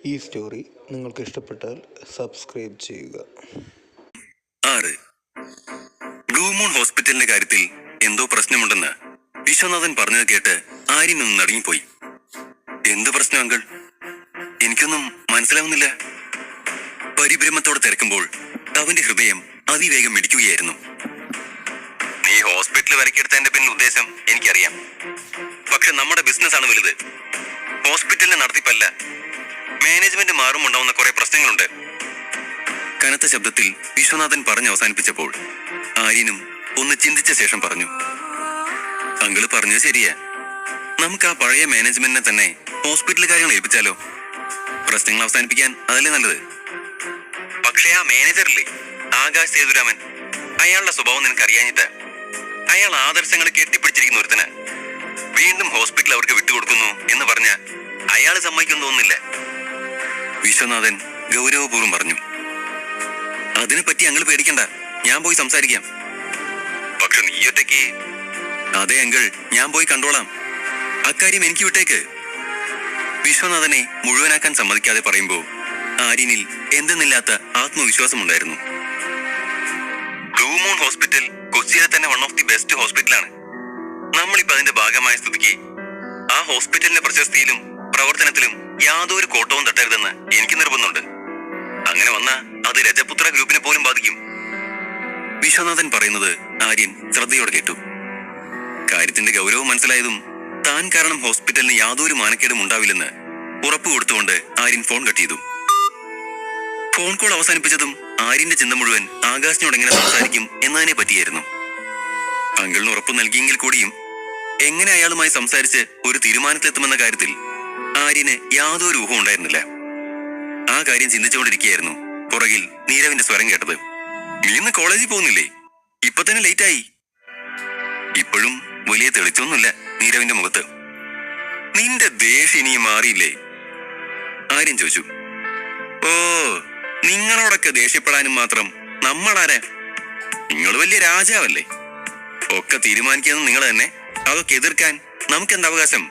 ഈ സ്റ്റോറി നിങ്ങൾക്ക് ഇഷ്ടപ്പെട്ടാൽ സബ്സ്ക്രൈബ് ചെയ്യുക. 6. ബ്ലൂ മൂൺ ഹോസ്പിറ്റലിന്റെ കാര്യത്തിൽ എന്തോ പ്രശ്നമുണ്ടെന്ന് വിശ്വനാഥൻ പറഞ്ഞത് കേട്ട് ആര്യൻ ഒന്ന് നടുങ്ങിപ്പോയി. എന്ത് പ്രശ്നം അങ്കിൾ? എനിക്കൊന്നും മനസ്സിലാവുന്നില്ല. പരിഭ്രമത്തോടെ തിരക്കുമ്പോൾ അവന്റെ ഹൃദയം അതിവേഗം മിടിക്കുകയായിരുന്നു. നീ ഹോസ്പിറ്റൽ വരയ്ക്കെടുത്തതിന്റെ പിന്നിൽ ഉദ്ദേശം എനിക്കറിയാം. പക്ഷെ നമ്മുടെ ബിസിനസ് ആണ് വലുത്. ഹോസ്പിറ്റലിന്റെ നടത്തിപ്പല്ല. മാനേജ്മെന്റ് മാറുമുണ്ടാവുന്ന കുറെ പ്രശ്നങ്ങളുണ്ട്. കനത്ത ശബ്ദത്തിൽ വിശ്വനാഥൻ പറഞ്ഞ് അവസാനിപ്പിച്ചപ്പോൾ ആര്യനും ഒന്ന് ചിന്തിച്ച ശേഷം പറഞ്ഞു, അങ്കിള് പറഞ്ഞത് ശരിയാ. നമുക്ക് ആ പഴയ മാനേജ്മെന്റിനെ തന്നെ ഹോസ്പിറ്റൽ കാര്യങ്ങൾ ഏൽപ്പിച്ചാലോ? പ്രശ്നങ്ങൾ അവസാനിപ്പിക്കാൻ അതല്ലേ നല്ലത്. പക്ഷേ ആ മാനേജറില്ലേ, ആകാശ് സേതുരാമൻ, അയാളുടെ സ്വഭാവം നിനക്ക് അറിയാഞ്ഞിട്ട്. അയാൾ ആദർശങ്ങൾ കെട്ടിപ്പിടിച്ചിരിക്കുന്ന ഒരുത്തന് വീണ്ടും ഹോസ്പിറ്റൽ അവർക്ക് വിട്ടുകൊടുക്കുന്നു എന്ന് പറഞ്ഞ അയാള് സമ്മതിക്കും തോന്നുന്നില്ല. വിശ്വനാഥൻ ഗൗരവപൂർവ്വം പറഞ്ഞു. അതിനെപ്പറ്റി അങ്കിൾ പേടിക്കണ്ട, ഞാൻ പോയി സംസാരിക്കാം. പക്ഷെ നീ ഒറ്റയ്ക്ക്? അതെ അങ്കിൾ, ഞാൻ പോയി കണ്ടോളാം. അക്കാര്യം എനിക്ക് വിട്ടേക്ക്. വിശ്വനാഥനെ മുഴുവനാക്കാൻ സമ്മതിക്കാതെ പറയുമ്പോ ആര്യനിൽ എന്തെന്നില്ലാത്ത ആത്മവിശ്വാസമുണ്ടായിരുന്നു. ബ്ലൂ മൂൺ ഹോസ്പിറ്റൽ കൊച്ചിയിലെ തന്നെ വൺ ഓഫ് ദി ബെസ്റ്റ് ഹോസ്പിറ്റലാണ്. നമ്മളിപ്പോ അതിന്റെ ഭാഗമായ സ്ഥിതിക്ക് ആ ഹോസ്പിറ്റലിന്റെ പ്രശസ്തിയിലും പ്രവർത്തനത്തിലും യാതൊരു കോട്ടവും തട്ടരുതെന്ന് എനിക്ക് നിർബന്ധമുണ്ട്. അങ്ങനെ വന്നാ അത് രജപുത്ര ഗ്രൂപ്പിനെ പോലും ബാധിക്കും. വിശ്വനാഥൻ പറയുന്നത് ആര്യൻ ശ്രദ്ധയോടെ കേട്ടു. കാര്യത്തിന്റെ ഗൗരവം മനസ്സിലായതും താൻ കാരണം ഹോസ്പിറ്റലിന് യാതൊരു മാനക്കേടും ഉണ്ടാവില്ലെന്ന് ഉറപ്പ് കൊടുത്തുകൊണ്ട് ആര്യൻ ഫോൺ കട്ട് ചെയ്തു. ഫോൺ കോൾ അവസാനിപ്പിച്ചതും ആര്യന്റെ ചിന്ത മുഴുവൻ ആകാശിനോട് എങ്ങനെ സംസാരിക്കും എന്നതിനെ പറ്റിയായിരുന്നു. അങ്കിളിന് ഉറപ്പ് നൽകിയെങ്കിൽ കൂടിയും എങ്ങനെ അയാളുമായി സംസാരിച്ച് ഒരു തീരുമാനത്തിലെത്തുമെന്ന കാര്യത്തിൽ ആര്യന് യാതൊരു ഊഹം ഉണ്ടായിരുന്നില്ല. ആ കാര്യം ചിന്തിച്ചുകൊണ്ടിരിക്കുകയായിരുന്നു പുറകിൽ നീരവിന്റെ സ്വരം കേട്ടത്. നീ ഇന്ന് കോളേജിൽ പോകുന്നില്ലേ? ഇപ്പൊ തന്നെ ലേറ്റായി. ഇപ്പോഴും വലിയ തെളിച്ചൊന്നുമില്ല നീരവിന്റെ മുഖത്ത്. നിന്റെ ദേഷ്യം ഇനിയും മാറിയില്ലേ? ആര്യൻ ചോദിച്ചു. ഓ, നിങ്ങളോടൊക്കെ ദേഷ്യപ്പെടാനും മാത്രം നമ്മളാരാ? നിങ്ങൾ വലിയ രാജാവല്ലേ. ഒക്കെ തീരുമാനിക്കുന്നത് നിങ്ങൾ തന്നെ. അതൊക്കെ എതിർക്കാൻ നമുക്കെന്ത് അവകാശം?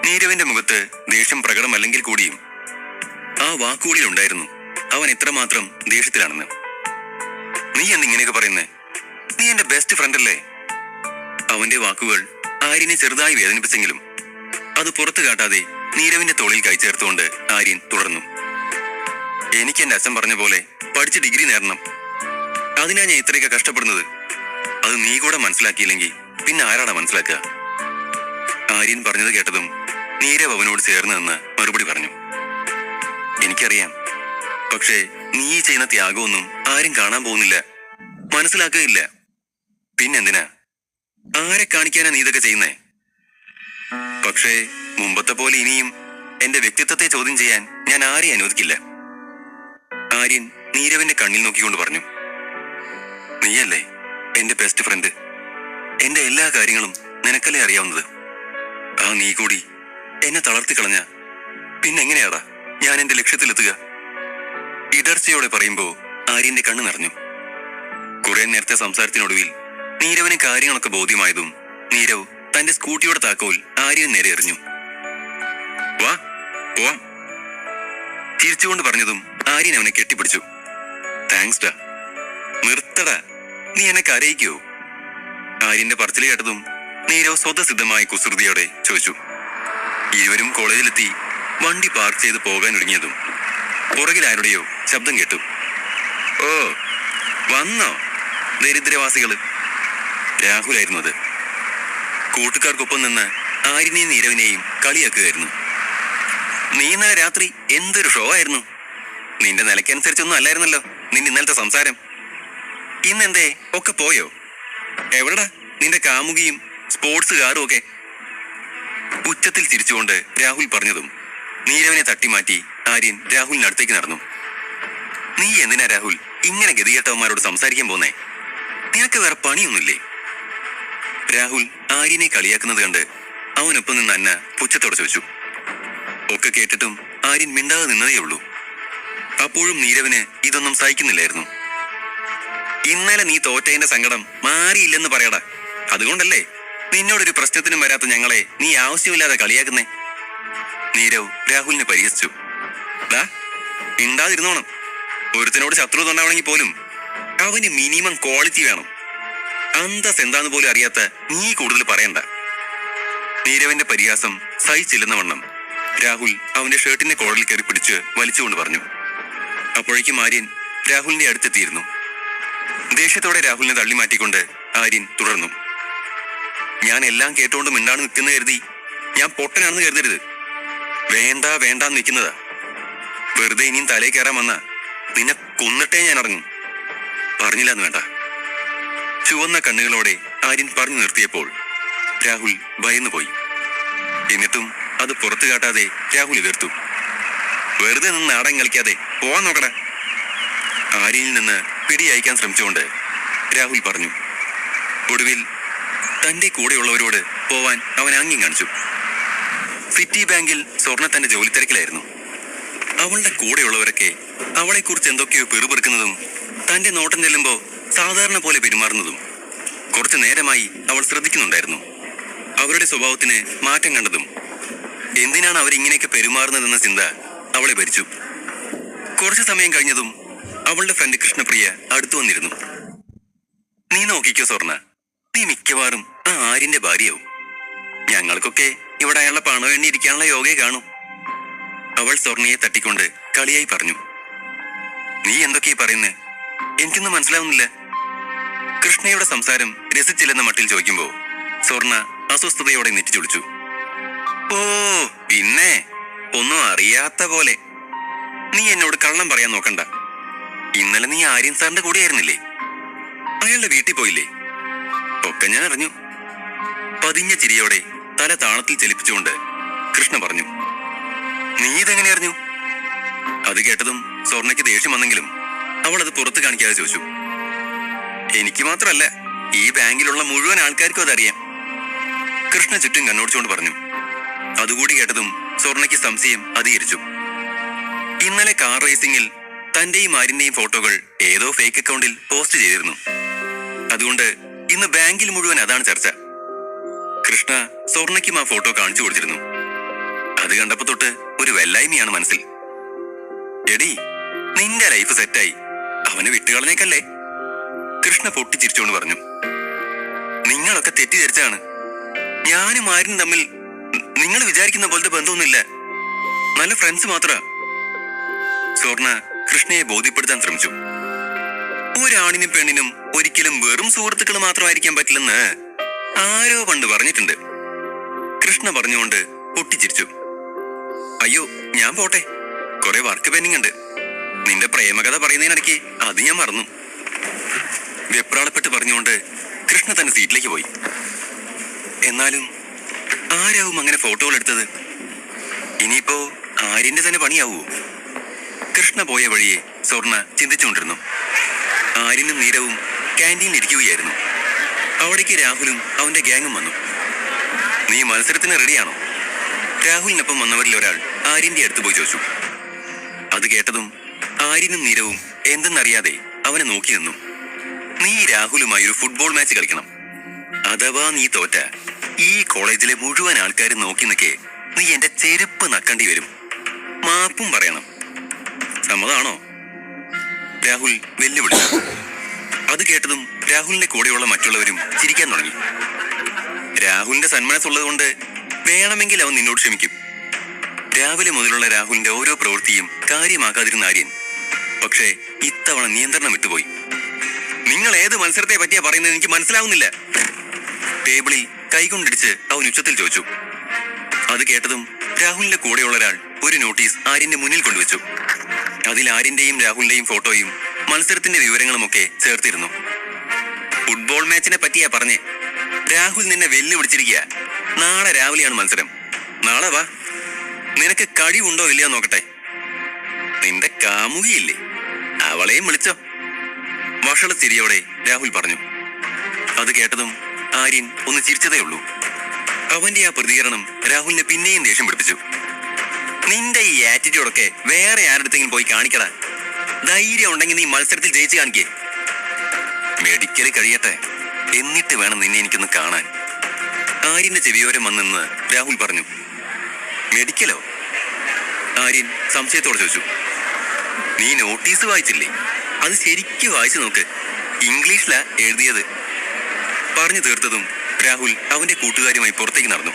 നീരവിന്റെ മുഖത്ത് ദേഷ്യം പ്രകടമല്ലെങ്കിൽ കൂടിയും ആ വാക്കുകളിൽ ഉണ്ടായിരുന്നു അവൻ എത്രമാത്രം ദേഷ്യത്തിലാണെന്ന്. നീ എന്നിങ്ങനെയൊക്കെ പറയുന്നേ? നീ എന്റെ ബെസ്റ്റ് ഫ്രണ്ട് അല്ലേ? അവന്റെ വാക്കുകൾ ആര്യനെ ചെറുതായി വേദനിപ്പിച്ചെങ്കിലും അത് പുറത്തു കാട്ടാതെ നീരവിന്റെ തോളിൽ കൈചേർത്തുകൊണ്ട് ആര്യൻ തുടർന്നു. എനിക്ക് എന്റെ അച്ഛൻ പറഞ്ഞ പോലെ പഠിച്ച് ഡിഗ്രി നേടണം. അതിനാ ഞാൻ ഇത്രയൊക്കെ കഷ്ടപ്പെടുന്നത്. അത് നീ കൂടെ മനസ്സിലാക്കിയില്ലെങ്കിൽ പിന്നെ ആരാടാ മനസ്സിലാക്കുക? ആര്യൻ പറഞ്ഞത് കേട്ടതും നീരവ് അവനോട് ചേർന്ന് നിന്ന് മറുപടി പറഞ്ഞു. എനിക്കറിയാം, പക്ഷേ നീ ചെയ്യുന്ന ത്യാഗമൊന്നും ആരും കാണാൻ പോകുന്നില്ല, മനസ്സിലാക്കുകയില്ല. പിന്നെന്തിനാ? ആരെ കാണിക്കാനാ നീ ഇതൊക്കെ ചെയ്യുന്നേ? പക്ഷേ മുമ്പത്തെ പോലെ ഇനിയും എന്റെ വ്യക്തിത്വത്തെ ചോദ്യം ചെയ്യാൻ ഞാൻ ആരെയും അനുവദിക്കില്ല. ആര്യൻ നീരവിന്റെ കണ്ണിൽ നോക്കിക്കൊണ്ട് പറഞ്ഞു. നീയല്ലേ എന്റെ ബെസ്റ്റ് ഫ്രണ്ട്. എന്റെ എല്ലാ കാര്യങ്ങളും നിനക്കല്ലേ അറിയാവുന്നത്. ആ നീ കൂടി എന്നെ തളർത്തിക്കളഞ്ഞ പിന്നെങ്ങനെയാടാ ഞാൻ എന്റെ ലക്ഷ്യത്തിലെത്തുക? ഇടർച്ചയോടെ പറയുമ്പോ ആര്യന്റെ കണ്ണ് നിറഞ്ഞു. കുറെ നേരത്തെ സംസാരത്തിനൊടുവിൽ നീരവിന് കാര്യങ്ങളൊക്കെ ബോധ്യമായതും നീരവ് തന്റെ സ്കൂട്ടിയുടെ താക്കോൽ ആര്യന് നേരെ എറിഞ്ഞു. വാ പോവാം. ചിരിച്ചുകൊണ്ട് പറഞ്ഞതും ആര്യൻ അവനെ കെട്ടിപ്പിടിച്ചു. താങ്ക്സ് ഡാ. നിർത്തടാ, നീ എന്നെ കരയിക്കോ? ആര്യന്റെ പറച്ചിൽ കേട്ടതും നീരവ് സ്വതസിദ്ധമായ കുസൃതിയോടെ ചോദിച്ചു. ഇരുവരും കോളേജിലെത്തി വണ്ടി പാർക്ക് ചെയ്ത് പോകാനൊരുങ്ങിയതും പുറകിൽ ആരുടെയോ ശബ്ദം കേട്ടു. ഓ, വന്നോ ദരിദ്രവാസികള്? രാഹുലായിരുന്നു അത്. കൂട്ടുകാർക്കൊപ്പം നിന്ന് ആര്യനെയും നീരവിനെയും കളിയാക്കുകയായിരുന്നു. നീ ഇന്നലെ രാത്രി എന്തൊരു ഷോ ആയിരുന്നു. നിന്റെ നിലയ്ക്കനുസരിച്ചൊന്നും അല്ലായിരുന്നല്ലോ നിന്റെ ഇന്നലത്തെ സംസാരം. ഇന്നെന്തേ ഒക്കെ പോയോ? എവിടെടാ നിന്റെ കാമുകിയും സ്പോർട്സ് കാറും ഒക്കെ? ഉച്ചത്തിൽ ചിരിച്ചുകൊണ്ട് രാഹുൽ പറഞ്ഞതും നീരവിനെ തട്ടിമാറ്റി ആര്യൻ രാഹുലിന്റെ അടുത്തേക്ക് നടന്നു. നീ എന്തിനാ രാഹുൽ ഇങ്ങനെ ഗതികെട്ടവന്മാരോട് സംസാരിക്കാൻ പോന്നേ? നിനക്ക് വേറെ പണിയൊന്നുമില്ലേ? രാഹുൽ ആര്യനെ കളിയാക്കുന്നത് കണ്ട് അവനൊപ്പം നിന്ന് അന്ന പുച്ഛത്തോടെ ചോദിച്ചു. ഒക്കെ കേട്ടിട്ടും ആര്യൻ മിണ്ടാതെ നിന്നതേ ഉള്ളൂ. അപ്പോഴും നീരവിന് ഇതൊന്നും സഹിക്കുന്നില്ലായിരുന്നു. ഇന്നലെ നീ തോറ്റതിന്റെ സങ്കടം മാറിയില്ലെന്ന് പറയടാ. അതുകൊണ്ടല്ലേ നിന്നോടൊരു പ്രശ്നത്തിനും വരാത്ത ഞങ്ങളെ നീ ആവശ്യമില്ലാതെ കളിയാക്കുന്നേ? നീരവ് രാഹുലിനെ പരിഹസിച്ചു. ദാ മിണ്ടാതിരുന്നോണം. ഒരുത്തനോട് ശത്രുത ഉണ്ടാവണമെങ്കിൽ പോലും അവന് മിനിമം ക്വാളിറ്റി വേണം. അന്തസ് എന്താന്ന് പോലും അറിയാത്ത നീ കൂടുതൽ പറയണ്ട. നീരവിന്റെ പരിഹാസം സഹിച്ചില്ലെന്ന വണ്ണം രാഹുൽ അവന്റെ ഷർട്ടിന്റെ കോളറിൽ കയറി പിടിച്ച് വലിച്ചുകൊണ്ട് പറഞ്ഞു. അപ്പോഴേക്കും ആര്യൻ രാഹുലിന്റെ അടുത്തെത്തിയിരുന്നു. ദേഷ്യത്തോടെ രാഹുലിനെ തള്ളി മാറ്റിക്കൊണ്ട് ആര്യൻ തുടർന്നു. ഞാൻ എല്ലാം കേട്ടോണ്ട് മിണ്ടാണ് നിൽക്കുന്ന കരുതി ഞാൻ പൊട്ടനാണെന്ന് കരുതരുത്. വേണ്ട വേണ്ടാന്ന് നിൽക്കുന്നതാ. വെറുതെ ഇനിയും തലേ കയറാൻ വന്ന നിന്നെ കൊന്നിട്ടേ ഞാൻ ഇറങ്ങും. പറഞ്ഞില്ലാന്ന് വേണ്ട. ചുവന്ന കണ്ണുകളോടെ ആര്യൻ പറഞ്ഞു നിർത്തിയപ്പോൾ രാഹുൽ ഭയന്നു പോയി. എന്നിട്ടും അത് പുറത്തു കാട്ടാതെ രാഹുൽ എതിർത്തു. വെറുതെ നിന്ന് നാടകം കളിക്കാതെ പോവാൻ നോക്കട. ആര്യനിൽ നിന്ന് പിടി അയക്കാൻ ശ്രമിച്ചുകൊണ്ട് രാഹുൽ പറഞ്ഞു. ഒടുവിൽ തന്റെ കൂടെയുള്ളവരോട് പോവാൻ അവൻ ആംഗ്യം കാണിച്ചു. സിറ്റി ബാങ്കിൽ സ്വർണ്ണ തന്റെ ജോലി തിരക്കിലായിരുന്നു. അവളുടെ കൂടെയുള്ളവരൊക്കെ അവളെക്കുറിച്ച് എന്തൊക്കെയോ പിറുപിറുക്കുന്നതും തന്റെ നോട്ടം ചെല്ലുമ്പോ സാധാരണ പോലെ പെരുമാറുന്നതും കുറച്ചു നേരമായി അവൾ ശ്രദ്ധിക്കുന്നുണ്ടായിരുന്നു. അവരുടെ സ്വഭാവത്തിന് മാറ്റം കണ്ടതും എന്തിനാണ് അവരിങ്ങനെയൊക്കെ പെരുമാറുന്നതെന്ന ചിന്ത അവളെ ഭരിച്ചു. കുറച്ചു സമയം കഴിഞ്ഞതും അവളുടെ ഫ്രണ്ട് കൃഷ്ണപ്രിയ അടുത്തു വന്നിരുന്നു. നീ നോക്കിക്കോ സ്വർണ്ണ, നീ മിക്കവാറും ആ ആര്യന്റെ ഭാര്യയാവും. ഞങ്ങൾക്കൊക്കെ ഇവിടെ അയാളുടെ പണം എണ്ണിയിരിക്കാനുള്ള യോഗയെ കാണും. അവൾ സ്വർണ്ണയെ തട്ടിക്കൊണ്ട് കളിയായി പറഞ്ഞു. നീ എന്തൊക്കെയാ പറയുന്നേ? എനിക്കൊന്നും മനസ്സിലാവുന്നില്ല. കൃഷ്ണയുടെ സംസാരം രസിച്ചില്ലെന്ന മട്ടിൽ ചോദിക്കുമ്പോ സ്വർണ്ണ അസ്വസ്ഥതയോടെ നെറ്റിച്ചുളിച്ചു. ഓ പിന്നെ ഒന്നും അറിയാത്ത പോലെ. നീ എന്നോട് കള്ളം പറയാൻ നോക്കണ്ട. ഇന്നലെ നീ ആര്യൻ സാറിന്റെ കൂടെയായിരുന്നില്ലേ? അയാളുടെ വീട്ടിൽ പോയില്ലേ? ഒക്കെ ഞാൻ അറിഞ്ഞു. പതിഞ്ഞ ചിരിയോടെ തല താളത്തിൽ ചലിപ്പിച്ചുകൊണ്ട് കൃഷ്ണ പറഞ്ഞു. നീ ഇതെങ്ങനെ അറിഞ്ഞു? അത് കേട്ടതും സ്വർണ്ണയ്ക്ക് ദേഷ്യം വന്നെങ്കിലും അവൾ അത് പുറത്ത് കാണിക്കാതെ ചോദിച്ചു. എനിക്ക് മാത്രമല്ല, ഈ ബാങ്കിലുള്ള മുഴുവൻ ആൾക്കാർക്കും അതറിയാം. കൃഷ്ണ ചുറ്റും കണ്ണോടിച്ചുകൊണ്ട് പറഞ്ഞു. അതുകൂടി കേട്ടതും സ്വർണ്ണയ്ക്ക് സംശയം അധികരിച്ചു. ഇന്നലെ കാർ റേസിംഗിൽ തന്റെയും ആര്യന്റെയും ഫോട്ടോകൾ ഏതോ ഫേക്ക് അക്കൗണ്ടിൽ പോസ്റ്റ് ചെയ്തിരുന്നു. അതുകൊണ്ട് ഇന്ന് ബാങ്കിൽ മുഴുവൻ അതാണ് ചർച്ച. കൃഷ്ണ സ്വർണ്ണയ്ക്കും ആ ഫോട്ടോ കാണിച്ചു കൊടുത്തിരുന്നു. അത് കണ്ടപ്പോ തൊട്ട് ഒരു വെല്ലായ്മയാണ് മനസ്സിൽ. എടി, നിന്റെ ലൈഫ് സെറ്റായി, അവനെ വിട്ടുകളഞ്ഞേക്കല്ലേ? കൃഷ്ണ പൊട്ടിച്ചിരിച്ചോണ്ട് പറഞ്ഞു. നിങ്ങളൊക്കെ തെറ്റിദ്ധരിച്ചാണ്. ഞാനും ആര്യനും തമ്മിൽ നിങ്ങൾ വിചാരിക്കുന്ന പോലത്തെ ബന്ധമൊന്നുമില്ല. നല്ല ഫ്രണ്ട്സ് മാത്ര. സ്വർണ്ണ കൃഷ്ണയെ ബോധ്യപ്പെടുത്താൻ ശ്രമിച്ചു. ഒരാണിനും പെണ്ണിനും ഒരിക്കലും വെറും സുഹൃത്തുക്കൾ മാത്രമായിരിക്കാൻ പറ്റില്ലെന്ന് ആരോ പണ്ട് പറഞ്ഞിട്ടുണ്ട്. കൃഷ്ണ പറഞ്ഞുകൊണ്ട് പൊട്ടിച്ചിരിച്ചു. അയ്യോ, ഞാൻ പോട്ടെ, കുറെ വർക്ക് പെൻഡിങ് ഉണ്ട്. നിന്റെ പ്രേമകഥ പറയുന്നതിനിടയ്ക്ക് അത് ഞാൻ മറന്നു. വെപ്രാളപ്പെട്ട് പറഞ്ഞുകൊണ്ട് കൃഷ്ണ തന്റെ സീറ്റിലേക്ക് പോയി. എന്നാലും ആരാവും അങ്ങനെ ഫോട്ടോകൾ എടുത്തത്? ഇനിയിപ്പോ ആര്യന്റെ തന്നെ പണിയാവൂ? കൃഷ്ണ പോയ വഴിയെ സ്വർണ്ണ ചിന്തിച്ചുകൊണ്ടിരുന്നു. ആര്യനും നീരവും ക്യാൻറ്റീനിൽ ഇരിക്കുകയായിരുന്നു. അവിടേക്ക് രാഹുലും അവന്റെ ഗ്യാങ്ങും വന്നു. നീ മത്സരത്തിന് റെഡിയാണോ? രാഹുലിനൊപ്പം വന്നവരിൽ ഒരാൾ ആര്യന്റെ അടുത്ത് പോയി ചോദിച്ചു. അത് കേട്ടതും ആര്യനും നീരവും എന്തെന്നറിയാതെ അവനെ നോക്കി നിന്നു. നീ രാഹുലുമായി ഒരു ഫുട്ബോൾ മാച്ച് കളിക്കണം. അഥവാ നീ തോറ്റ ഈ കോളേജിലെ മുഴുവൻ ആൾക്കാരും നോക്കി നിൽക്കേ നീ എന്റെ ചെരുപ്പ് നക്കേണ്ടി വരും. മാപ്പും പറയണം. സമ്മതാണോ? രാഹുൽ വെല്ലുവിളിച്ചു. അത് കേട്ടതും രാഹുലിന്റെ കൂടെയുള്ള മറ്റുള്ളവരും ചിരിക്കാൻ തുടങ്ങി. രാഹുലിന്റെ സന്മനസ്സുള്ളത് കൊണ്ട് വേണമെങ്കിൽ അവൻ നിന്നോട് ക്ഷമിക്കും. രാവിലെ മുതലുള്ള രാഹുലിന്റെ ഓരോ പ്രവൃത്തിയും കാര്യമാക്കാതിരുന്ന ആര്യൻ പക്ഷേ ഇത്തവണ നിയന്ത്രണം വിട്ടുപോയി. നിങ്ങൾ ഏത് മത്സരത്തെ പറ്റിയാ പറയുന്നത് എനിക്ക് മനസ്സിലാവുന്നില്ല. ടേബിളിൽ കൈകൊണ്ടിടിച്ച് അവൻ ഉച്ചത്തിൽ ചോദിച്ചു. അത് കേട്ടതും രാഹുലിന്റെ കൂടെയുള്ള ഒരാൾ ഒരു നോട്ടീസ് ആര്യന്റെ മുന്നിൽ കൊണ്ടുവച്ചു. അതിൽ ആര്യന്റെയും രാഹുലിന്റെയും ഫോട്ടോയും മത്സരത്തിന്റെ വിവരങ്ങളുമൊക്കെ ചേർത്തിരുന്നു. ഫുട്ബോൾ മാച്ചിനെ പറ്റിയാ പറഞ്ഞേ. രാഹുൽ നിന്നെ വെല്ലുവിളിച്ചിരിക്കുക. നാളെ രാവിലെയാണ് മത്സരം. നാളെ വാ. നിനക്ക് കഴിവുണ്ടോ ഇല്ലയോ നോക്കട്ടെ. നിന്റെ കാമുകിയില്ലേ, അവളെയും വിളിച്ചോ? വഷള ചിരിയോടെ രാഹുൽ പറഞ്ഞു. അത് കേട്ടതും ആര്യൻ ഒന്ന് ചിരിച്ചതേ ഉള്ളൂ. അവന്റെ ആ പ്രതികരണം രാഹുലിനെ പിന്നെയും ദേഷ്യം പിടിപ്പിച്ചു. നിന്റെ ഈ ആറ്റിറ്റ്യൂഡൊക്കെ വേറെ ആരുടെങ്കിലും പോയി കാണിക്കടാ. ധൈര്യം ഉണ്ടെങ്കിൽ നീ മത്സരത്തിൽ ജയിച്ചു കാണിക്കേ. മെഡിക്കൽ കഴിയട്ടെ, എന്നിട്ട് വേണം നിന്നെ എനിക്കൊന്ന് കാണാൻ. ആര്യന്റെ ചെവിയോരം വന്നെന്ന് രാഹുൽ പറഞ്ഞു. മെഡിക്കലോ? ആര്യൻ സംശയത്തോടെ ചോദിച്ചു. നീ നോട്ടീസ് വായിച്ചില്ലേ? അത് ശരിക്കും വായിച്ചു നോക്ക്, ഇംഗ്ലീഷിലാ എഴുതിയത്. പറഞ്ഞു തീർത്തതും രാഹുൽ അവന്റെ കൂട്ടുകാരുമായി പുറത്തേക്ക് നടന്നു.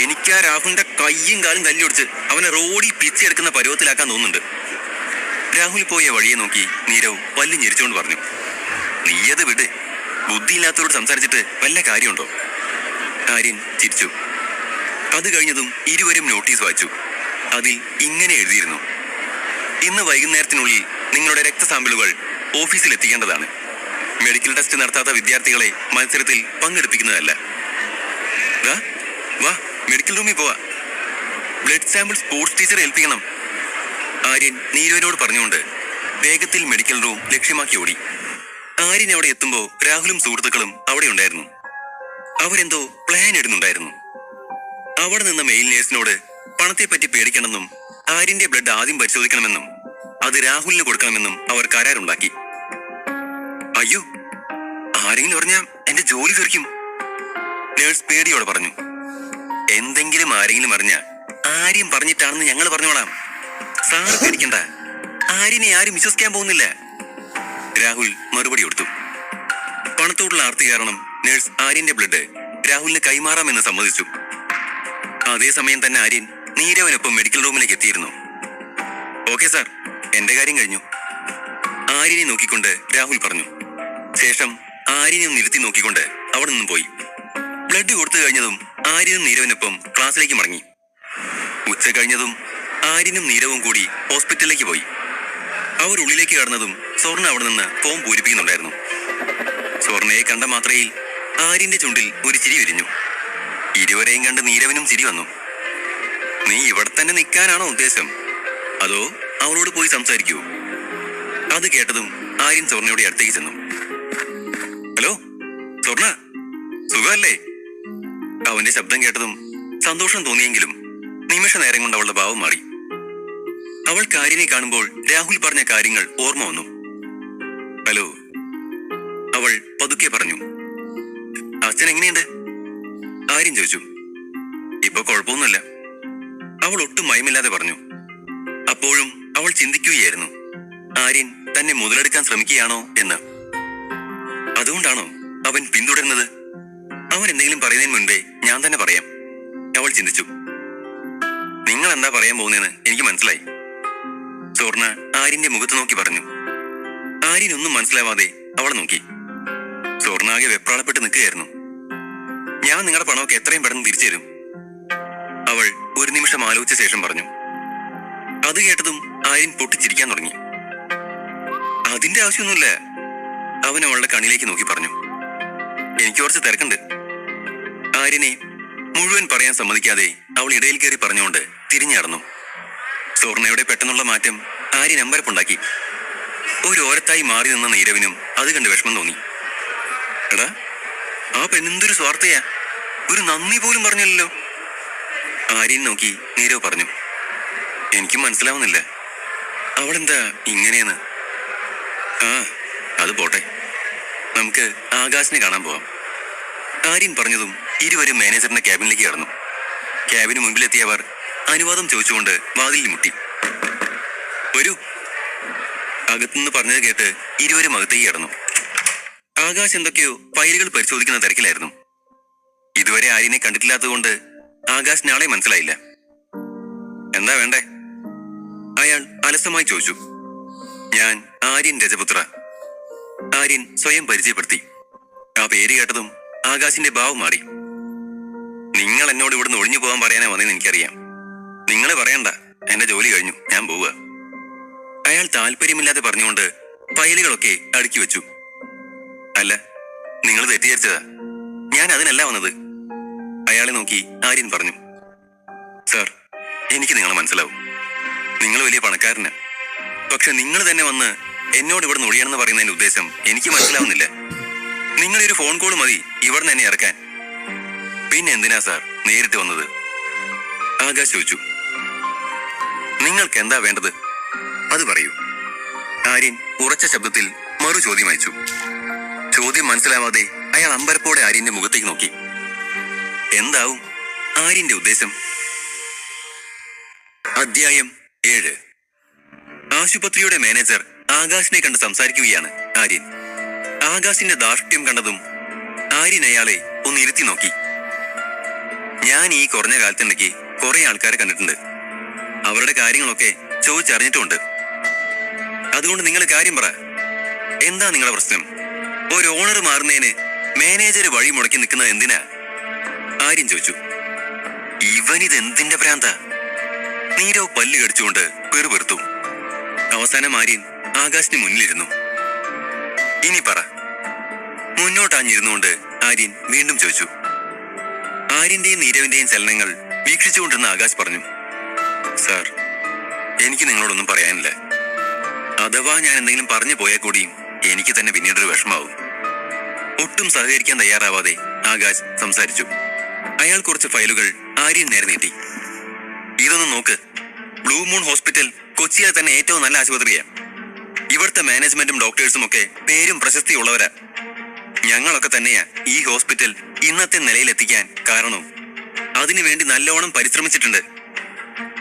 എനിക്ക് ആ രാഹുലിന്റെ കയ്യും കാലും തല്ലിയൊടിച്ച് അവനെ റോഡിൽ പിച്ചെടുക്കുന്ന പരുവത്തിലാക്കാൻ തോന്നുന്നുണ്ട്. രാഹുൽ പോയ വഴിയെ നോക്കി നീരവ് പല്ല് ഞെരിച്ചുകൊണ്ട് പറഞ്ഞു. നീയത് വിട്, ബുദ്ധിയില്ലാത്തവരോട് സംസാരിച്ചിട്ട് വല്ല കാര്യമുണ്ടോ? ആര്യൻ ചിരിച്ചു. അത് കഴിഞ്ഞതും ഇരുവരും നോട്ടീസ് വായിച്ചു. അതിൽ ഇങ്ങനെ എഴുതിയിരുന്നു: ഇന്ന് വൈകുന്നേരത്തിനുള്ളിൽ നിങ്ങളുടെ രക്തസാമ്പിളുകൾ ഓഫീസിൽ എത്തിക്കേണ്ടതാണ്. മെഡിക്കൽ ടെസ്റ്റ് നടത്താത്ത വിദ്യാർത്ഥികളെ മത്സരത്തിൽ പങ്കെടുപ്പിക്കുന്നതല്ല. വാ, മെഡിക്കൽ റൂമിൽ പോവാ. ബ്ലഡ് സാമ്പിൾ സ്പോർട്സ് ടീച്ചറെ ഏൽപ്പിക്കണം. ആര്യൻ നീരവിനോട് പറഞ്ഞുകൊണ്ട് വേഗത്തിൽ മെഡിക്കൽ റൂം ലക്ഷ്യമാക്കി ഓടി. ആര്യൻ അവിടെ എത്തുമ്പോൾ രാഹുലും സുഹൃത്തുക്കളും അവിടെ ഉണ്ടായിരുന്നു. അവരെന്തോ പ്ലാൻ ഇടുന്നുണ്ടായിരുന്നു. അവിടെ നിന്ന മെയിൽ നേഴ്സിനോട് പണത്തെപ്പറ്റി പേടിക്കണമെന്നും ആര്യന്റെ ബ്ലഡ് ആദ്യം പരിശോധിക്കണമെന്നും അത് രാഹുലിന് കൊടുക്കണമെന്നും അവർ കരാറുണ്ടാക്കി. അയ്യോ, ആരെങ്കിലും പറഞ്ഞാൽ എന്റെ ജോലി തെറിക്കും, നേഴ്സ് പേടിയോടെ പറഞ്ഞു. എന്തെങ്കിലും ആരെങ്കിലും അറിഞ്ഞ ആര്യം പറഞ്ഞിട്ടാണെന്ന് ഞങ്ങൾ പറഞ്ഞോളാം. സാറ് പേടിക്കണ്ട, ആര്യനെ ആരും വിശ്വസിക്കാൻ പോകുന്നില്ല. രാഹുൽ മറുപടി കൊടുത്തു. പണത്തോടുള്ള ആർത്തി കാരണം നേഴ്സ് ആര്യന്റെ ബ്ലഡ് രാഹുലിന് കൈമാറാമെന്ന് സമ്മതിച്ചു. അതേസമയം തന്നെ ആര്യൻ നീരവനൊപ്പം മെഡിക്കൽ റൂമിലേക്ക് എത്തിയിരുന്നു. ഓക്കെ സാർ, എന്റെ കാര്യം കഴിഞ്ഞു, ആര്യനെ നോക്കിക്കൊണ്ട് രാഹുൽ പറഞ്ഞു. ശേഷം ആര്യനെ ഇരുത്തി നോക്കിക്കൊണ്ട് അവിടെ നിന്നും പോയി. ബ്ലഡ് കൊടുത്തു കഴിഞ്ഞതും ആര്യനും നീരവനൊപ്പം ക്ലാസ്സിലേക്ക് മടങ്ങി. ഉച്ച കഴിഞ്ഞതും ആര്യനും നീരവും കൂടി ഹോസ്പിറ്റലിലേക്ക് പോയി. അവർ ഉള്ളിലേക്ക് കടന്നതും സ്വർണ്ണ അവിടെ നിന്ന് ഫോം പൂരിപ്പിക്കുന്നുണ്ടായിരുന്നു. സ്വർണ്ണയെ കണ്ട മാത്രയിൽ ആര്യന്റെ ചുണ്ടിൽ ഒരു ചിരി വിരിഞ്ഞു. ഇരുവരെയും കണ്ട് നീരവനും ചിരി വന്നു. നീ ഇവിടെ തന്നെ നിൽക്കാനാണോ ഉദ്ദേശം, അതോ അവളോട് പോയി സംസാരിക്കൂ? അത് കേട്ടതും ആര്യൻ സ്വർണ്ണയുടെ അടുത്തേക്ക് ചെന്നു. ഹലോ സ്വർണ്ണ, സുഖമല്ലേ? അവന്റെ ശബ്ദം കേട്ടതും സന്തോഷം തോന്നിയെങ്കിലും നിമിഷ നേരം കൊണ്ട് അവളുടെ ഭാവം മാറി. അവൾ ആര്യനെ കാണുമ്പോൾ രാഹുൽ പറഞ്ഞ കാര്യങ്ങൾ ഓർമ്മ വന്നു. ഹലോ, അവൾ പതുക്കെ പറഞ്ഞു. അച്ഛൻ എങ്ങനെയുണ്ട്? ആര്യൻ ചോദിച്ചു. ഇപ്പൊ കുഴപ്പമൊന്നുമില്ല, അവൾ ഒട്ടും മയമില്ലാതെ പറഞ്ഞു. അപ്പോഴും അവൾ ചിന്തിക്കുകയായിരുന്നു, ആര്യൻ തന്നെ മുതലെടുക്കാൻ ശ്രമിക്കുകയാണോ എന്ന്. അതുകൊണ്ടാണോ അവൻ പിന്തുടരുന്നത്? അവൻ എന്തെങ്കിലും പറയുന്നതിന് മുൻപേ ഞാൻ തന്നെ പറയാം, അവൾ ചിന്തിച്ചു. നിങ്ങൾ എന്താ പറയാൻ പോകുന്നതെന്ന് എനിക്ക് മനസ്സിലായി, സ്വർണ്ണ ആര്യന്റെ മുഖത്ത് നോക്കി പറഞ്ഞു. ആര്യൻ ഒന്നും മനസ്സിലാവാതെ അവളെ നോക്കി. സ്വർണ്ണാകെ വെപ്രാളപ്പെട്ട് നിൽക്കുകയായിരുന്നു. ഞാൻ നിങ്ങളുടെ പണമൊക്കെ എത്രയും പെട്ടെന്ന് തിരിച്ചു തരും, അവൾ ഒരു നിമിഷം ആലോചിച്ച ശേഷം പറഞ്ഞു. അത് കേട്ടതും ആര്യൻ പൊട്ടിച്ചിരിക്കാൻ തുടങ്ങി. അതിന്റെ ആവശ്യമൊന്നുമില്ല, അവൻ അവളുടെ കണ്ണിലേക്ക് നോക്കി പറഞ്ഞു. എനിക്ക് കുറച്ച് തിരക്കുണ്ട്. ആര്യനെ മുഴുവൻ പറയാൻ സമ്മതിക്കാതെ അവൾ ഇടയിൽ കയറി പറഞ്ഞുകൊണ്ട് തിരിഞ്ഞു നടന്നു. സ്വർണ്ണയുടെ പെട്ടെന്നുള്ള മാറ്റം ആര്യൻ അമ്പരപ്പുണ്ടാക്കി. ഓരോരത്തായി മാറി നിന്ന നീരവിനും അത് കണ്ട് വിഷമം തോന്നി. എടാ, ആ പെണ്ണെന്തൊരു സ്വാർത്ഥയാ, ഒരു നന്ദി പോലും പറഞ്ഞല്ലോ. ആര്യൻ നോക്കി നീരവ് പറഞ്ഞു. എനിക്ക് മനസ്സിലാവുന്നില്ല, അവളെന്താ ഇങ്ങനെയെന്ന്. ആ, അത് പോട്ടെ, നമുക്ക് ആകാശിനെ കാണാൻ പോവാം. ആര്യൻ പറഞ്ഞതും ഇരുവരും മാനേജറിന്റെ ക്യാബിനിലേക്ക് കടന്നു. ക്യാബിന് മുൻപിലെത്തിയവർ അനുവാദം ചോദിച്ചുകൊണ്ട് വാതിലിൽ മുട്ടി. വരൂ, അകത്തുനിന്ന് പറഞ്ഞത് കേട്ട് ഇരുവരും അകത്തേക്ക് കടന്നു. ആകാശ് എന്തൊക്കെയോ ഫയലുകൾ പരിശോധിക്കുന്ന തിരക്കിലായിരുന്നു. ഇതുവരെ ആര്യനെ കണ്ടിട്ടില്ലാത്തതുകൊണ്ട് ആകാശിന് ആളെ മനസ്സിലായില്ല. എന്താ വേണ്ടേ? അയാൾ അലസമായി ചോദിച്ചു. ഞാൻ ആര്യൻ രജപുത്ര. ആര്യൻ സ്വയം പരിചയപ്പെടുത്തി. ആ പേര് കേട്ടതും ആകാശിന്റെ ഭാവം മാറി. നിങ്ങൾ എന്നോട് ഇവിടുന്ന് ഒഴിഞ്ഞു പോകാൻ പറയാനാ വന്നതെന്ന് എനിക്കറിയാം. നിങ്ങൾ പറയണ്ട, എന്റെ ജോലി കഴിഞ്ഞു, ഞാൻ പോവുക. അയാൾ താല്പര്യമില്ലാതെ പറഞ്ഞുകൊണ്ട് ഫയലുകളൊക്കെ അടുക്കി വെച്ചു. അല്ല, നിങ്ങൾ തെറ്റിദ്ധരിച്ചതാ, ഞാൻ അതിനല്ല വന്നത്, അയാളെ നോക്കി ആര്യൻ പറഞ്ഞു. സാർ, എനിക്ക് നിങ്ങളെ മനസ്സിലാവും, നിങ്ങൾ വലിയ പണക്കാരന്. പക്ഷെ നിങ്ങൾ തന്നെ വന്ന് എന്നോട് ഇവിടുന്ന് ഒഴിയണമെന്ന് പറയുന്നതിന്റെ ഉദ്ദേശം എനിക്ക് മനസ്സിലാവുന്നില്ല. നിങ്ങളൊരു ഫോൺ കോൾ മതി ഇവിടെ നിന്ന് എന്നെ ഇറക്കാൻ. പിന്നെ എന്തിനാ സാർ നേരിട്ട് വന്നത്? ആകാശ് ചോദിച്ചു. നിങ്ങൾക്ക് എന്താ വേണ്ടത്, അത് പറയൂ. ആര്യൻ ഉറച്ച ശബ്ദത്തിൽ മറു ചോദ്യം അയച്ചു. ചോദ്യം മനസ്സിലാവാതെ അയാൾ അമ്പരപ്പോടെ ആര്യന്റെ മുഖത്തേക്ക് നോക്കി. എന്താവും ആര്യന്റെ ഉദ്ദേശം? അധ്യായം 7. ആശുപത്രിയുടെ മാനേജർ ആകാശിനെ കണ്ട് സംസാരിക്കുകയാണ് ആര്യൻ. ആകാശിന്റെ ധാർഷ്ട്യം കണ്ടതും ആര്യൻ അയാളെ ഒന്ന് ഇരുത്തി നോക്കി. ഞാൻ ഈ കുറഞ്ഞ കാലത്തിനിടയ്ക്ക് കുറെ ആൾക്കാരെ കണ്ടിട്ടുണ്ട്. അവരുടെ കാര്യങ്ങളൊക്കെ ചോദിച്ചറിഞ്ഞിട്ടുമുണ്ട്. അതുകൊണ്ട് നിങ്ങൾ കാര്യം പറ, എന്താ നിങ്ങളുടെ പ്രശ്നം? ഒരു ഓണർ മാറുന്നതിന് മാനേജർ വഴി മുടക്കി നിൽക്കുന്നത് എന്തിനാ? ആര്യൻ ചോദിച്ചു. ഇവനിതെന്തിന്റെ ഭ്രാന്ത? നീരവ് പല്ല് കടിച്ചുകൊണ്ട് പെറുപെറുത്തു. അവസാനം ആര്യൻ ആകാശിന് മുന്നിലിരുന്നു. ഇനി പറ. മുന്നോട്ടാഞ്ഞിരുന്നുകൊണ്ട് ആര്യൻ വീണ്ടും ചോദിച്ചു. ആര്യന്റെയും നീരവിന്റെയും ചലനങ്ങൾ വീക്ഷിച്ചുകൊണ്ടിരുന്ന ആകാശ് പറഞ്ഞു, സാർ, എനിക്ക് നിങ്ങളോടൊന്നും പറയാനില്ല. അഥവാ ഞാൻ എന്തെങ്കിലും പറഞ്ഞു പോയാൽ കൂടിയും എനിക്ക് തന്നെ പിന്നീടൊരു വിഷമാവും. ഒട്ടും സഹകരിക്കാൻ തയ്യാറാവാതെ ആകാശ് സംസാരിച്ചു. അയാൾ കുറച്ച് ഫയലുകൾ ആര്യൻ നേരെ നീട്ടി. ഇതൊന്ന് നോക്ക്. ബ്ലൂ മൂൺ ഹോസ്പിറ്റൽ കൊച്ചിയിലെ തന്നെ ഏറ്റവും നല്ല ആശുപത്രിയാണ്. ഇവിടുത്തെ മാനേജ്മെന്റും ഡോക്ടേഴ്സും ഒക്കെ പേരും പ്രശസ്തിയുള്ളവരാ. ഞങ്ങളൊക്കെ തന്നെയാ ഈ ഹോസ്പിറ്റൽ ഇന്നത്തെ നിലയിലെത്തിക്കാൻ കാരണവും. അതിനുവേണ്ടി നല്ലോണം പരിശ്രമിച്ചിട്ടുണ്ട്.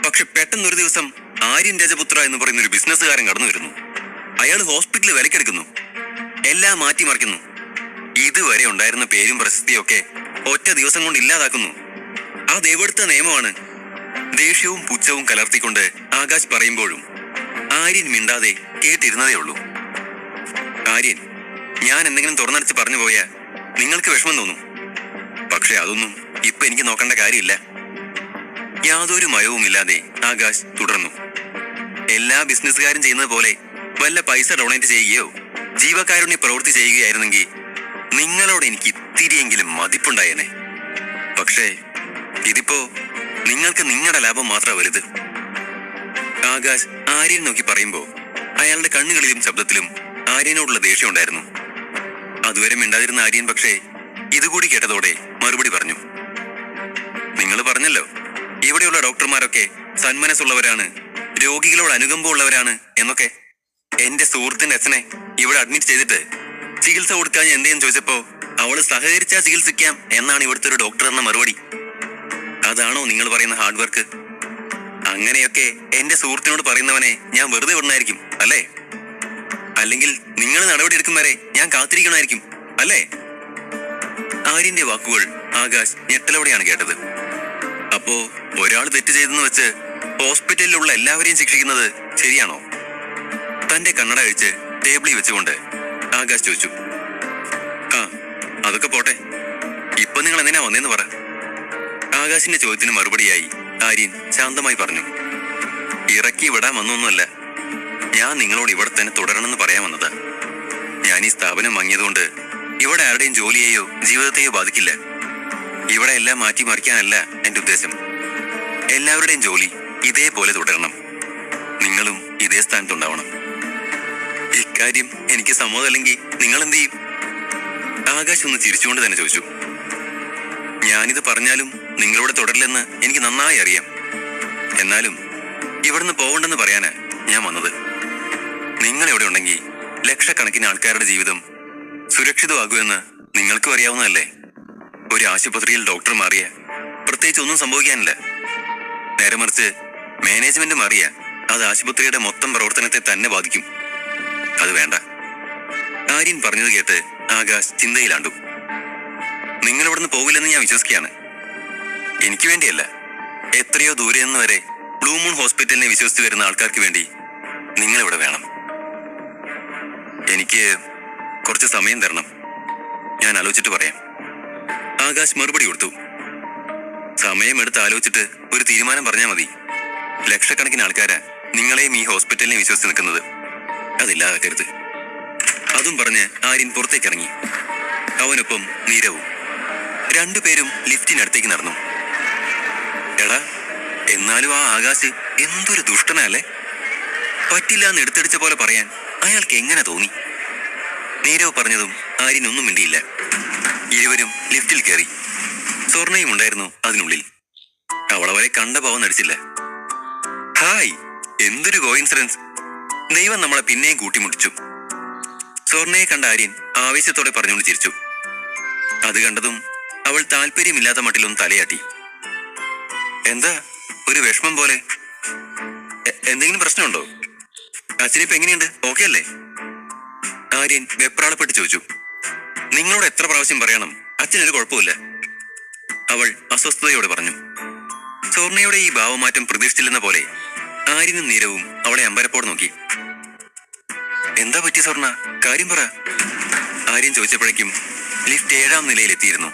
പക്ഷെ പെട്ടെന്നൊരു ദിവസം ആര്യൻ രജപുത്ര എന്ന് പറയുന്ന ഒരു ബിസിനസ്സുകാരൻ കടന്നു വരുന്നു. അയാൾ ഹോസ്പിറ്റലിൽ വിലക്കെടുക്കുന്നു, എല്ലാം മാറ്റിമറിക്കുന്നു. ഇതുവരെ ഉണ്ടായിരുന്ന പേരും പ്രശസ്തിയും ഒക്കെ ഒറ്റ ദിവസം കൊണ്ട് ഇല്ലാതാക്കുന്നു. അതെവിടുത്തെ നിയമമാണ്? ദേഷ്യവും പുച്ഛവും കലർത്തിക്കൊണ്ട് ആകാശ് പറയുമ്പോഴും ആര്യൻ മിണ്ടാതെ കേട്ടിരുന്നതേ ഉള്ളൂ. ആര്യൻ, ഞാൻ എന്തെങ്കിലും തുറന്നടിച്ച് പറഞ്ഞു പോയാൽ നിങ്ങൾക്ക് വിഷമം തോന്നും. പക്ഷെ അതൊന്നും ഇപ്പൊ എനിക്ക് നോക്കേണ്ട കാര്യമില്ല. യാതൊരു മയവുമില്ലാതെ ആകാശ് തുടർന്നു. എല്ലാ ബിസിനസ്സുകാരും ചെയ്യുന്നത് പോലെ വല്ല പൈസ ഡൊണേറ്റ് ചെയ്യുകയോ ജീവകാരുണ്യ പ്രവൃത്തി ചെയ്യുകയായിരുന്നെങ്കിൽ നിങ്ങളോട് എനിക്ക് ഇത്തിരിയെങ്കിലും മതിപ്പുണ്ടായേനെ. പക്ഷേ ഇതിപ്പോ നിങ്ങൾക്ക് നിങ്ങളുടെ ലാഭം മാത്രമാണ് വലുത്. ആകാശ് ആര്യൻ നോക്കി പറയുമ്പോ അയാളുടെ കണ്ണുകളിലും ശബ്ദത്തിലും ആര്യനോടുള്ള ദേഷ്യം ഉണ്ടായിരുന്നു. അതുവരെ മിണ്ടാതിരുന്ന ആര്യൻ പക്ഷേ ഇതുകൂടി കേട്ടതോടെ മറുപടി പറഞ്ഞു. നിങ്ങൾ പറഞ്ഞല്ലോ, ഇവിടെയുള്ള ഡോക്ടർമാരൊക്കെ സന്മനസ്സുള്ളവരാണ്, രോഗികളോട് അനുകമ്പമുള്ളവരാണ് എന്നൊക്കെ. എന്റെ സുഹൃത്തിന്റെ അച്ഛനെ ഇവിടെ അഡ്മിറ്റ് ചെയ്തിട്ട് ചികിത്സ കൊടുക്കാൻ എന്തേന്ന് ചോദിച്ചപ്പോ അവള് സഹകരിച്ചാ ചികിത്സിക്കാം എന്നാണ് ഇവിടുത്തെ ഒരു ഡോക്ടർ എന്ന മറുപടി. അതാണോ നിങ്ങൾ പറയുന്ന ഹാർഡ് വർക്ക്? അങ്ങനെയൊക്കെ എന്റെ സുഹൃത്തിനോട് പറയുന്നവനെ ഞാൻ വെറുതെ വിടണായിരിക്കും അല്ലേ? അല്ലെങ്കിൽ നിങ്ങൾ നടപടി എടുക്കും വരെ ഞാൻ കാത്തിരിക്കണമായിരിക്കും അല്ലേ? ആര്യന്റെ വാക്കുകൾ ആകാശ് ഞെട്ടലോടെയാണ് കേട്ടത്. അപ്പോ ഒരാൾ തെറ്റ് ചെയ്തെന്ന് വെച്ച് ഹോസ്പിറ്റലിലുള്ള എല്ലാവരെയും ശിക്ഷിക്കുന്നത് ശരിയാണോ? തന്റെ കണ്ണട അഴിച്ച് ടേബിളിൽ വെച്ചുകൊണ്ട് ആകാശ് ചോദിച്ചു. ആ, അതൊക്കെ പോട്ടെ, ഇപ്പൊ നിങ്ങൾ എന്തിനാ വന്നേന്ന് പറ. ആകാശിന്റെ ചോദ്യത്തിന് മറുപടിയായി ആര്യൻ ശാന്തമായി പറഞ്ഞു. ഇറക്കി വിടാൻ വന്നൊന്നുമല്ല, ഞാൻ നിങ്ങളോട് ഇവിടെ തന്നെ തുടരണമെന്ന് പറയാൻ വന്നതാ. ഞാൻ ഈ സ്ഥാപനം വാങ്ങിയതുകൊണ്ട് ഇവിടെ ആരുടെയും ജോലിയെയോ ജീവിതത്തെയോ ബാധിക്കില്ല. ഇവിടെ എല്ലാം മാറ്റിമറിക്കാനല്ല എന്റെ ഉദ്ദേശം. എല്ലാവരുടെയും ജോലി ഇതേപോലെ തുടരണം. നിങ്ങളും ഇതേ സ്ഥാനത്തുണ്ടാവണം. ഇക്കാര്യം എനിക്ക് സമ്മതമല്ലെങ്കിൽ നിങ്ങൾ എന്ത് ചെയ്യും? ആകാശ് ഒന്ന് ചിരിച്ചുകൊണ്ട് തന്നെ ചോദിച്ചു. ഞാനിത് പറഞ്ഞാലും നിങ്ങളിവിടെ തുടരില്ലെന്ന് എനിക്ക് നന്നായി അറിയാം. എന്നാലും ഇവിടുന്ന് പോകണ്ടെന്ന് പറയാനാ ഞാൻ വന്നത്. നിങ്ങൾ ഇവിടെ ഉണ്ടെങ്കിൽ ലക്ഷക്കണക്കിന് ആൾക്കാരുടെ ജീവിതം സുരക്ഷിതമാകുമെന്ന് നിങ്ങൾക്കും അറിയാവുന്നതല്ലേ. ഒരു ആശുപത്രിയിൽ ഡോക്ടർ മാറിയ പ്രത്യേകിച്ച് ഒന്നും സംഭവിക്കാനില്ല. നേരെ മറിച്ച് മാനേജ്മെന്റ് മാറിയ അത് ആശുപത്രിയുടെ മൊത്തം പ്രവർത്തനത്തെ തന്നെ ബാധിക്കും. അത് വേണ്ട. ആര്യൻ പറഞ്ഞത് കേട്ട് ആകാശ് ചിന്തയിലാണ്ടു. നിങ്ങൾ ഇവിടുന്ന് പോവില്ലെന്ന് ഞാൻ വിശ്വസിക്കുകയാണ്. എനിക്ക് വേണ്ടിയല്ല, എത്രയോ ദൂരെ നിന്ന് വരെ ബ്ലൂ മൂൺ ഹോസ്പിറ്റലിനെ വിശ്വസിച്ച് വരുന്ന ആൾക്കാർക്ക് വേണ്ടി നിങ്ങൾ ഇവിടെ വേണം. എനിക്ക് കുറച്ച് സമയം തരണം, ഞാൻ ആലോചിച്ചിട്ട് പറയാം. ആകാശ് മറുപടി കൊടുത്തു. സമയമെടുത്ത് ആലോചിച്ചിട്ട് ഒരു തീരുമാനം പറഞ്ഞാൽ മതി. ലക്ഷക്കണക്കിന് ആൾക്കാരാ നിങ്ങളെയും ഈ ഹോസ്പിറ്റലിനെ വിശ്വസിച്ച് നിൽക്കുന്നത്. അതില്ലാതാക്കരുത്. അതും പറഞ്ഞ് ആര്യൻ പുറത്തേക്കിറങ്ങി. അവനൊപ്പം നീരവും. രണ്ടുപേരും ലിഫ്റ്റിനടുത്തേക്ക് നടന്നു. എടാ, എന്നാലും ആ ആകാശ് എന്തൊരു ദുഷ്ടനല്ലേ. പറ്റില്ല എന്ന് എടുത്തടിച്ച പോലെ പറയാൻ അയാൾക്ക് എങ്ങനെ തോന്നി? നീരവ് പറഞ്ഞതും ആര്യൻ ഒന്നും മിണ്ടിയില്ല. ഇരുവരും ലിഫ്റ്റിൽ കയറി. സ്വർണയും ഉണ്ടായിരുന്നു അതിനുള്ളിൽ. അവളവരെ കണ്ട ഭാവം നടിച്ചില്ല. ഹായ്, എന്തൊരു കോയിൻസിഡൻസ്. ദൈവം നമ്മളെ പിന്നെയും കൂട്ടിമുട്ടിച്ചു. സ്വർണയെ കണ്ട ആര്യൻ ആവേശത്തോടെ പറഞ്ഞുകൊണ്ട് ചിരിച്ചു. അത് കണ്ടതും അവൾ താല്പര്യമില്ലാത്ത മട്ടിലൊന്ന് തലയാട്ടി. എന്താ ഒരു വിഷമം പോലെ? എന്തെങ്കിലും പ്രശ്നമുണ്ടോ? അച്ഛനിപ്പോ എങ്ങനെയുണ്ട്? ഓക്കെ അല്ലേ? ആര്യൻ വെപ്രാളപ്പെട്ട് ചോദിച്ചു. നിങ്ങളോട് എത്ര പ്രാവശ്യം പറയണം, അച്ഛനൊരു കുഴപ്പമില്ല, അവൾ അസ്വസ്ഥതയോടെ പറഞ്ഞു. സ്വർണയുടെ ഈ ഭാവമാറ്റം പ്രതീക്ഷിച്ചില്ലെന്ന പോലെ ആര്യനും നീരവും അവളെ അമ്പരപ്പോടെ നോക്കി. എന്താ പറ്റി സ്വർണ, കാര്യം പറ, ആര്യൻ ചോദിച്ചപ്പോഴേക്കും ലിഫ്റ്റ് 7ാം നിലയിലെത്തിയിരുന്നു.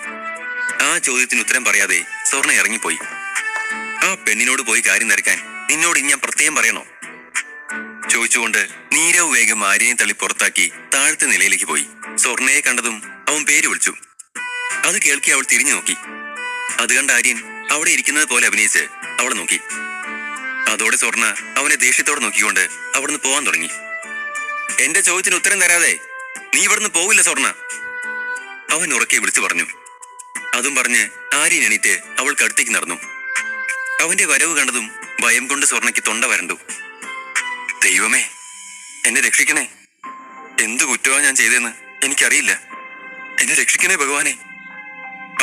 ആ ചോദ്യത്തിന് ഉത്തരം പറയാതെ സ്വർണ ഇറങ്ങിപ്പോയി. ആ പെണ്ണിനോട് പോയി കാര്യം തിരക്കാൻ നിന്നോട് ഞാൻ പ്രത്യേകം പറയണോ? ചോദിച്ചുകൊണ്ട് നീരവ് വേഗം ആര്യനെ തള്ളി പുറത്താക്കി താഴത്തെ നിലയിലേക്ക് പോയി. സ്വർണയെ കണ്ടതും അവൻ പേര് വിളിച്ചു. അത് കേൾക്കി അവൾ തിരിഞ്ഞു നോക്കി. അത് കണ്ട ആര്യൻ അവിടെ ഇരിക്കുന്നത് പോലെ അഭിനയിച്ച് അവളെ നോക്കി. അതോടെ സ്വർണ അവനെ ദേഷ്യത്തോടെ നോക്കിക്കൊണ്ട് അവിടുന്ന് പോവാൻ തുടങ്ങി. എന്റെ ചോദ്യത്തിന് ഉത്തരം തരാതെ നീ ഇവിടുന്ന് പോവില്ല സ്വർണ, അവൻ ഉറക്കെ വിളിച്ചു പറഞ്ഞു. അതും പറഞ്ഞ് ആര്യൻ എണീറ്റ് അവൾക്ക് അടുത്തേക്ക് നടന്നു. അവന്റെ വരവ് കണ്ടതും ഭയം കൊണ്ട് സ്വർണയ്ക്ക് തൊണ്ട വരണ്ടു. ദൈവമേ, എന്നെ രക്ഷിക്കണേ, എന്തു കുറ്റമാണ് ഞാൻ ചെയ്തതെന്ന് എനിക്കറിയില്ല, എന്നെ രക്ഷിക്കണേ ഭഗവാനെ,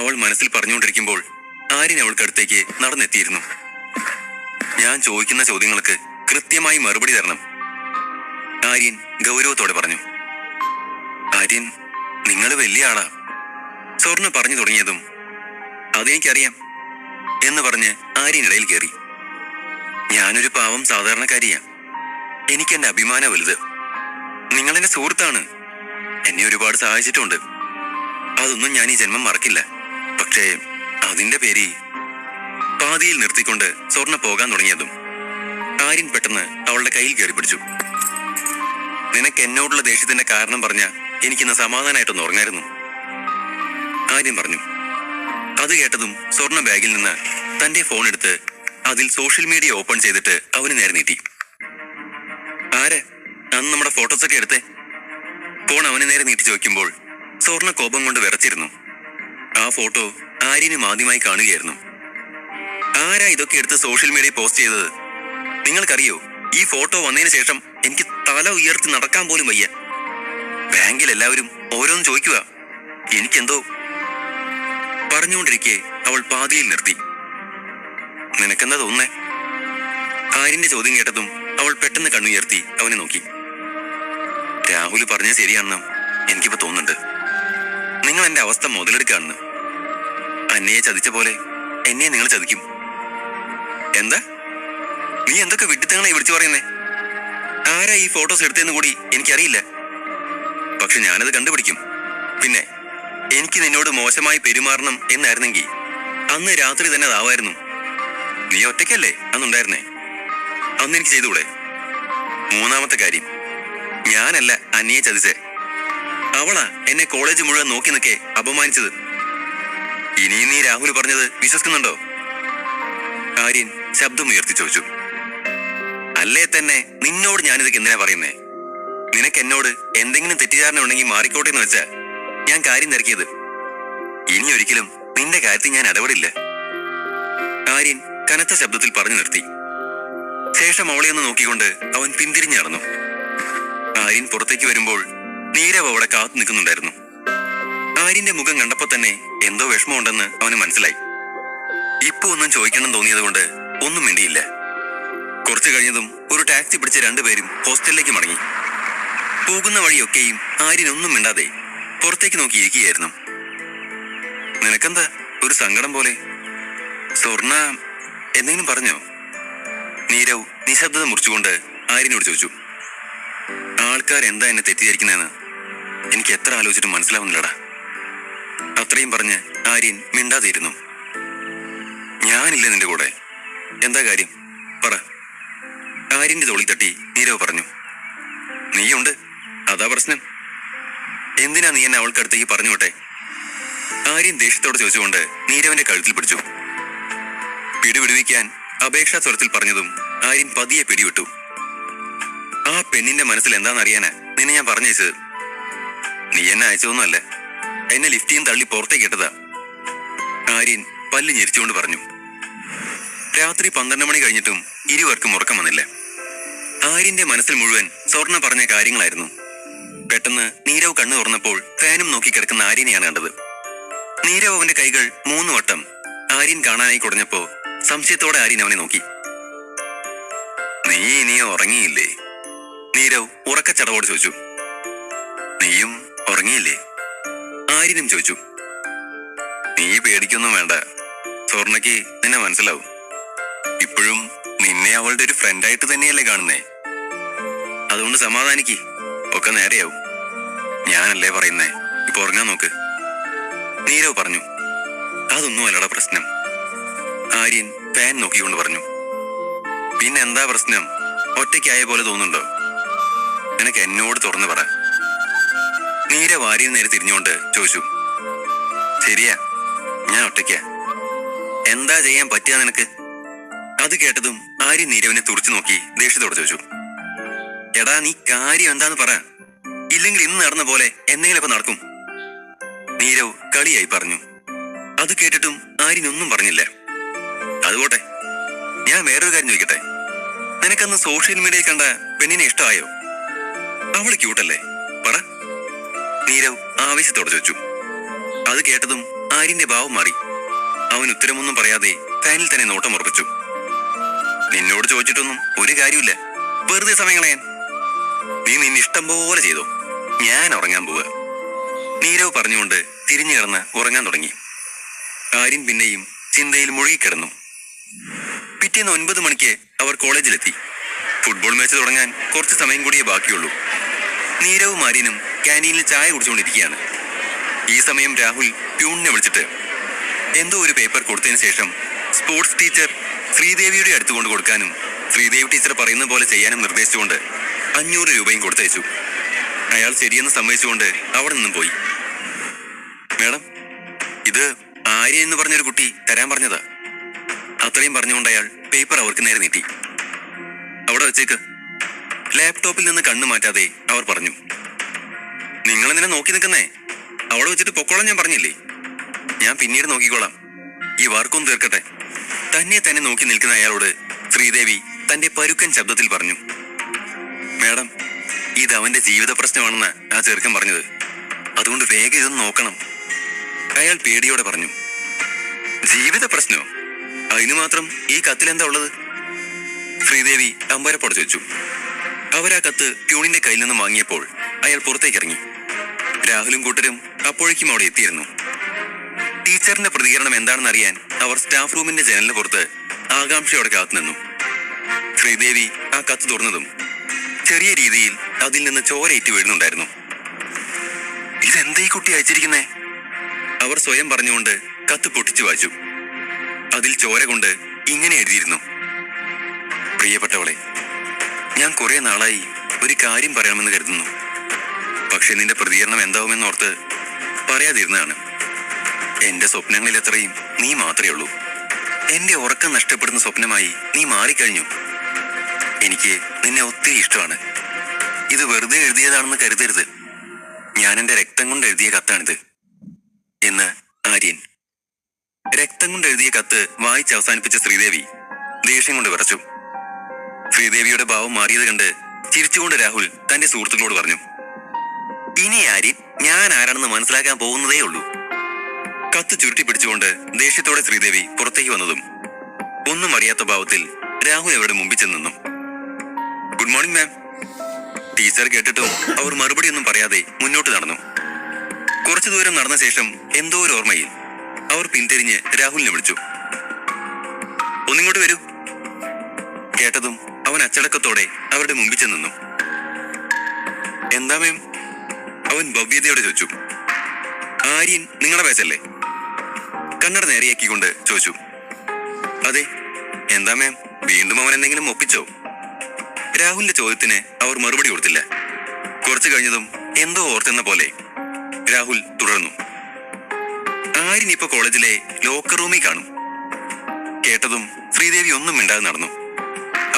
അവൾ മനസ്സിൽ പറഞ്ഞുകൊണ്ടിരിക്കുമ്പോൾ ആര്യൻ അവൾക്കടുത്തേക്ക് നടന്നെത്തിയിരുന്നു. ഞാൻ ചോദിക്കുന്ന ചോദ്യങ്ങൾക്ക് കൃത്യമായി മറുപടി തരണം, ആര്യൻ ഗൗരവത്തോടെ പറഞ്ഞു. ആര്യൻ, നിങ്ങൾ വലിയ ആളാ, സ്വർണ്ണ പറഞ്ഞു തുടങ്ങിയതും അതെനിക്കറിയാം എന്ന് പറഞ്ഞ് ആര്യൻ ഇടയിൽ കയറി. ഞാനൊരു പാവം സാധാരണക്കാരിയാ, എനിക്കെന്റെ അഭിമാനം വലുത്. നിങ്ങളെന്റെ സുഹൃത്താണ്, എന്നെ ഒരുപാട് സഹായിച്ചിട്ടുണ്ട്, അതൊന്നും ഞാൻ ഈ ജന്മം മറക്കില്ല. പക്ഷേ അതിന്റെ പേര് പാതിയിൽ നിർത്തിക്കൊണ്ട് സ്വർണ്ണ പോകാൻ തുടങ്ങിയതും ആര്യൻ പെട്ടെന്ന് അവളുടെ കയ്യിൽ കയറി പിടിച്ചു. നിനക്ക് എന്നോടുള്ള ദേഷ്യത്തിന്റെ കാരണം പറഞ്ഞ എനിക്കിന്ന് സമാധാനമായിട്ടൊന്ന് ഉറങ്ങായിരുന്നു, ആര്യൻ പറഞ്ഞു. അത് കേട്ടതും സ്വർണ്ണ ബാഗിൽ നിന്ന് തന്റെ ഫോൺ എടുത്ത് അതിൽ സോഷ്യൽ മീഡിയ ഓപ്പൺ ചെയ്തിട്ട് അവന് നേരെ നീട്ടി. ആരെ അന്ന് നമ്മുടെ ഫോട്ടോസൊക്കെ എടുത്തേ, ഫോൺ അവന് നേരെ നീട്ടി ചോദിക്കുമ്പോൾ സ്വർണ്ണ കോപം കൊണ്ട് വിറച്ചിരുന്നു. ആ ഫോട്ടോ ആര്യനും ആദ്യമായി കാണുകയായിരുന്നു. ആരാ ഇതൊക്കെ എടുത്ത് സോഷ്യൽ മീഡിയ പോസ്റ്റ് ചെയ്തത്? നിങ്ങൾക്കറിയോ, ഈ ഫോട്ടോ വന്നതിന് ശേഷം എനിക്ക് തല ഉയർത്തി നടക്കാൻ പോലും വയ്യ. ബാങ്കിൽ എല്ലാവരും ഓരോന്ന് ചോദിക്കുക, എനിക്കെന്തോ. പറഞ്ഞുകൊണ്ടിരിക്കെ അവൾ പാതിയിൽ നിർത്തി. നിനക്കെന്താ തോന്നുന്നേ? ആര്യന്റെ ചോദ്യം കേട്ടതും അവൾ പെട്ടെന്ന് കണ്ണുയർത്തി അവനെ നോക്കി. രാഹുൽ പറഞ്ഞത് ശരിയാണെന്ന് എനിക്കിപ്പോ തോന്നുന്നുണ്ട്. നിങ്ങൾ എന്റെ അവസ്ഥ മുതലെടുക്കാണെന്ന്. അന്നയെ ചതിച്ച പോലെ എന്നെ നിങ്ങൾ ചതിക്കും. എന്താ നീ എന്തൊക്കെ വിഡിത്തങ്ങളെ വിളിച്ചു പറയുന്നേ? ആരാ ഈ ഫോട്ടോസ് എടുത്തതെന്ന് കൂടി എനിക്കറിയില്ല, പക്ഷെ ഞാനത് കണ്ടുപിടിക്കും. പിന്നെ എനിക്ക് നിന്നോട് മോശമായി പെരുമാറണം എന്നായിരുന്നെങ്കിൽ അന്ന് രാത്രി തന്നെ അതാവായിരുന്നു. നീ ഒറ്റയ്ക്കല്ലേ അന്നുണ്ടായിരുന്നേ, അന്ന് എനിക്ക് ചെയ്തുകൂടെ? മൂന്നാമത്തെ കാര്യം, ഞാനല്ല അന്നയെ ചതിച്ചേ, അവളാ എന്നെ കോളേജ് മുഴുവൻ നോക്കി നിൽക്കെ അപമാനിച്ചത്. ഇനിയും നീ രാഹുൽ പറഞ്ഞത് വിശ്വസിക്കുന്നുണ്ടോ? ആര്യൻ ശബ്ദമുയർത്തി ചോദിച്ചു. അല്ലേ തന്നെ നിന്നോട് ഞാനിതൊക്കെ എന്തിനാ പറയുന്നേ? നിനക്ക് എന്നോട് എന്തെങ്കിലും തെറ്റിദ്ധാരണ ഉണ്ടെങ്കിൽ മാറിക്കോട്ടെ എന്ന് വെച്ചാ ഞാൻ കാര്യം തിരക്കിയത്. ഇനി ഒരിക്കലും നിന്റെ കാര്യത്തിൽ ഞാൻ ഇടപെടില്ല, ആര്യൻ കനത്ത ശബ്ദത്തിൽ പറഞ്ഞു നിർത്തി. ശേഷം അവളെ ഒന്ന് നോക്കിക്കൊണ്ട് അവൻ പിന്തിരിഞ്ഞു നടന്നു. ആര്യൻ പുറത്തേക്ക് വരുമ്പോൾ നീരവ് അവിടെ കാത്തു നിൽക്കുന്നുണ്ടായിരുന്നു. ആര്യന്റെ മുഖം കണ്ടപ്പോ തന്നെ എന്തോ വിഷമമുണ്ടെന്ന് അവന് മനസ്സിലായി. ഇപ്പൊ ഒന്നും ചോദിക്കണം തോന്നിയത് കൊണ്ട് ഒന്നും മിണ്ടിയില്ല. കുറച്ചു കഴിഞ്ഞതും ഒരു ടാക്സി പിടിച്ച രണ്ടുപേരും ഹോസ്റ്റലിലേക്ക് മടങ്ങി. പോകുന്ന വഴിയൊക്കെയും ആര്യൻ ഒന്നും മിണ്ടാതെ പുറത്തേക്ക് നോക്കിയിരിക്കുകയായിരുന്നു. നിനക്കെന്താ ഒരു സങ്കടം പോലെ? സ്വർണ എന്തെങ്കിലും പറഞ്ഞോ? നീരവ് നിശബ്ദത മുറിച്ചുകൊണ്ട് ആര്യനോട് ചോദിച്ചു. ആൾക്കാർ എന്താ എന്നെ തെറ്റിദ്ധരിക്കുന്നതെന്ന് എനിക്ക് എത്ര ആലോചിച്ചിട്ടും മനസ്സിലാവുന്നില്ലടാ, അത്രയും പറഞ്ഞ് ആര്യൻ മിണ്ടാതിരുന്നു. ഞാനില്ല നിന്റെ കൂടെ, എന്താ കാര്യം പറ, ആര്യന്റെ തോളിൽ തട്ടി നീരവ് പറഞ്ഞു. നീയുണ്ട്, അതാ പ്രശ്നം. എന്തിനാ നീ എന്നെ അവൾക്കടുത്തേക്ക് പറഞ്ഞു വിട്ടെ? ആര്യൻ ദേഷ്യത്തോടെ ചോദിച്ചുകൊണ്ട് നീരവന്റെ കഴുത്തിൽ പിടിച്ചു. പിടിവിടുവിക്കാൻ അപേക്ഷാ സ്വരത്തിൽ പറഞ്ഞതും ആര്യൻ പതിയെ പിടിവിട്ടു. ആ പെണ്ണിന്റെ മനസ്സിൽ എന്താണെന്നറിയാനാ നിന്നെ ഞാൻ പറഞ്ഞയച്ചത്. നീ എന്നെ അയച്ചതൊന്നുമല്ല, എന്നെ ലിഫ്റ്റിയും തള്ളി പുറത്തേക്ക് ഇട്ടതാ, ആര്യൻ പല്ല് ഞെരിച്ചുകൊണ്ട് പറഞ്ഞു. രാത്രി 12 മണി കഴിഞ്ഞിട്ടും ഇരുവർക്കും ഉറക്കം വന്നില്ല. ആര്യന്റെ മനസ്സിൽ മുഴുവൻ സ്വർണ്ണ പറഞ്ഞ കാര്യങ്ങളായിരുന്നു. പെട്ടെന്ന് നീരവ് കണ്ണു തുറന്നപ്പോൾ ഫാനും നോക്കി കിടക്കുന്ന ആര്യനെയാണ് കണ്ടത്. നീരവ് അവന്റെ കൈകൾ 3 വട്ടം ആര്യൻ കാണാനായി കുടഞ്ഞപ്പോ സംശയത്തോടെ ആര്യൻ അവനെ നോക്കി. നീ ഇനിയും ഉറങ്ങിയില്ലേ? നീരവ് ഉറക്കച്ചടവോട് ചോദിച്ചു. നീയും ഉറങ്ങിയില്ലേ? ആര്യനും ചോദിച്ചു. നീ പേടിക്കൊന്നും വേണ്ട, സ്വർണയ്ക്ക് നിന്നെ മനസ്സിലാവും. ഇപ്പോഴും നിന്നെ അവളുടെ ഒരു ഫ്രണ്ടായിട്ട് തന്നെയല്ലേ കാണുന്നേ. അതുകൊണ്ട് സമാധാനിക്ക്, ഒക്കെ നേരെയാവും. ഞാനല്ലേ പറയുന്നേ, ഇപ്പൊ ഉറങ്ങാൻ നോക്ക്. നീരവ് പറഞ്ഞു. അതൊന്നും അല്ലടാ പ്രശ്നം. ആര്യൻ ഫാൻ നോക്കിക്കൊണ്ട് പറഞ്ഞു. പിന്നെന്താ പ്രശ്നം? ഒറ്റയ്ക്കായ പോലെ തോന്നുന്നുണ്ടോ? നിനക്ക് എന്നോട് തുറന്നു പറ. നീരവ് ആര്യൻ നേരെ തിരിഞ്ഞുകൊണ്ട് ചോദിച്ചു. ശരിയാ, ഞാൻ ഒറ്റയ്ക്കാ. എന്താ ചെയ്യാൻ പറ്റുക നിനക്ക്? അത് കേട്ടതും ആര്യൻ നീരവിനെ തുറച്ചു നോക്കി ദേഷ്യത്തോടെ ചോദിച്ചു. എടാ, നീ കാര്യം എന്താന്ന് പറ, ഇല്ലെങ്കിൽ ഇന്ന് നടന്ന പോലെ എന്തെങ്കിലുമൊക്കെ നടക്കും. നീരവ് കളിയായി പറഞ്ഞു. അത് കേട്ടിട്ടും ആര്യൻ ഒന്നും പറഞ്ഞില്ല. അതുപോട്ടെ, ഞാൻ വേറൊരു കാര്യം ചോദിക്കട്ടെ. നിനക്കന്ന് സോഷ്യൽ മീഡിയയിൽ കണ്ട പെണ്ണിനെ ഇഷ്ടമായോ? അവള് ക്യൂട്ടല്ലേ, പറ. നീരവ് ആവേശത്തോടെ ചോദിച്ചു. അത് കേട്ടതും ആര്യന്റെ ഭാവം മാറി. അവൻ ഉത്തരമൊന്നും പറയാതെ ഫാനിൽ തന്നെ നോട്ടം ഉറപ്പിച്ചു. നിന്നോട് ചോദിച്ചിട്ടൊന്നും ഒരു കാര്യമില്ല, വെറുതെ സമയം കളയാൻ. നീ നിന്നെ ഇഷ്ടം പോലെ ചെയ്തോ, ഞാൻ ഉറങ്ങാൻ പോവുക. നീരവ് പറഞ്ഞുകൊണ്ട് തിരിഞ്ഞു കിടന്ന് ഉറങ്ങാൻ തുടങ്ങി. ആര്യൻ പിന്നെയും ചിന്തയിൽ മുഴുകിക്കിടന്നു. പിറ്റേന്ന് 9 മണിക്ക് അവർ കോളേജിലെത്തി. ഫുട്ബോൾ മാച്ച് തുടങ്ങാൻ കുറച്ച് സമയം കൂടിയേ ബാക്കിയുള്ളൂ. നീരവും ആര്യനും ക്യാൻറ്റീനിൽ ചായ കുടിച്ചുകൊണ്ടിരിക്കുകയാണ്. ഈ സമയം രാഹുൽ പ്യൂണിനെ വിളിച്ചിട്ട് എന്തോ ഒരു പേപ്പർ കൊടുത്തതിന് ശേഷം സ്പോർട്സ് ടീച്ചർ ശ്രീദേവിയുടെ അടുത്ത് കൊണ്ട് കൊടുക്കാനും ശ്രീദേവി ടീച്ചർ പറയുന്ന പോലെ ചെയ്യാനും നിർദ്ദേശിച്ചുകൊണ്ട് 500 രൂപയും കൊടുത്തയച്ചു. അയാൾ ശരിയെന്ന് സമ്മതിച്ചുകൊണ്ട് അവിടെ നിന്നും പോയി. മേഡം, ഇത് ആര്യ എന്ന് പറഞ്ഞൊരു കുട്ടി തരാൻ പറഞ്ഞതാ. അത്രയും പറഞ്ഞുകൊണ്ട് അയാൾ പേപ്പർ അവർക്ക് നേരെ നീട്ടി. അവിടെ വെച്ചേക്ക്. ലാപ്ടോപ്പിൽ നിന്ന് കണ്ണു മാറ്റാതെ അവർ പറഞ്ഞു. നിങ്ങളെന്തിനാ നോക്കി നിൽക്കുന്നേ? അവിടെ വെച്ചിട്ട് പൊക്കോളാം, ഞാൻ പറഞ്ഞില്ലേ. ഞാൻ പിന്നീട് നോക്കിക്കോളാം, ഈ വർക്കൊന്ന് തീർക്കട്ടെ. തന്നെ നോക്കി നിൽക്കുന്ന അയാളോട് ശ്രീദേവി തന്റെ പരുക്കൻ ശബ്ദത്തിൽ പറഞ്ഞു. മേഡം, ഇത് അവന്റെ ജീവിത പ്രശ്നമാണെന്ന് ആ ചെറുക്കൻ പറഞ്ഞത്, അതുകൊണ്ട് വേഗം ഇതൊന്ന് നോക്കണം. അയാൾ പേടിയോടെ പറഞ്ഞു. ജീവിത പ്രശ്നോ? അതിനു മാത്രം ഈ കത്തിലെന്താ ഉള്ളത്? ശ്രീദേവി അമ്പരപ്പോടെ ചോദിച്ചു. അവരാ കത്ത് പ്യൂണിന്റെ കയ്യിൽ നിന്നും വാങ്ങിയപ്പോൾ അയാൾ പുറത്തേക്ക് ഇറങ്ങി. രാഹുലും കൂട്ടരും അപ്പോഴേക്കും അവിടെ എത്തിയിരുന്നു. ടീച്ചറിന്റെ പ്രതികരണം എന്താണെന്ന് അറിയാൻ അവർ സ്റ്റാഫ് റൂമിന്റെ ജനലിന് പുറത്ത് ആകാംക്ഷയോടെ കാത്തുനിന്നു. ശ്രീദേവി ആ കത്ത് തുറന്നതും ചെറിയ രീതിയിൽ അതിൽ നിന്ന് ചോരയേറ്റ് വീഴുന്നുണ്ടായിരുന്നു. ഇതെന്താ ഈ കുട്ടി അയച്ചിരിക്കുന്നേ? അവർ സ്വയം പറഞ്ഞുകൊണ്ട് കത്ത് പൊട്ടിച്ചു വായിച്ചു. അതിൽ ചോര കൊണ്ട് ഇങ്ങനെ എഴുതിയിരുന്നു. പ്രിയപ്പെട്ടവളെ, ഞാൻ കുറെ നാളായി ഒരു കാര്യം പറയാമെന്ന് കരുതുന്നു. പക്ഷെ നിന്റെ പ്രതികരണം എന്താവുമെന്നോർത്ത് പറയാതിരുന്നതാണ്. എന്റെ സ്വപ്നങ്ങളിൽ എത്രയും നീ മാത്രമേ ഉള്ളൂ. എന്റെ ഉറക്കം നഷ്ടപ്പെടുന്ന സ്വപ്നമായി നീ മാറിക്കഴിഞ്ഞു. എനിക്ക് നിന്നെ ഒത്തിരി ഇഷ്ടമാണ്. ഇത് വെറുതെ എഴുതിയതാണെന്ന് കരുതരുത്. ഞാൻ എന്റെ രക്തം കൊണ്ട് എഴുതിയ കത്താണിത് എന്ന് ആര്യൻ. രക്തം കൊണ്ട് എഴുതിയ കത്ത് വായിച്ച് അവസാനിപ്പിച്ച ശ്രീദേവി ദേഷ്യം കൊണ്ട് വിറച്ചു. ശ്രീദേവിയുടെ ഭാവം മാറിയത് കണ്ട് ചിരിച്ചുകൊണ്ട് രാഹുൽ തന്റെ സുഹൃത്തുക്കളോട് പറഞ്ഞു. ഇനി ആര്യൻ ഞാൻ ആരാണെന്ന് മനസ്സിലാക്കാൻ പോകുന്നതേ ഉള്ളൂ. കത്ത് ചുരുട്ടി പിടിച്ചുകൊണ്ട് ദേഷ്യത്തോടെ ശ്രീദേവി പുറത്തേക്ക് വന്നതും ഒന്നും അറിയാത്ത ഭാവത്തിൽ രാഹുൽ അവരുടെ മുമ്പിൽ ചെന്നു. Good morning ma'am. ടീച്ചർ കേട്ടിട്ടും അവർ മറുപടി ഒന്നും പറയാതെ മുന്നോട്ട് നടന്നു. കുറച്ചു ദൂരം നടന്ന ശേഷം എന്തോ ഒരു ഓർമ്മയിൽ അവർ പിന്തിരിഞ്ഞ് രാഹുലിനെ വിളിച്ചു. ഒന്നിങ്ങോട്ട് വരൂ. കേട്ടതും അവൻ അച്ചടക്കത്തോടെ അവരുടെ മുമ്പിൽ ചെന്നു. എന്താ മാം? അവൻ ഭവ്യതയോടെ ചോദിച്ചു. ആര്യൻ നിങ്ങളുടെ ബാച്ചല്ലേ? കണ്ണട നേരെയാക്കിക്കൊണ്ട് ചോദിച്ചു. അതെ. എന്താ മാം, വീണ്ടും അവൻ എന്തെങ്കിലും ഒപ്പിച്ചോ? രാഹുലിന്റെ ചോദ്യത്തിന് അവർ മറുപടി കൊടുത്തില്ല. കുറച്ചു കഴിഞ്ഞതും എന്തോ ഓർത്തെന്ന പോലെ രാഹുൽ തുടർന്നു. ആര്യൻ ഇപ്പൊ കോളേജിലെ ലോക്കർ റൂമിൽ കാണും. കേട്ടതും ശ്രീദേവി ഒന്നും മിണ്ടാതെ നടന്നു.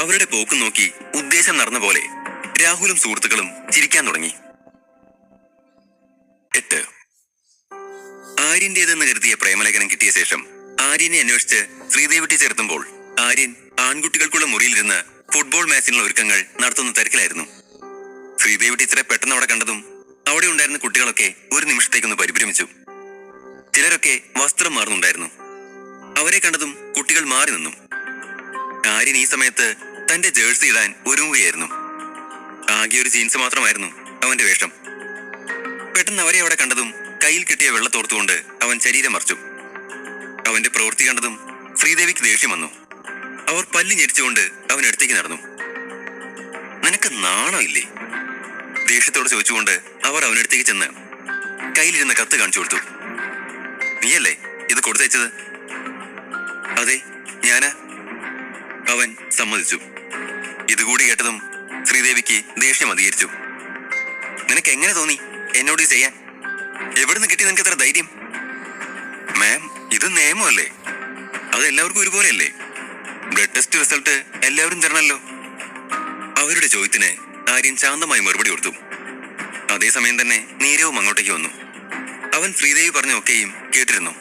അവരുടെ പോക്കും നോക്കി ഉദ്ദേശം നടന്ന പോലെ രാഹുലും സുഹൃത്തുക്കളും ചിരിക്കാൻ തുടങ്ങി. 8. ആര്യന്റേതെന്ന് കരുതിയ പ്രേമലേഖനം കിട്ടിയ ശേഷം ആര്യനെ അന്വേഷിച്ച് ശ്രീദേവി ടീച്ചർ എത്തുമ്പോൾ ആര്യൻ ആൺകുട്ടികൾക്കുള്ള മുറിയിലിരുന്ന് ഫുട്ബോൾ മാച്ചിനുള്ള ഒരുക്കങ്ങൾ നടത്തുന്ന തിരക്കിലായിരുന്നു. ശ്രീദേവി ടീച്ചറെ പെട്ടെന്ന് അവിടെ കണ്ടതും അവിടെ ഉണ്ടായിരുന്ന കുട്ടികളൊക്കെ ഒരു നിമിഷത്തേക്കൊന്ന് പരിഭ്രമിച്ചു. ചിലരൊക്കെ വസ്ത്രം മാറുന്നുണ്ടായിരുന്നു. അവരെ കണ്ടതും കുട്ടികൾ മാറി നിന്നു. ആര്യൻ ഈ സമയത്ത് തന്റെ ജേഴ്സി ഇടാൻ ഒരുങ്ങുകയായിരുന്നു. ആകെ ഒരു ജീൻസ് മാത്രമായിരുന്നു അവന്റെ വേഷം. പെട്ടെന്ന് അവരെ അവിടെ കണ്ടതും കയ്യിൽ കിട്ടിയ വെള്ളത്തോർത്തുകൊണ്ട് അവൻ ശരീരം മറിച്ചു. അവന്റെ പ്രവൃത്തി കണ്ടതും ശ്രീദേവിക്ക് ദേഷ്യം വന്നു. അവർ പല്ല് ഞെരിച്ചുകൊണ്ട് അവനടുത്തേക്ക് നടന്നു. നിനക്ക് നാണമില്ലേ? ദേഷ്യത്തോട് ചോദിച്ചുകൊണ്ട് അവർ അവനടുത്തേക്ക് ചെന്ന് കയ്യിലിരുന്ന കത്ത് കാണിച്ചു കൊടുത്തു. നീയല്ലേ ഇത് കൊടുത്തയച്ചത്? അതെ, ഞാനാ. അവൻ സമ്മതിച്ചു. ഇതുകൂടി കേട്ടതും ശ്രീദേവിക്ക് ദേഷ്യം അധികരിച്ചു. നിനക്ക് എങ്ങനെ തോന്നി എന്നോട് ഇത് ചെയ്യാൻ? എവിടുന്ന് കിട്ടി നിനക്ക് എത്ര ധൈര്യം? മാം, ഇത് നിയമമല്ലേ? അത് എല്ലാവർക്കും ഒരുപോലെയല്ലേ? ബ്ലഡ് ടെസ്റ്റ് റിസൾട്ട് എല്ലാവരും തരണല്ലോ. അവരുടെ ചോദ്യത്തിന് ആര്യൻ ശാന്തമായി മറുപടി കൊടുത്തു. അതേസമയം തന്നെ നീരവും അങ്ങോട്ടേക്ക് വന്നു. അവൻ ശ്രീദേവി പറഞ്ഞൊക്കെയും കേട്ടിരുന്നു.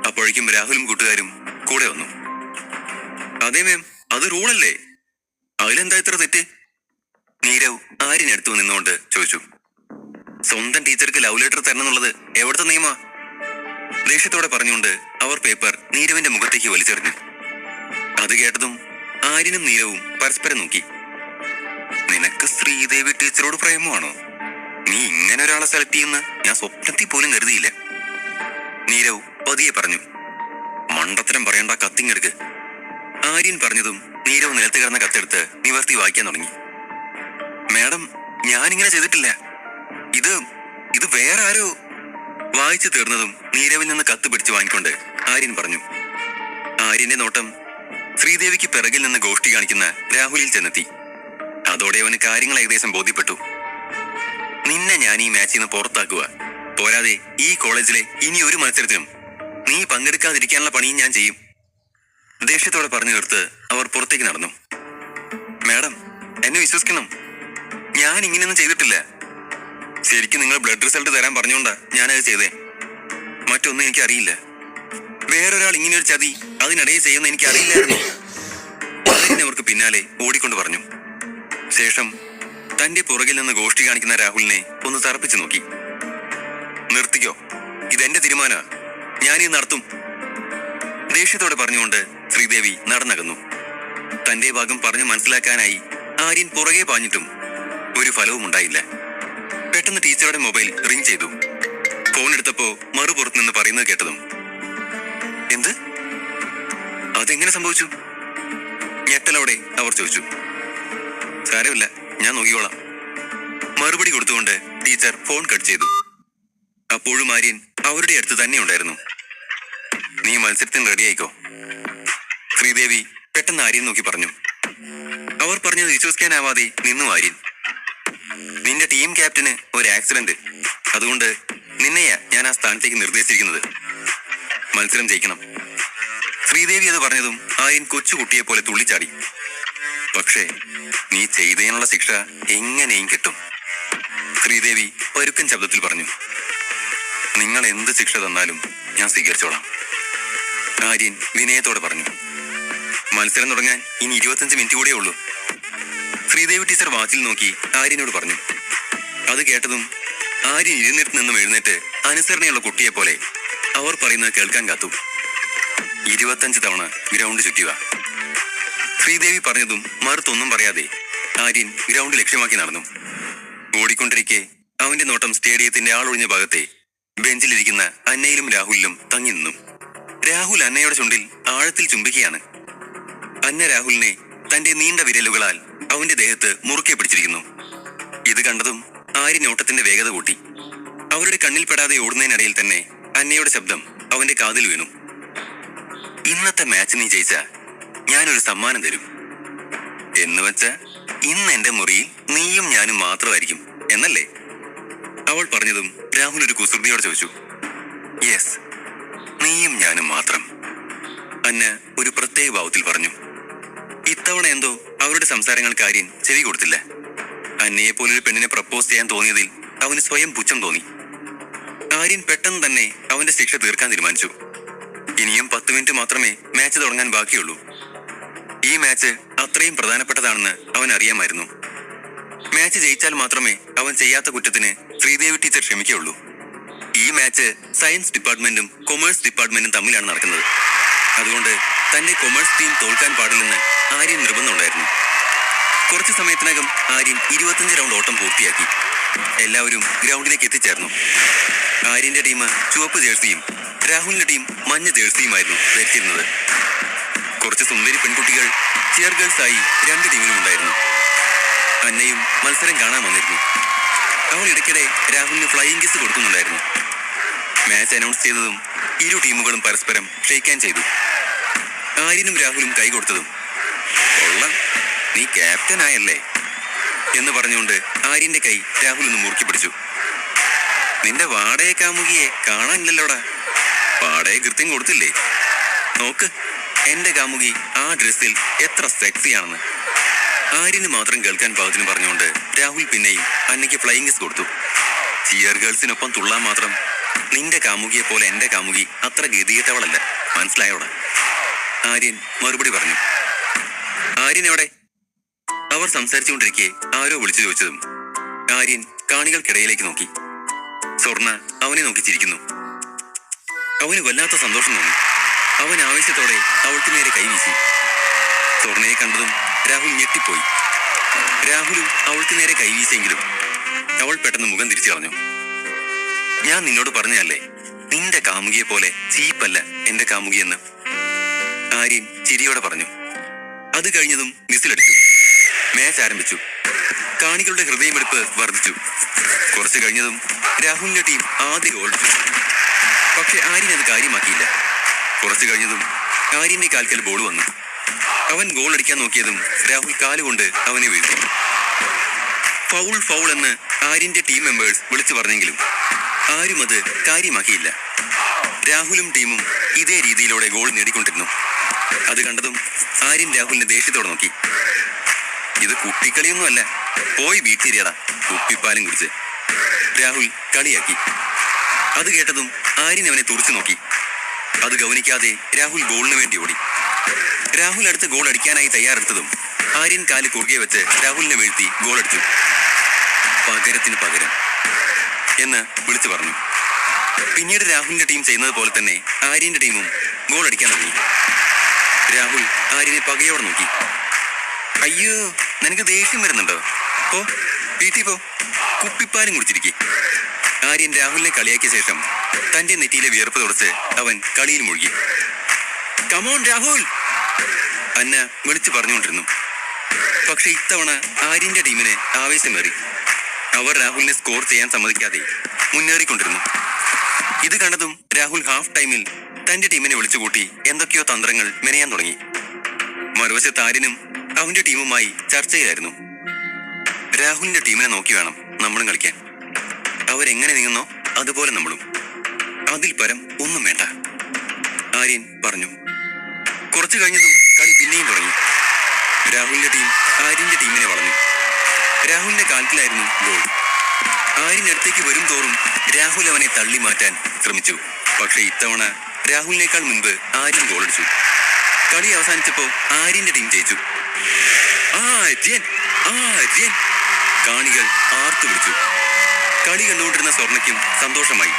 അപ്പോഴേക്കും രാഹുലും കൂട്ടുകാരും കൂടെ വന്നു. അതേ മാം, അത് റൂളല്ലേ, അതിലെന്താ ഇത്ര തെറ്റ്? നീരവ് ആര്യനടുത്തു നിന്നുകൊണ്ട് ചോദിച്ചു. സ്വന്തം ടീച്ചർക്ക് ലവ് ലെറ്റർ തരണം എന്നുള്ളത് എവിടുത്തെ നിയമ? ദേഷ്യത്തോടെ പറഞ്ഞുകൊണ്ട് അവർ പേപ്പർ നീരവിന്റെ മുഖത്തേക്ക് വലിച്ചെറിഞ്ഞു. അത് കേട്ടതും ആര്യനും നീരവും പരസ്പരം നോക്കി. നിനക്ക് ശ്രീദേവി ടീച്ചറോട് പ്രേമമാണോ? നീ ഇങ്ങനെ ഒരാളെ സെലക്ട് ചെയ്യുന്ന ഞാൻ സ്വപ്നത്തിൽ പോലും കരുതിയില്ല. നീരവ് പതിയെ പറഞ്ഞു. മണ്ടത്തരം പറയണ്ട, കത്തിങ്ങെടുക്ക്. ആര്യൻ പറഞ്ഞതും നീരവ് നിലത്ത് കിടന്ന കത്തെടുത്ത് നിവർത്തി വായിക്കാൻ തുടങ്ങി. മാഡം, ഞാനിങ്ങനെ ചെയ്തിട്ടില്ല. ഇത് വേറെ ആരോ. വായിച്ചു തീർന്നതും നീരവിൽ നിന്ന് കത്ത് പിടിച്ച് വാങ്ങിക്കൊണ്ട് ആര്യൻ പറഞ്ഞു. ആര്യന്റെ നോട്ടം ശ്രീദേവിക്ക് പിറകിൽ നിന്ന് ഗോഷ്ടി കാണിക്കുന്ന രാഹുലിൽ ചെന്നെത്തി. അതോടെ അവന് കാര്യങ്ങൾ ഏകദേശം ബോധ്യപ്പെട്ടു. നിന്നെ ഞാൻ ഈ മാച്ചിൽ നിന്ന് പുറത്താക്കുക. പോരാതെ ഈ കോളേജിലെ ഇനി ഒരു മത്സരത്തിനും നീ പങ്കെടുക്കാതിരിക്കാനുള്ള പണിയും ഞാൻ ചെയ്യും. ദേഷ്യത്തോടെ പറഞ്ഞു തീർത്ത് അവർ പുറത്തേക്ക് നടന്നു. മാഡം, എന്നെ വിശ്വസിക്കണം, ഞാൻ ഇങ്ങനെയൊന്നും ചെയ്തിട്ടില്ല. ശരിക്കും നിങ്ങൾ ബ്ലഡ് റിസൾട്ട് തരാൻ പറഞ്ഞുകൊണ്ടാ ഞാനത് ചെയ്തേ. മറ്റൊന്നും എനിക്കറിയില്ല. വേറൊരാൾ ഇങ്ങനെയൊരു ചതി അതിനിടയിൽ ചെയ്യുന്ന എനിക്കറിയില്ലായിരുന്നു. അവർക്ക് പിന്നാലെ ഓടിക്കൊണ്ട് പറഞ്ഞു. ശേഷം തന്റെ പുറകിൽ നിന്ന് ഗോഷ്ടി കാണിക്കുന്ന രാഹുലിനെ ഒന്ന് തറപ്പിച്ചു നോക്കി. നിർത്തിക്കോ, ഇതെന്റെ തീരുമാന, ഞാനീ നടത്തും. ദേഷ്യത്തോടെ പറഞ്ഞുകൊണ്ട് ശ്രീദേവി നടന്നകന്നു. തന്റെ ഭാഗം പറഞ്ഞു മനസ്സിലാക്കാനായി ആര്യൻ പുറകെ പാഞ്ഞിട്ടും ഒരു ഫലവും ഉണ്ടായില്ല. പെട്ടെന്ന് ടീച്ചറുടെ മൊബൈൽ റിംഗ് ചെയ്തു. ഫോൺ എടുത്തപ്പോ മറുപുറത്ത് നിന്ന് പറയുന്നത് കേട്ടതും എന്ത്? അതെങ്ങനെ സംഭവിച്ചു? ഞെട്ടലോടെ അവർ ചോദിച്ചു. സാരമില്ല, ഞാൻ നോക്കിക്കോളാം. മറുപടി കൊടുത്തുകൊണ്ട് ടീച്ചർ ഫോൺ കട്ട് ചെയ്തു. അപ്പോഴും ആര്യൻ അവരുടെ അടുത്ത് തന്നെ ഉണ്ടായിരുന്നു. നീ മത്സരത്തിന് റെഡി ആയിക്കോ, ശ്രീദേവി പെട്ടെന്ന് ആര്യൻ നോക്കി പറഞ്ഞു. അവർ പറഞ്ഞത് വിശ്വസിക്കാനാവാതെ നിന്നു ആര്യൻ. നിന്റെ ടീം ക്യാപ്റ്റന് ഒരു ആക്സിഡന്റ്, അതുകൊണ്ട് നിന്നെയാ ഞാൻ ആ സ്ഥാനത്തേക്ക് നിർദ്ദേശിച്ചിരിക്കുന്നത്. മത്സരം ജയിക്കണം. ശ്രീദേവി അത് പറഞ്ഞതും ആര്യൻ കൊച്ചുകുട്ടിയെ പോലെ തുള്ളിച്ചാടി. പക്ഷേ നീ ചെയ്തതിനുള്ള ശിക്ഷ എങ്ങനെയും കിട്ടും, ശ്രീദേവി പരുക്കൻ ശബ്ദത്തിൽ പറഞ്ഞു. നിങ്ങൾ എന്ത് ശിക്ഷ തന്നാലും ഞാൻ സ്വീകരിച്ചോളാം, ആര്യൻ വിനയത്തോടെ പറഞ്ഞു. മത്സരം തുടങ്ങാൻ ഇനി 25 മിനിറ്റ് കൂടെ ഉള്ളൂ, ശ്രീദേവി ടീച്ചർ വാച്ചിൽ നോക്കി ആര്യനോട് പറഞ്ഞു. അത് കേട്ടതും ആര്യൻ ഇരുന്നിട്ട് നിന്നും എഴുന്നേറ്റ് അനുസരണയുള്ള കുട്ടിയെ പോലെ അവർ പറയുന്നത് കേൾക്കാൻ കാത്തു. 25 തവണ ഗ്രൗണ്ട് ചുറ്റുക. ശ്രീദേവി പറഞ്ഞതും മറുത്തൊന്നും പറയാതെ ആര്യൻ ഗ്രൗണ്ട് ലക്ഷ്യമാക്കി നടന്നു. ഓടിക്കൊണ്ടിരിക്കെ അവന്റെ നോട്ടം സ്റ്റേഡിയത്തിന്റെ ആളൊഴിഞ്ഞ ഭാഗത്തെ ബെഞ്ചിലിരിക്കുന്ന അന്നയിലും രാഹുലിലും തങ്ങി നിന്നു. രാഹുൽ അന്നയുടെ ചുണ്ടിൽ ആഴത്തിൽ ചുംബിക്കുകയാണ്. അന്ന രാഹുലിനെ തന്റെ നീണ്ട വിരലുകളാൽ അവന്റെ ദേഹത്ത് മുറുക്കെ പിടിച്ചിരിക്കുന്നു. ഇത് കണ്ടതും ആര്യൻ ഓട്ടത്തിന്റെ വേഗത കൂട്ടി. അവരുടെ കണ്ണിൽപ്പെടാതെ ഓടുന്നതിനിടയിൽ തന്നെ അന്നയുടെ ശബ്ദം അവന്റെ കാതിൽ വീണു. ഇന്നത്തെ മാച്ച് നീ ജയിച്ച ഞാനൊരു സമ്മാനം തരും. എന്നുവെച്ച ഇന്ന് എന്റെ മുറിയിൽ നീയും ഞാനും മാത്രമായിരിക്കും എന്നല്ലേ? അവൾ പറഞ്ഞതും രാഹുൽ ഒരു കുസൃതിയോടെ ചോദിച്ചു. യെസ്, നീയും ഞാനും മാത്രം, അന്ന ഒരു പ്രത്യേക ഭാവത്തിൽ പറഞ്ഞു. ഇത്തവണ എന്തോ അവരുടെ സംസാരങ്ങൾക്ക് ആര്യൻ ചെവി കൊടുത്തില്ല. അന്നയെ പോലൊരു പെണ്ണിനെ പ്രപ്പോസ് ചെയ്യാൻ തോന്നിയതിൽ അവന് സ്വയം പുച്ഛം തോന്നി. ആര്യൻ പെട്ടെന്ന് തന്നെ അവന്റെ ശിക്ഷ തീർക്കാൻ തീരുമാനിച്ചു. ഇനിയും 10 മിനിറ്റ് മാത്രമേ മാച്ച് തുടങ്ങാൻ ബാക്കിയുള്ളൂ. ഈ മാച്ച് അത്രയും പ്രധാനപ്പെട്ടതാണെന്ന് അവൻ അറിയാമായിരുന്നു. മാച്ച് ജയിച്ചാൽ മാത്രമേ അവൻ ചെയ്യാത്ത കുറ്റത്തിന് ശ്രീദേവി ടീച്ചർ ക്ഷമിക്കുകയുള്ളൂ. ഈ മാച്ച് സയൻസ് ഡിപ്പാർട്ട്മെന്റും കൊമേഴ്സ് ഡിപ്പാർട്ട്മെന്റും തമ്മിലാണ് നടക്കുന്നത്. അതുകൊണ്ട് തന്റെ കൊമേഴ്സ് ടീം തോൽക്കാൻ പാടില്ലെന്ന് ആര്യൻ നിർബന്ധമുണ്ടായിരുന്നു. കുറച്ചു സമയത്തിനകം ആര്യൻ 25 റൗണ്ട് ഓട്ടം പൂർത്തിയാക്കി. എല്ലാവരും ഗ്രൗണ്ടിലേക്ക് എത്തിച്ചേർന്നു. ആര്യന്റെ ടീം ചുവപ്പ് ജേഴ്സിയും രാഹുലിന്റെ ടീം മഞ്ഞ ജേഴ്സിയുമായിരുന്നു ധരിച്ചിരുന്നത്. കുറച്ച് സുന്ദരി പെൺകുട്ടികൾ ചിയർ ഗേൾസായി 2 ടീമിലും ഉണ്ടായിരുന്നു. അന്നയും മത്സരം കാണാൻ വന്നിരുന്നു. അവൾ ഇടയ്ക്കിടെ രാഹുലിന് ഫ്ലൈയിങ് കിസ് കൊടുക്കുന്നുണ്ടായിരുന്നു. മാച്ച് അനൗൺസ് ചെയ്തതും ഇരു ടീമുകളും പരസ്പരം ഷേക്ക് ഹാൻഡ് ചെയ്തു. ആര്യനും രാഹുലും കൈ കൊടുത്തതും കൊള്ളാം, നീ ക്യാപ്റ്റൻ ആയല്ലേ എന്ന് പറഞ്ഞുകൊണ്ട് ആര്യന്റെ കൈ രാഹുൽ ഒന്ന് മുറുക്കി പിടിച്ചു. നിന്റെ വാടകയെ കാമുകിയെ കാണാനില്ലല്ലോടാ. വാടക കൃത്യം കൊടുത്തില്ലേ? നോക്ക്, എന്റെ കാമുകി ആ ഡ്രസ്സിൽ എത്ര സെക്സിയാണെന്ന്. ആര്യന് മാത്രം കേൾക്കാൻ പാകത്തിന് പറഞ്ഞുകൊണ്ട് രാഹുൽ പിന്നെയും അന്നയ്ക്ക് ഫ്ലൈയിങ് കിസ് കൊടുത്തു. ചിയർ ഗേൾസിനൊപ്പം തുള്ളാൻ മാത്രം നിന്റെ കാമുകിയെ പോലെ എന്റെ കാമുകി അത്ര ഗതികെട്ടവളല്ല, മനസ്സിലായോടാ? ആര്യൻ മറുപടി പറഞ്ഞു. ആര്യൻ എവിടെ? അവർ സംസാരിച്ചുകൊണ്ടിരിക്കെ ആരോ വിളിച്ചു ചോദിച്ചതും ആര്യൻ കാണികൾക്കിടയിലേക്ക് നോക്കി. സ്വർണ അവനെ നോക്കി ചിരിക്കുന്നു. അവന് വല്ലാത്ത സന്തോഷം തോന്നി. അവൻ ആവേശത്തോടെ അവൾക്ക് നേരെ കൈവീശി. സ്വർണയെ കണ്ടതും രാഹുൽ ഞെട്ടിപ്പോയി. രാഹുലും അവൾക്ക് നേരെ കൈവീശെങ്കിലും അവൾ പെട്ടെന്ന് മുഖം തിരിച്ചു കളഞ്ഞു. ഞാൻ നിന്നോട് പറഞ്ഞതല്ലേ, നിന്റെ കാമുകിയെ പോലെ ചീപ്പല്ല എന്റെ കാമുകിയെന്ന്. ആര്യൻ ചിരിയോടെ പറഞ്ഞു. അത് കഴിഞ്ഞതും വിസിലടിച്ചു. മാച്ച് ആരംഭിച്ചു. കാണികളുടെ ഹൃദയമെടുപ്പ് വർദ്ധിച്ചു. കുറച്ചു കഴിഞ്ഞതും രാഹുലിന്റെ ടീം ആദ്യ ഗോളടിച്ചു. പക്ഷെ ആര്യൻ അത് കാര്യമാക്കിയില്ല. കുറച്ചു കഴിഞ്ഞതും ആര്യന്റെ കാൽക്കൽ ബോൾ വന്നു. അവൻ ഗോൾ അടിക്കാൻ നോക്കിയതും രാഹുൽ കാലുകൊണ്ട് അവനെ വീഴ്ത്തി. ഫൗൾ ഫൗൾ എന്ന് ആര്യന്റെ ടീം മെമ്പേഴ്സ് വിളിച്ചു പറഞ്ഞെങ്കിലും ആരും അത് കാര്യമാക്കിയില്ല. രാഹുലും ടീമും ഇതേ രീതിയിലൂടെ ഗോൾ നേടിക്കൊണ്ടിരുന്നു. അത് കണ്ടതും ആര്യൻ രാഹുലിനെ ദേഷ്യത്തോടെ നോക്കി. ഇത് കുട്ടിക്കളിയൊന്നുമല്ല, പോയി വീട്ടിരിയടാ കുപ്പിപ്പാലും കുടിച്ച്. രാഹുൽ കളിയാക്കി. അത് കേട്ടതും ആര്യൻ അവനെ തുറച്ചു നോക്കി. അത് ഗൗനിക്കാതെ രാഹുൽ ഗോളിന് വേണ്ടി ഓടി. രാഹുൽ അടുത്ത് ഗോൾ അടിക്കാനായി തയ്യാറെടുത്തതും ആര്യൻ കാല് കുറുകെ വെച്ച് രാഹുലിനെ വീഴ്ത്തി ഗോളടിച്ചു. പകരത്തിന് പകരം എന്ന് വിളിച്ചു പറഞ്ഞു. പിന്നീട് രാഹുലിന്റെ ടീം ചെയ്യുന്നത് പോലെ തന്നെ ആര്യന്റെ ടീമും ഗോൾ അടിക്കാൻ തുടങ്ങി. രാഹുൽ ആര്യനെ പകയോടെ നോക്കി. അയ്യോ, നിനക്ക് ദേഷ്യം വരുന്നുണ്ടോ? ഓ വീട്ടിൽ പോ, കുപ്പിപ്പാലും കുടിച്ചിരിക്കെ. ആര്യൻ രാഹുലിനെ കളിയാക്കിയ ശേഷം തന്റെ നെറ്റിയിലെ വിയർപ്പ് തുടച്ച് അവൻ കളിയിൽ മുഴുകി. കമോൺ രാഹുൽ, അന്ന വിളിച്ചു പറഞ്ഞുകൊണ്ടിരുന്നു. പക്ഷെ ഇത്തവണ ആര്യന്റെ ടീമിന് ആവേശമേറി. അവർ രാഹുലിനെ സ്കോർ ചെയ്യാൻ സമ്മതിക്കാതെ മുന്നേറിക്കൊണ്ടിരുന്നു. ഇത് കണ്ടതും രാഹുൽ ഹാഫ് ടൈമിൽ തന്റെ ടീമിനെ വിളിച്ചുകൂട്ടി എന്തൊക്കെയോ തന്ത്രങ്ങൾ മെനയാൻ തുടങ്ങി. മറുവശത്ത് ആര്യനും അവന്റെ ടീമുമായി ചർച്ചയിലായിരുന്നു. രാഹുലിന്റെ ടീമിനെ നോക്കി വേണം നമ്മളും കളിക്കാൻ. അവരെങ്ങനെ നീങ്ങുന്നോ അതുപോലെ നമ്മളും, അതിൽ പരം ഒന്നും വേണ്ട, ആര്യൻ പറഞ്ഞു. കുറച്ചു കഴിഞ്ഞതും കളി പിന്നെയും തുടങ്ങി. രാഹുലിന്റെ ടീം ആര്യന്റെ ടീമിനെ വളഞ്ഞു. രാഹുലിന്റെ കാൽക്കിലായിരുന്നു ഗോൾ. ആര്യൻ അടുത്തേക്ക് വരും തോറും രാഹുൽ അവനെ തള്ളി മാറ്റാൻ ശ്രമിച്ചു. പക്ഷെ ഇത്തവണ രാഹുലിനേക്കാൾ മുൻപ് ആര്യൻ ഗോളടിച്ചു. കളി അവസാനിച്ചപ്പോൾ ആര്യന്റെ ടീം ജയിച്ചു. ആര്യൻ ആര്യൻ കാണികൾ ആർത്തു വിളിച്ചു. കളി കണ്ടുകൊണ്ടിരുന്ന സ്വർണയ്ക്കും സന്തോഷമായി.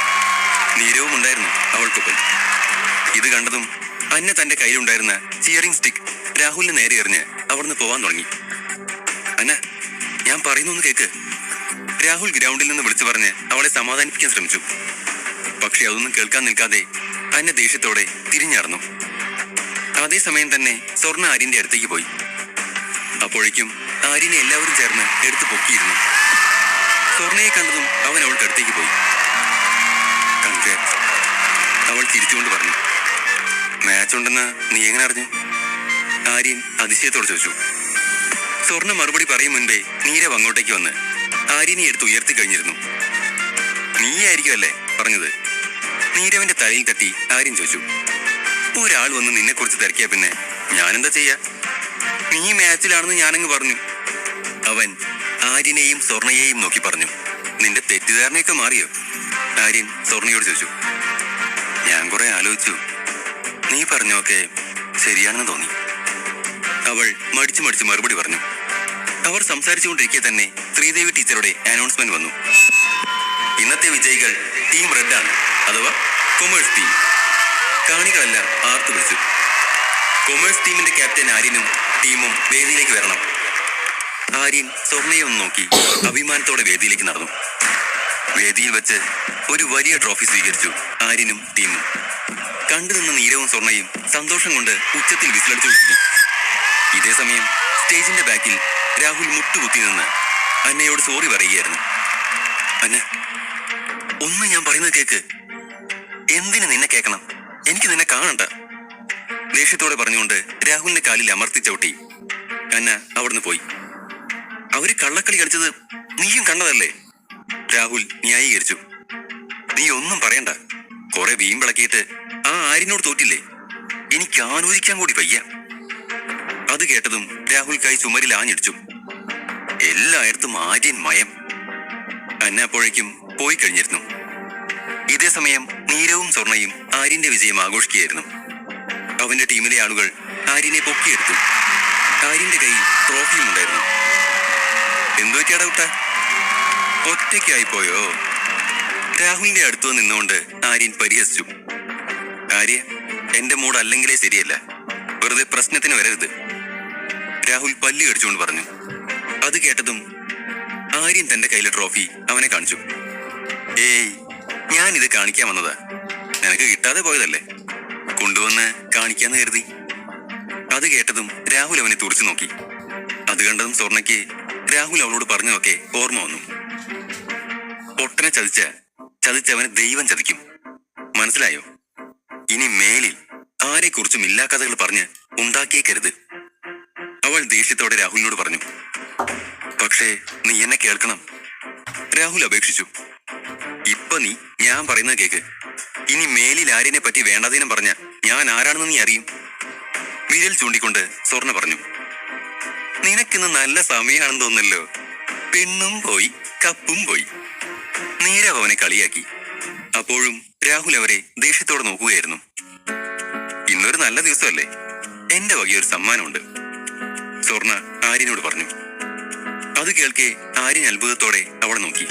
നീരവും ഉണ്ടായിരുന്നു അവൾക്കൊപ്പം. ഇത് കണ്ടതും അന്ന തന്റെ കയ്യിലുണ്ടായിരുന്ന ചിയറിംഗ് സ്റ്റിക്ക് രാഹുലിന് നേരെ എറിഞ്ഞ് അവിടുന്ന് പോവാൻ തുടങ്ങി. അന്ന, ഞാൻ പറയുന്നൊന്ന് കേക്ക്. രാഹുൽ ഗ്രൗണ്ടിൽ നിന്ന് വിളിച്ചു പറഞ്ഞ് അവളെ സമാധാനിപ്പിക്കാൻ ശ്രമിച്ചു. പക്ഷെ അതൊന്നും കേൾക്കാൻ നിൽക്കാതെ അന്ന ദേഷ്യത്തോടെ തിരിഞ്ഞടന്നു. അതേസമയം തന്നെ സ്വർണ ആര്യന്റെ അടുത്തേക്ക് പോയി. അപ്പോഴേക്കും ആര്യനെ എല്ലാവരും ചേർന്ന് എടുത്തു പൊക്കിയിരുന്നു. സ്വർണയെ കണ്ടതും അവൻ അവൾക്ക് അടുത്തേക്ക് പോയി. കൺഗ്രാറ്റ്സ്, അവൾ ചിരിച്ചുകൊണ്ട് പറഞ്ഞു. മാച്ച് ഉണ്ടെന്ന് നീ എങ്ങനെ അറിഞ്ഞു? ആര്യൻ അതിശയത്തോട് ചോദിച്ചു. സ്വർണ മറുപടി പറയും മുൻപേ നീരവ് അങ്ങോട്ടേക്ക് വന്ന് ആര്യനെ എടുത്ത് ഉയർത്തി കഴിഞ്ഞിരുന്നു. നീയായിരിക്കുമല്ലേ പറഞ്ഞത്? നീരവിന്റെ തലയിൽ തട്ടി ആര്യൻ ചോദിച്ചു. ഒരാൾ വന്ന് നിന്നെ കുറിച്ച് തിരക്കിയ പിന്നെ ഞാനെന്താ ചെയ്യാ? നീ മാച്ചിലാണെന്ന് ഞാനങ്ങ് പറഞ്ഞു. അവൻ ആര്യനെയും സ്വർണയെയും നോക്കി പറഞ്ഞു. നിന്റെ തെറ്റിദ്ധാരണയൊക്കെ മാറിയോ? ആര്യൻ സ്വർണയോട് ചോദിച്ചു. ഞാൻ കുറെ ആലോചിച്ചു, നീ പറഞ്ഞൊക്കെ ശരിയാണെന്ന് തോന്നി. അവൾ മടിച്ചു മടിച്ച് മറുപടി പറഞ്ഞു. അവർ സംസാരിച്ചുകൊണ്ടിരിക്കെ തന്നെ ശ്രീദേവി ടീച്ചറുടെ അനൗൺസ്മെന്റ് വന്നു. ഇന്നത്തെ വിജയികൾ ടീം റെഡ് ആണ്, അഥവാ കൊമേഴ്സ് ടീം. കാണികളെല്ലാം ആർത്തു വിളിച്ചു. കൊമേഴ്സ് ടീമിന്റെ ക്യാപ്റ്റൻ ആര്യനും ടീമും വേദിയിലേക്ക് വരണം. ആര്യൻ സ്വർണ്ണയെ ഒന്ന് നോക്കി അഭിമാനത്തോടെ വേദിയിലേക്ക് നടന്നു. വേദിയിൽ വെച്ച് ഒരു വലിയ ട്രോഫി സ്വീകരിച്ചു ആര്യനും ടീമും. കണ്ടുനിന്ന നീരവും സ്വർണ്ണയും സന്തോഷം കൊണ്ട് ഉച്ചത്തിൽ വിസിലടിച്ചു കൊടുത്തു. ഇതേ സമയം സ്റ്റേജിന്റെ ബാക്കിൽ രാഹുൽ മുട്ടുകുത്തി നിന്ന് അന്നയോട് സോറി പറയുകയായിരുന്നു. അന്ന, ഒന്ന് ഞാൻ പറയുന്നത് കേക്ക്. എന്തിന് നിന്നെ കേൾക്കണം? എനിക്ക് നിന്നെ കാണണ്ട. ദേഷ്യത്തോടെ പറഞ്ഞുകൊണ്ട് രാഹുലിന്റെ കാലിൽ അമർത്തി ചവിട്ടി അന്ന അവിടുന്ന് പോയി. അവര് കള്ളക്കളി കളിച്ചത് നീയും കണ്ടതല്ലേ? രാഹുൽ ന്യായീകരിച്ചു. നീ ഒന്നും പറയണ്ട. കുറെ വീമ്പിളക്കിയിട്ട് ആ ആര്യനോട് തോറ്റില്ലേ? എനിക്ക് ആലോചിക്കാൻ കൂടി വയ്യ. അത് കേട്ടതും രാഹുൽ കൈ ചുമരിൽ ആഞ്ഞടിച്ചു. എല്ലായിടത്തും ആര്യൻ മയം. അന്ന അപ്പോഴേക്കും പോയി കഴിഞ്ഞിരുന്നു. ഇതേ സമയം നീരവും സ്വർണ്ണയും ആര്യന്റെ വിജയം ആഘോഷിക്കുകയായിരുന്നു. അവന്റെ ടീമിലെ ആളുകൾ ആര്യനെ പൊക്കിയെടുത്തു. ആര്യന്റെ കയ്യിൽ ട്രോഫിയും ഉണ്ടായിരുന്നു. എന്തോ ചേട്ടാ, ഒറ്റയ്ക്കായി പോയോ? രാഹുലിന്റെ അടുത്തു നിന്നുകൊണ്ട് ആര്യൻ പരിഹസിച്ചു. ആര്യ, എന്റെ മൂഡ് അല്ലെങ്കിലേ ശരിയല്ല. വെറുതെ പ്രശ്നത്തിന് വരരുത്. രാഹുൽ പല്ല് കടിച്ചുകൊണ്ട് പറഞ്ഞു. അത് കേട്ടതും ആര്യൻ തന്റെ കയ്യിലെ ട്രോഫി അവനെ കാണിച്ചു. ഏയ്, ഞാനിത് കാണിക്കാൻ വന്നതാ. നിനക്ക് കിട്ടാതെ പോയതല്ലേ, കൊണ്ടുവന്ന് കാണിക്കാന്ന് കരുതി. അത് കേട്ടതും രാഹുൽ അവനെ തുറച്ചു നോക്കി. അത് കണ്ടതും സ്വർണ്ണയ്ക്ക് രാഹുൽ അവളോട് പറഞ്ഞതൊക്കെ ഓർമ്മ വന്നു. പൊട്ടനെ ചതിച്ചവനെ ദൈവം ചതിക്കും. മനസ്സിലായോ? ഇനി മേലിൽ ആരെക്കുറിച്ചും ഇല്ലാക്കഥകൾ പറഞ്ഞ് ഉണ്ടാക്കിയേക്കരുത്. അവൾ ദേഷ്യത്തോടെ രാഹുലിനോട് പറഞ്ഞു. പക്ഷേ നീ എന്നെ കേൾക്കണം, രാഹുൽ അപേക്ഷിച്ചു. ഇപ്പൊ നീ ഞാൻ പറയുന്നത് കേക്ക്. ഇനി മേലിൽ ആര്യനെ പറ്റി വേണ്ടാതീനം പറഞ്ഞ ഞാൻ ആരാണെന്ന് നീ അറിയും. വിരൽ ചൂണ്ടിക്കൊണ്ട് സ്വർണ്ണ പറഞ്ഞു. നിനക്കിന്ന് നല്ല സമയമാണെന്ന് തോന്നല്ലോ. പെണ്ണും പോയി കപ്പും പോയി. നീരവ് അവനെ കളിയാക്കി. അപ്പോഴും രാഹുൽ അവരെ ദേഷ്യത്തോടെ നോക്കുകയായിരുന്നു. ഇന്നൊരു നല്ല ദിവസമല്ലേ, എന്റെ വകയൊരു സമ്മാനമുണ്ട്, സ്വർണ്ണ ആര്യനോട് പറഞ്ഞു. അത് കേൾക്കെ ആര്യൻ അത്ഭുതത്തോടെ അവളെ നോക്കി.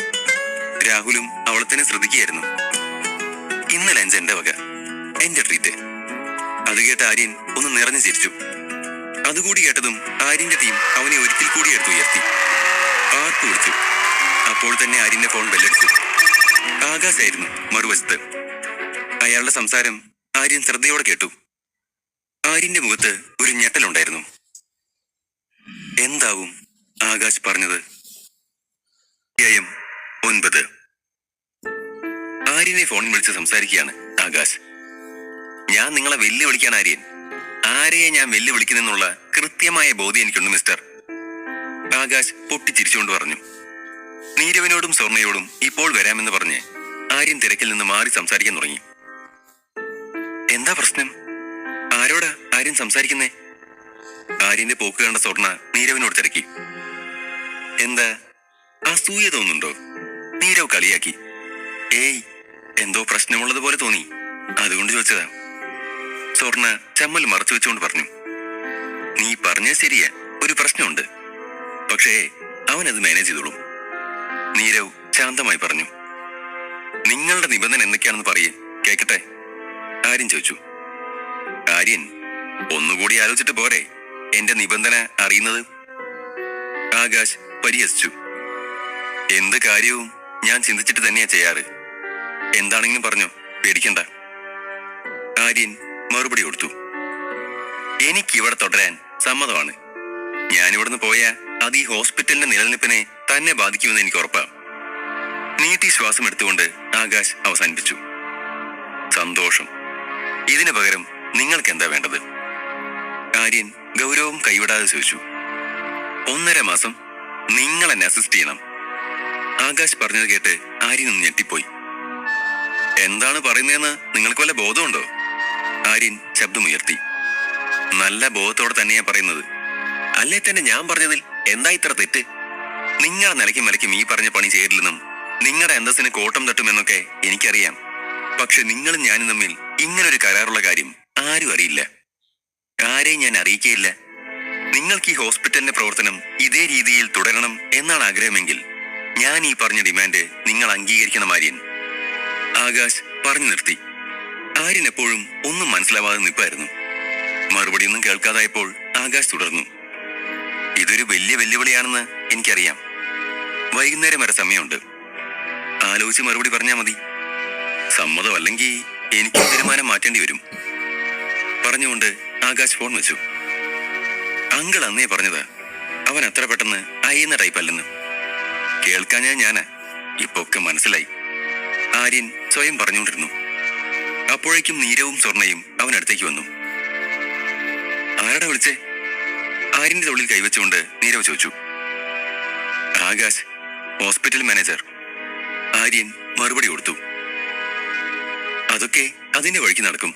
രാഹുലും അവളെ തന്നെ ശ്രദ്ധിക്കുകയായിരുന്നു. ഇന്ന് ലഞ്ച് എന്റെ വക, എന്റെ ട്രീറ്റ്. അത് കേട്ട ആര്യൻ ഒന്ന് നിറഞ്ഞു ചിരിച്ചു. അതുകൂടി കേട്ടതും ആര്യന്റെ ടീം അവനെ ഒരിക്കൽ കൂടി എടുത്ത് ഉയർത്തി. ആർത്തു വിളിച്ചു. അപ്പോൾ തന്നെ ആര്യന്റെ ഫോൺ ബെല്ലടിച്ചു. ആകാശായിരുന്നു മറുവശത്ത്. അയാളുടെ സംസാരം ആര്യൻ ശ്രദ്ധയോടെ കേട്ടു. ആര്യന്റെ മുഖത്ത് ഒരു ഞെട്ടലുണ്ടായിരുന്നു. എന്താവും ആകാശ് പറഞ്ഞത്? 9. ആര്യനെ ഫോണിൽ വിളിച്ച് സംസാരിക്കുകയാണ് ആകാശ്. ഞാൻ നിങ്ങളെ വെല്ലുവിളിക്കാൻ ആര്യൻ. ആരെയെ ഞാൻ വെല്ലുവിളിക്കുന്നെന്നുള്ള കൃത്യമായ ബോധ്യം എനിക്കുണ്ട് മിസ്റ്റർ. ആകാശ് പൊട്ടിച്ചിരിച്ചുകൊണ്ട് പറഞ്ഞു. നീരവിനോടും സ്വർണ്ണയോടും ഇപ്പോൾ വരാമെന്ന് പറഞ്ഞ് ആര്യൻ തിരക്കിൽ നിന്ന് മാറി സംസാരിക്കാൻ തുടങ്ങി. എന്താ പ്രശ്നം? ആരോടാ ആര്യൻ സംസാരിക്കുന്നേ? ആര്യന്റെ പോക്ക് കണ്ട സ്വർണ്ണ നീരവിനോട് തിരക്കി. എന്താ അസൂയ തോന്നുന്നുണ്ടോ? നീരവ് കളിയാക്കി. ഏയ്, എന്തോ പ്രശ്നമുള്ളതുപോലെ തോന്നി, അതുകൊണ്ട് ചോദിച്ചതാ. സ്വർണ്ണ ചമ്മൽ മറച്ചു വെച്ചുകൊണ്ട് പറഞ്ഞു. നീ പറഞ്ഞത് ശരിയാ, ഒരു പ്രശ്നമുണ്ട്. പക്ഷേ അവനത് മാനേജ് ചെയ്തോളും. നീരവ് ശാന്തമായി പറഞ്ഞു. നിങ്ങളുടെ നിബന്ധന എന്തൊക്കെയാണെന്ന് പറയേ, കേക്കട്ടെ, ആര്യൻ ചോദിച്ചു. ആര്യൻ, ഒന്നുകൂടി ആലോചിച്ചിട്ട് പോരെ എന്റെ നിബന്ധന അറിയുന്നത്? ആകാശ് പരിഹസിച്ചു. എന്ത് കാര്യവും ഞാൻ ചിന്തിച്ചിട്ട് തന്നെയാ ചെയ്യാറ്. എന്താണെങ്കിലും പറഞ്ഞോ, പേടിക്കണ്ട. ആര്യൻ മറുപടി കൊടുത്തു. എനിക്കിവിടെ തുടരാൻ സമ്മതമാണ്. ഞാനിവിടുന്ന് പോയാ അത് ഈ ഹോസ്പിറ്റലിന്റെ നിലനിൽപ്പിനെ തന്നെ ബാധിക്കുമെന്ന് എനിക്ക് ഉറപ്പാണ്. നീട്ടി ശ്വാസം എടുത്തുകൊണ്ട് ആകാശ് അവസാനിപ്പിച്ചു. സന്തോഷം. ഇതിനു പകരം നിങ്ങൾക്ക് എന്താ വേണ്ടത്? ആര്യൻ ഗൗരവം കൈവിടാതെ ചോദിച്ചു. 1.5 മാസം നിങ്ങൾ എന്നെ അസിസ്റ്റ് ചെയ്യണം. ആകാശ് പറഞ്ഞത് കേട്ട് ആര്യൻ ഒന്ന് ഞെട്ടിപ്പോയി. എന്താണ് പറയുന്നതെന്ന് നിങ്ങൾക്ക് വല്ല ബോധമുണ്ടോ? ആര്യൻ ശബ്ദമുയർത്തി. നല്ല ബോധത്തോടെ തന്നെയാ പറയുന്നത്. അല്ലേ തന്നെ ഞാൻ പറഞ്ഞതിൽ എന്താ ഇത്ര തെറ്റ്? നിങ്ങളുടെ നിലയ്ക്കും മലയ്ക്കും ഈ പറഞ്ഞ പണി ചെയ്തില്ലെന്നും നിങ്ങളുടെ അന്തസ്സിന് കോട്ടം തട്ടുമെന്നൊക്കെ എനിക്കറിയാം. പക്ഷെ നിങ്ങളും ഞാനും തമ്മിൽ ഇങ്ങനൊരു കരാറുള്ള കാര്യം ആരും അറിയില്ല. ആരെയും ഞാൻ അറിയിക്കുകയില്ല. നിങ്ങൾക്ക് ഈ ഹോസ്പിറ്റലിന്റെ പ്രവർത്തനം ഇതേ രീതിയിൽ തുടരണം എന്നാണ് ആഗ്രഹമെങ്കിൽ ഞാൻ ഈ പറഞ്ഞ ഡിമാൻഡ് നിങ്ങൾ അംഗീകരിക്കണം ആര്യൻ. ആകാശ് പറഞ്ഞു നിർത്തി. ആര്യൻ എപ്പോഴും ഒന്നും മനസ്സിലാവാതെ നിൽപ്പായിരുന്നു. മറുപടിയൊന്നും കേൾക്കാതായപ്പോൾ ആകാശ് തുടർന്നു. ഇതൊരു വലിയ വെല്ലുവിളിയാണെന്ന് എനിക്കറിയാം. വൈകുന്നേരം വരെ സമയമുണ്ട്. ആലോചിച്ച് മറുപടി പറഞ്ഞാൽ മതി. സമ്മതമല്ലെങ്കിൽ എനിക്ക് തീരുമാനം മാറ്റേണ്ടി വരും. പറഞ്ഞുകൊണ്ട് ആകാശ് ഫോൺ വെച്ചു. അങ്കിൾ അന്നേ പറഞ്ഞതാ അവൻ അത്ര പെട്ടെന്ന് അയ്യുന്ന ടൈപ്പല്ലെന്ന്. കേൾക്കാൻ ഞാനാ. ഇപ്പൊ ഒക്കെ മനസ്സിലായി. ആര്യൻ സ്വയം പറഞ്ഞുകൊണ്ടിരുന്നു. അപ്പോഴേക്കും നീരവും സ്വർണയും അവനടുത്തേക്ക് വന്നു. ആരാടാ വിളിച്ചേ? ആര്യന്റെ തൊള്ളിൽ കൈവച്ചുകൊണ്ട് നീരവ് ചോദിച്ചു. Akash, hospital manager. ആര്യൻ മറുപടി കൊടുത്തു. അതൊക്കെ അതിന്റെ വഴിക്ക് നടക്കും.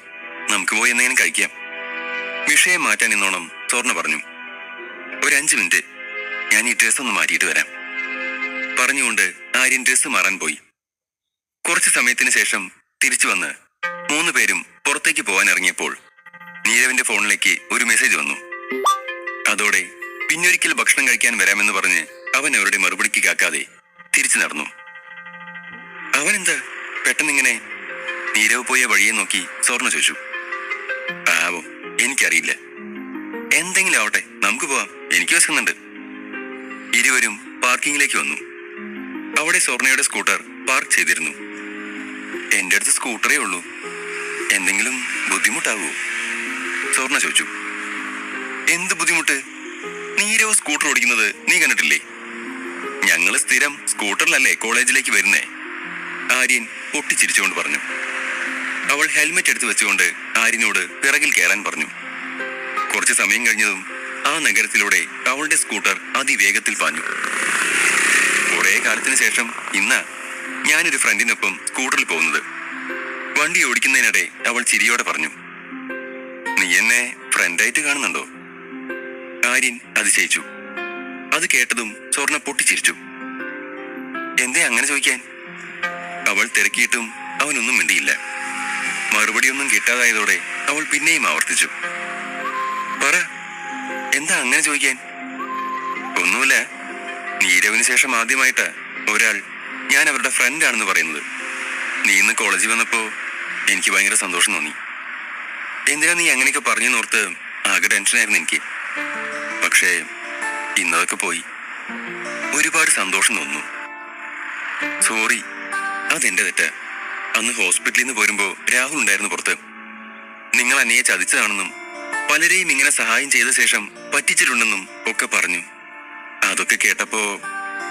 നമുക്ക് പോയി എന്തെങ്കിലും കഴിക്കാം. വിഷയം മാറ്റാൻ എന്നോണം സ്വർണ പറഞ്ഞു. ഒരു 5 മിനിറ്റ്, ഞാൻ ഈ ഡ്രസ് ഒന്ന് മാറ്റിയിട്ട് വരാം. പറഞ്ഞുകൊണ്ട് ആര്യൻ ഡ്രസ് മാറാൻ പോയി. കുറച്ചു സമയത്തിന് ശേഷം തിരിച്ചു വന്ന് 3 പേരും പുറത്തേക്ക് പോകാൻ ഇറങ്ങിയപ്പോൾ നീരവിന്റെ ഫോണിലേക്ക് ഒരു മെസ്സേജ് വന്നു. അതോടെ പിന്നൊരിക്കൽ ഭക്ഷണം കഴിക്കാൻ വരാമെന്ന് പറഞ്ഞ് അവൻ അവരുടെ മറുപടിക്ക് കാക്കാതെ തിരിച്ചു നടന്നു. അവനെന്താ പെട്ടെന്നിങ്ങനെ? നീരവ് പോയ വഴിയെ നോക്കി സ്വർണ ചോദിച്ചു. പാവം, എനിക്കറിയില്ല. എന്തെങ്കിലും ആവട്ടെ, നമുക്ക് പോവാം, എനിക്ക് വിശക്കുന്നുണ്ട്. ഇരുവരും പാർക്കിങ്ങിലേക്ക് വന്നു. അവിടെ സ്വർണയുടെ സ്കൂട്ടർ പാർക്ക് ചെയ്തിരുന്നു. എന്റെ അടുത്ത് സ്കൂട്ടറേ ഉള്ളൂ, എന്തെങ്കിലും ബുദ്ധിമുട്ടാവോ? സ്വർണ ചോദിച്ചു. എന്ത് ബുദ്ധിമുട്ട്? നീരവ് സ്കൂട്ടർ ഓടിക്കുന്നത് നീ കണ്ടിട്ടില്ലേ? ഞങ്ങള് സ്ഥിരം സ്കൂട്ടറിലല്ലേ കോളേജിലേക്ക് വരുന്നേ? ആര്യൻ പൊട്ടിച്ചിരിച്ചുകൊണ്ട് പറഞ്ഞു. അവൾ ഹെൽമെറ്റ് എടുത്ത് വെച്ചുകൊണ്ട് ആര്യനോട് പിറകിൽ കയറാൻ പറഞ്ഞു. കുറച്ചു സമയം കഴിഞ്ഞതും ആ നഗരത്തിലൂടെ അവളുടെ സ്കൂട്ടർ അതിവേഗത്തിൽ പാഞ്ഞു. കുറെ കാലത്തിന് ശേഷം ഇന്നാ ഞാനൊരു ഫ്രണ്ടിനൊപ്പം സ്കൂട്ടറിൽ പോകുന്നത്. വണ്ടി ഓടിക്കുന്നതിനിടെ അവൾ ചിരിയോടെ പറഞ്ഞു. നീ എന്നെ ഫ്രണ്ടായിട്ട് കാണുന്നുണ്ടോ? ആര്യൻ അതിശയിച്ചു. അത് കേട്ടതും സ്വർണ പൊട്ടിച്ചിരിച്ചു. എന്തേ അങ്ങനെ ചോദിക്കാൻ? അവൾ തിരക്കിയിട്ടും അവനൊന്നും മിണ്ടിയില്ല. മറുപടിയൊന്നും കിട്ടാതായതോടെ അവൾ പിന്നെയും ആവർത്തിച്ചു. പറ, എന്താ അങ്ങനെ ചോദിക്കാൻ? ഒന്നുമില്ല. നീരവിന് ശേഷം ആദ്യമായിട്ടാ ഒരാൾ ഞാൻ അവരുടെ ഫ്രണ്ടാണെന്ന് പറയുന്നത്. നീ ഇന്ന് കോളേജിൽ വന്നപ്പോ എനിക്ക് ഭയങ്കര സന്തോഷം തോന്നി. എന്തിനാ നീ അങ്ങനെയൊക്കെ പറഞ്ഞെന്നോർത്ത് ആകെ ടെൻഷനായിരുന്നു എനിക്ക്. പക്ഷേ ഇന്നതൊക്കെ പോയി. ഒരുപാട് സന്തോഷം തോന്നുന്നു. സോറി, അതെന്റെ തെറ്റാ. അന്ന് ഹോസ്പിറ്റലിൽ നിന്ന് പോരുമ്പോ രാഹുൽ ഉണ്ടായിരുന്നു പുറത്ത്. നിങ്ങൾ എന്നെ ചതിച്ചതാണെന്നും പലരെയും ഇങ്ങനെ സഹായം ചെയ്ത ശേഷം പറ്റിച്ചിട്ടുണ്ടെന്നും ഒക്കെ പറഞ്ഞു. അതൊക്കെ കേട്ടപ്പോ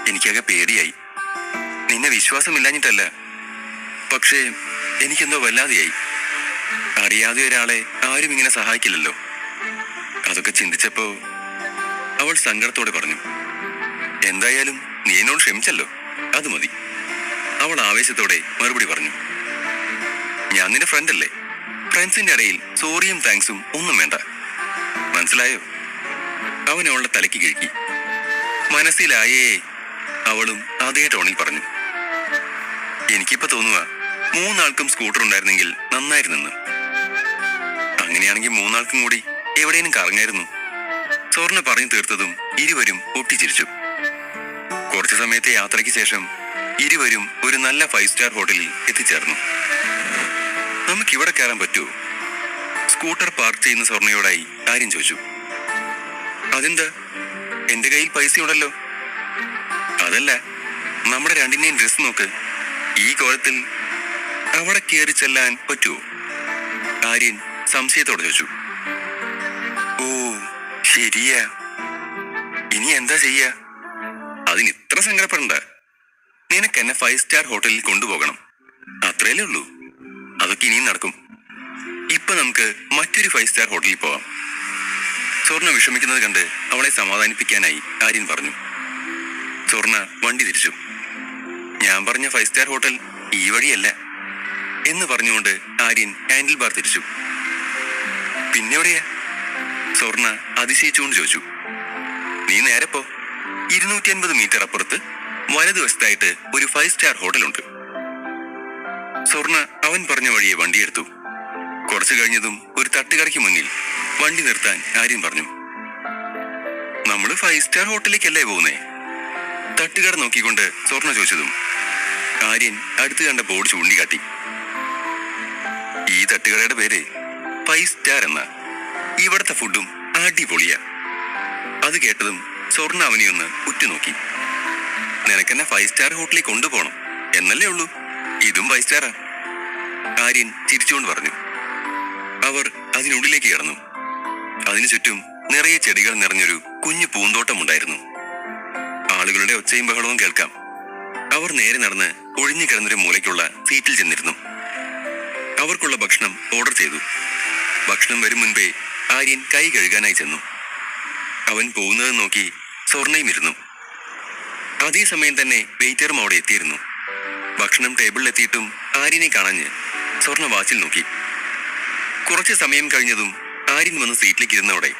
എനിക്കാകെ പേടിയായി. നിന്നെ വിശ്വാസമില്ലാഞ്ഞിട്ടല്ല, പക്ഷേ എനിക്കെന്തോ വല്ലാതെയായി. അറിയാതെ ഒരാളെ ആരും ഇങ്ങനെ സഹായിക്കില്ലല്ലോ. അതൊക്കെ ചിന്തിച്ചപ്പോ അവൾ സങ്കടത്തോടെ പറഞ്ഞു. എന്തായാലും നീ എന്നോട് ക്ഷമിച്ചല്ലോ, അത് മതി. അവൾ ആവേശത്തോടെ മറുപടി പറഞ്ഞു. ഞാൻ നിന്റെ ഫ്രണ്ടല്ലേ. ഫ്രണ്ട്സിന്റെ ഇടയിൽ സോറിയും താങ്ക്സും ഒന്നും വേണ്ട, മനസ്സിലായോ? അവൻ അവളുടെ തലയ്ക്ക് കിഴക്കി. മനസ്സിലായേ? അവളും അതേ ടോണിൽ പറഞ്ഞു. എനിക്കിപ്പോ തോന്നുക 3 ആൾക്കും സ്കൂട്ടർ ഉണ്ടായിരുന്നെങ്കിൽ നന്നായിരുന്നെന്ന്. അങ്ങനെയാണെങ്കിൽ 3 ആൾക്കും കൂടി എവിടെയും കറങ്ങായിരുന്നു. സ്വർണ പറഞ്ഞു തീർത്തതും ഇരുവരും പൊട്ടിച്ചിരിച്ചു. കുറച്ചു സമയത്തെ യാത്രയ്ക്ക് ശേഷം ഇരുവരും ഒരു നല്ല 5 സ്റ്റാർ ഹോട്ടലിൽ എത്തിച്ചേർന്നു. നമുക്കിവിടെ കയറാൻ പറ്റുമോ? സ്കൂട്ടർ പാർക്ക് ചെയ്യുന്ന സ്വർണയോടായി ആര്യൻ ചോദിച്ചു. അതെന്താ? എന്റെ കയ്യിൽ പൈസയുണ്ടല്ലോ. അതല്ല, നമ്മുടെ രണ്ടിനെയും ഡ്രസ് നോക്ക്. ഈ കോലത്തിൽ അവിടെ കയറി ചെല്ലാൻ പറ്റുമോ? ആര്യൻ സംശയത്തോടെ ചോദിച്ചു. ഓ ശരിയാ, ഇനി എന്താ ചെയ്യാ? അതിന് ഇത്ര സങ്കടപ്പെടണ്ട. നിനക്ക് എന്നെ 5 സ്റ്റാർ ഹോട്ടലിൽ കൊണ്ടുപോകണം, അത്രയല്ലേ ഉള്ളൂ. അതൊക്കെ ഇനിയും നടക്കും. ഇപ്പൊ നമുക്ക് മറ്റൊരു 5 സ്റ്റാർ ഹോട്ടലിൽ പോവാം. സ്വർണ വിഷമിക്കുന്നത് കണ്ട് അവളെ സമാധാനിപ്പിക്കാനായി ആര്യൻ പറഞ്ഞു. സ്വർണ വണ്ടി തിരിച്ചു. ഞാൻ പറഞ്ഞ 5 സ്റ്റാർ ഹോട്ടൽ ഈ വഴിയല്ല എന്ന് പറഞ്ഞുകൊണ്ട് ആര്യൻ ഹാൻഡിൽ ബാർ തിരിച്ചു. പിന്നെവിടെയാ? സ്വർണ അതിശയിച്ചുകൊണ്ട് ചോദിച്ചു. നീ നേരെ പോ. 250 മീറ്റർ അപ്പുറത്ത് വലതുവശത്തായിട്ട് ഒരു 5 സ്റ്റാർ ഹോട്ടലുണ്ട്. സ്വർണ അവൻ പറഞ്ഞ വഴിയെ വണ്ടിയെടുത്തു. കുറച്ചു കഴിഞ്ഞതും ഒരു തട്ടുകടയ്ക്ക് മുന്നിൽ വണ്ടി നിർത്താൻ ആര്യൻ പറഞ്ഞു. നമ്മള് 5 സ്റ്റാർ ഹോട്ടലിലേക്കല്ലേ പോകുന്നേ? തട്ടുകട നോക്കിക്കൊണ്ട് സ്വർണ ചോദിച്ചതും ആര്യൻ അടുത്ത് കണ്ട ബോർഡ് ചൂണ്ടിക്കാട്ടി. ഈ തട്ടുകടയുടെ പേര് 5 സ്റ്റാർ എന്ന. ഇവിടുത്തെ ഫുഡും അടിപൊളിയാ. അത് കേട്ടതും സ്വർണ്ണ അവനെ ഒന്ന് ഉറ്റുനോക്കി. നിനക്കെന്നെ 5 സ്റ്റാർ ഹോട്ടലിൽ കൊണ്ടുപോകണം എന്നല്ലേ ഉള്ളൂ, ഇതും 5 സ്റ്റാറാ. ആര്യൻ ചിരിച്ചുകൊണ്ട് പറഞ്ഞു. അവർ അതിനുള്ളിലേക്ക് കടന്നു. അതിനു ചുറ്റും നിറയെ ചെടികൾ നിറഞ്ഞൊരു കുഞ്ഞു പൂന്തോട്ടമുണ്ടായിരുന്നു. ആളുകളുടെ ഒച്ചയും ബഹളവും കേൾക്കാം. അവർ നേരെ നടന്ന് ഒഴിഞ്ഞു കിടന്നൊരു മൂലയ്ക്കുള്ള സീറ്റിൽ ചെന്നിരുന്നു. അവർക്കുള്ള ഭക്ഷണം ഓർഡർ ചെയ്തു. ഭക്ഷണം വരും മുൻപേ ആര്യൻ കൈ കഴുകാനായി ചെന്നു. അവൻ പോകുന്നത് നോക്കി സ്വർണ്ണയും ഇരുന്നു. അതേസമയം തന്നെ വെയിറ്ററും അവിടെ എത്തിയിരുന്നു. ഭക്ഷണം ടേബിളിലെത്തിയിട്ടും ആര്യനെ കാണാഞ്ഞ് സ്വർണ്ണ വാച്ചിൽ നോക്കി. കുറച്ച് സമയം കഴിഞ്ഞതും ആര്യൻ വന്ന് സീറ്റിലേക്ക് ഇരുന്നവിടെ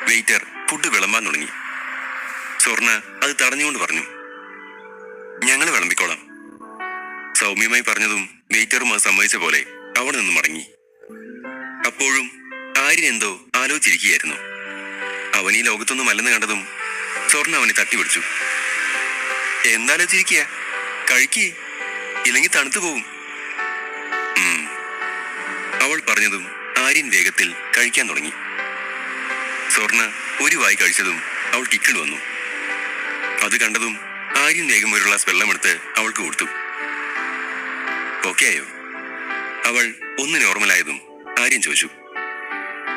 വെയിറ്റർ ഫുഡ് വിളമ്പാൻ തുടങ്ങി. സ്വർണ്ണ അത് തടഞ്ഞുകൊണ്ട് പറഞ്ഞു, ഞങ്ങൾ വിളമ്പിക്കോളാം. സൗമ്യമായി പറഞ്ഞതും വെയിറ്ററും അത് സമ്മതിച്ച പോലെ അവിടെ നിന്ന് മടങ്ങി. അപ്പോഴും ആര്യൻ എന്തോ ആലോചിച്ചിരിക്കുകയായിരുന്നു. അവൻ ഈ ലോകത്തൊന്നും അല്ലെന്ന് കണ്ടതും സ്വർണ്ണ അവനെ തട്ടിപിടിച്ചു. എന്താലോചിച്ചിരിക്കുക, കഴിക്കേ, ഇല്ലെങ്കിൽ തണുത്തു പോവും. അവൾ പറഞ്ഞതും ആര്യൻ വേഗത്തിൽ കഴിക്കാൻ തുടങ്ങി. സ്വർണ്ണ ഒരു വായി കഴിച്ചതും അവൾ കിക്കിൾ വന്നു. അത് കണ്ടതും ആര്യൻ വേഗം ഒരു ഗ്ലാസ് വെള്ളമെടുത്ത് അവൾക്ക് കൊടുത്തു. ഓക്കെ ആയോ? അവൾ ഒന്ന് നോർമലായതും ആര്യൻ ചോദിച്ചു.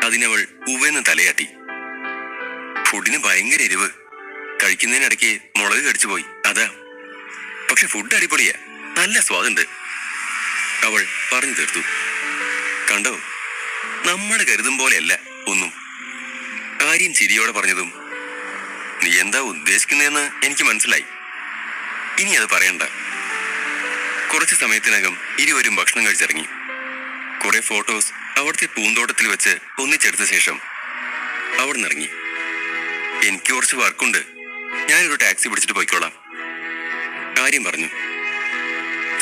അതിനവൾ ഉവ്വെന്ന് തലയാട്ടി. ഫുഡിന് ഭയങ്കര എരിവ്, കഴിക്കുന്നതിനിടയ്ക്ക് മുളക് കടിച്ചുപോയി, അതാ. പക്ഷെ ഫുഡ് അടിപൊളിയാ, നല്ല സ്വാദുണ്ട്, അവൾ പറഞ്ഞു തീർത്തു. കണ്ടോ, നമ്മൾ കരുതും പോലെയല്ല ഒന്നും, ആര്യൻ ചിരിയോടെ പറഞ്ഞതും നീ എന്താ ഉദ്ദേശിക്കുന്നതെന്ന് എനിക്ക് മനസ്സിലായി, ഇനി അത് പറയണ്ട. കുറച്ച് സമയത്തിനകം ഇരുവരും ഭക്ഷണം കഴിച്ചിറങ്ങി. കുറെ ഫോട്ടോസ് അവിടുത്തെ പൂന്തോട്ടത്തിൽ വെച്ച് ഒന്നിച്ചെടുത്ത ശേഷം അവിടെ നിന്നിറങ്ങി. എനിക്ക് കുറച്ച് വർക്കുണ്ട്, ഞാനൊരു ടാക്സി പിടിച്ചിട്ട് പോയിക്കോളാം, ആര്യൻ പറഞ്ഞു.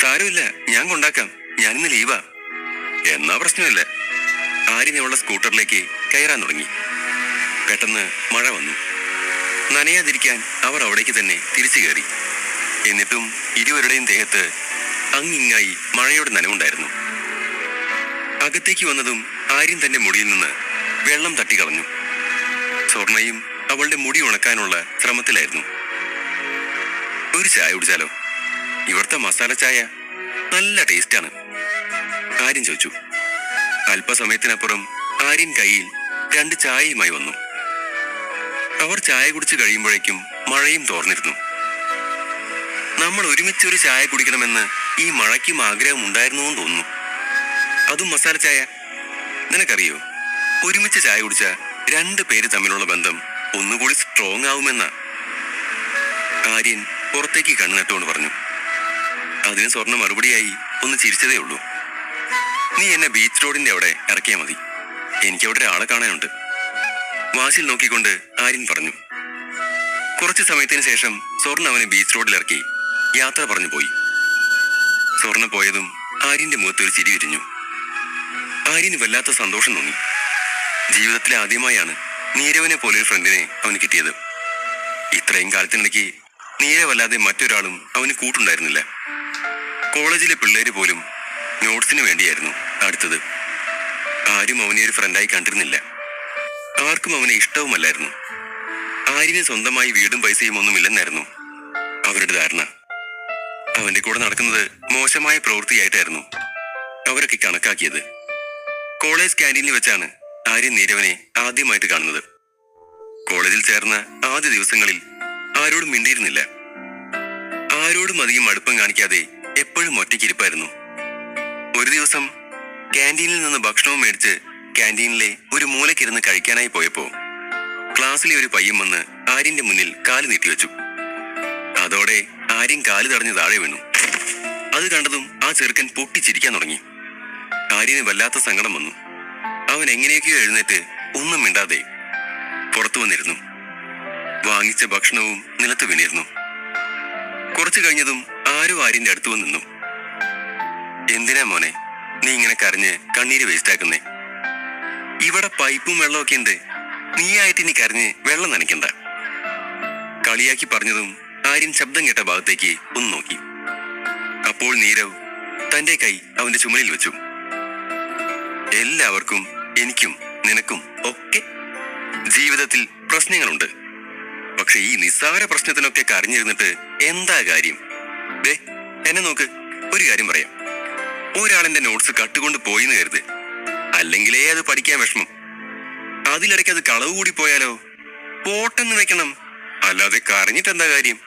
സാരമില്ല, ഞാൻ കൊണ്ടാക്കാം, ഞാനിന്ന് ലീവാ. എന്നാ പ്രശ്നമില്ല. ആര്യൻ അവളുടെ സ്കൂട്ടറിലേക്ക് കയറാൻ തുടങ്ങി. പെട്ടെന്ന് മഴ വന്നു. നനയാതിരിക്കാൻ അവർ അവിടേക്ക് തന്നെ തിരിച്ചു കയറി. എന്നിട്ടും ഇരുവരുടെയും ദേഹത്ത് അങ്ങിങ്ങായി മഴയുടെ നനവുണ്ടായിരുന്നു. അകത്തേക്ക് വന്നതും ആര്യൻ തന്റെ മുടിയിൽ നിന്ന് വെള്ളം തട്ടിക്കളഞ്ഞു. സ്വർണ്ണയും അവളുടെ മുടി ഉണക്കാനുള്ള ശ്രമത്തിലായിരുന്നു. ഒരു ചായ കുടിച്ചാലോ? ഇവിടുത്തെ മസാല ചായ നല്ല ടേസ്റ്റാണ്, ആര്യൻ ചോദിച്ചു. അല്പസമയത്തിനപ്പുറം ആര്യൻ കയ്യിൽ 2 ചായയുമായി വന്നു. അവർ ചായ കുടിച്ചു കഴിയുമ്പോഴേക്കും മഴയും തോർന്നിരുന്നു. നമ്മൾ ഒരുമിച്ചൊരു ചായ കുടിക്കണമെന്ന് ഈ മഴയ്ക്കും ആഗ്രഹം ഉണ്ടായിരുന്നു എന്ന് തോന്നുന്നു. അതും മസാല ചായ. നിനക്കറിയോ, ഒരുമിച്ച് ചായ കുടിച്ച 2 പേര് തമ്മിലുള്ള ബന്ധം ഒന്നുകൂടി സ്ട്രോങ് ആവുമെന്ന ആര്യൻ പുറത്തേക്ക് കണ്ണു നട്ടുകൊണ്ട് പറഞ്ഞു. അതിന് സ്വർണ്ണ മറുപടിയായി ഒന്ന് ചിരിച്ചതേ ഉള്ളൂ. നീ എന്നെ ബീച്ച് റോഡിന്റെ അവിടെ ഇറക്കിയാൽ മതി, എനിക്കവിടെ ഒരാളെ കാണാനുണ്ട്, വാശിൽ നോക്കിക്കൊണ്ട് ആര്യൻ പറഞ്ഞു. കുറച്ചു സമയത്തിന് ശേഷം സ്വർണ്ണ അവനെ ബീച്ച് റോഡിൽ ഇറക്കി യാത്ര പറഞ്ഞു പോയി. സ്വർണ്ണ പോയതും ആര്യന്റെ മുഖത്ത് ഒരു ചിരി വിരിഞ്ഞു. ആര്യന് വല്ലാത്ത സന്തോഷം തോന്നി. ജീവിതത്തിൽ ആദ്യമായാണ് നീരവനെ പോലൊരു ഫ്രണ്ടിനെ അവന് കിട്ടിയത്. ഇത്രയും കാലത്തിനിടയ്ക്ക് നീരവല്ലാതെ മറ്റൊരാളും അവന് കൂട്ടുണ്ടായിരുന്നില്ല. കോളേജിലെ പിള്ളേര് പോലും നോട്ട്സിന് വേണ്ടിയായിരുന്നു അടുത്തത്. ആരും അവനെ ഒരു ഫ്രണ്ടായി കണ്ടിരുന്നില്ല. ആർക്കും അവനെ ഇഷ്ടവുമല്ലായിരുന്നു. ആര്യന് സ്വന്തമായി വീടും പൈസയും ഒന്നുമില്ലെന്നായിരുന്നു അവരുടെ ധാരണ. അവന്റെ കൂടെ നടക്കുന്നത് മോശമായ പ്രവൃത്തിയായിട്ടായിരുന്നു അവരൊക്കെ കണക്കാക്കിയത്. കോളേജ് ക്യാൻറ്റീനിൽ വെച്ചാണ് ആര്യൻ നീരവനെ ആദ്യമായിട്ട് കാണുന്നത്. കോളേജിൽ ചേർന്ന ആദ്യ ദിവസങ്ങളിൽ ആരോടും മിണ്ടിയിരുന്നില്ല. ആരോടും അധികം അടുപ്പം കാണിക്കാതെ എപ്പോഴും ഒറ്റയ്ക്കിരിപ്പായിരുന്നു. ഒരു ദിവസം ക്യാൻറ്റീനിൽ നിന്ന് ഭക്ഷണവും മേടിച്ച് ക്യാൻറ്റീനിലെ ഒരു മൂലക്കിരുന്ന് കഴിക്കാനായി പോയപ്പോ ക്ലാസ്സിലെ ഒരു പയ്യൻ വന്ന് ആര്യന്റെ മുന്നിൽ കാല് നീട്ടിവെച്ചു. അതോടെ ആര്യൻ കാല് തടഞ്ഞ് താഴെ വീണു. അത് കണ്ടതും ആ ചെറുക്കൻ പൊട്ടിച്ചിരിക്കാൻ തുടങ്ങി. ആര്യന് വല്ലാത്ത സങ്കടം വന്നു. അവൻ എങ്ങനെയൊക്കെയോ എഴുന്നേറ്റ് ഒന്നും മിണ്ടാതെ പുറത്തു വന്നിരുന്നു. വാങ്ങിച്ച ഭക്ഷണവും നിലത്ത് വീണിരുന്നു. കുറച്ചു കഴിഞ്ഞതും ആരോ ആര്യന്റെ അടുത്ത് വന്ന് നിന്നു. എന്തിനാ മോനെ നീ ഇങ്ങനെ കരഞ്ഞ് കണ്ണീര് വേസ്റ്റാക്കുന്നേ? ഇവിടെ പൈപ്പും വെള്ളമൊക്കെ ഉണ്ട്, നീയായിട്ട് ഇനി കരഞ്ഞ് വെള്ളം നനയ്ക്കണ്ട, കളിയാക്കി പറഞ്ഞതും ആര്യൻ ശബ്ദം കേട്ട ഭാഗത്തേക്ക് ഒന്ന് നോക്കി. അപ്പോൾ നീരവ് തന്റെ കൈ അവന്റെ ചുമലിൽ വെച്ചു. എല്ലാവർക്കും എനിക്കും നിനക്കും ഒക്കെ ജീവിതത്തിൽ പ്രശ്നങ്ങളുണ്ട്. പക്ഷെ ഈ നിസ്സാര പ്രശ്നത്തിനൊക്കെ കരഞ്ഞിരുന്നിട്ട് എന്താ കാര്യം? ദേ എന്നെ നോക്ക്, ഒരു കാര്യം പറയാം. ഒരാളെന്റെ നോട്ട്സ് കട്ടുകൊണ്ട് പോയിന്ന് കരുത്, അല്ലെങ്കിലേ അത് പഠിക്കാൻ വിഷമം. അതിലിടയ്ക്ക് അത് കളവ് കൂടി പോയാലോ? പോട്ടെന്ന് വെക്കണം, അല്ലാതെ കരഞ്ഞിട്ട് എന്താ കാര്യം?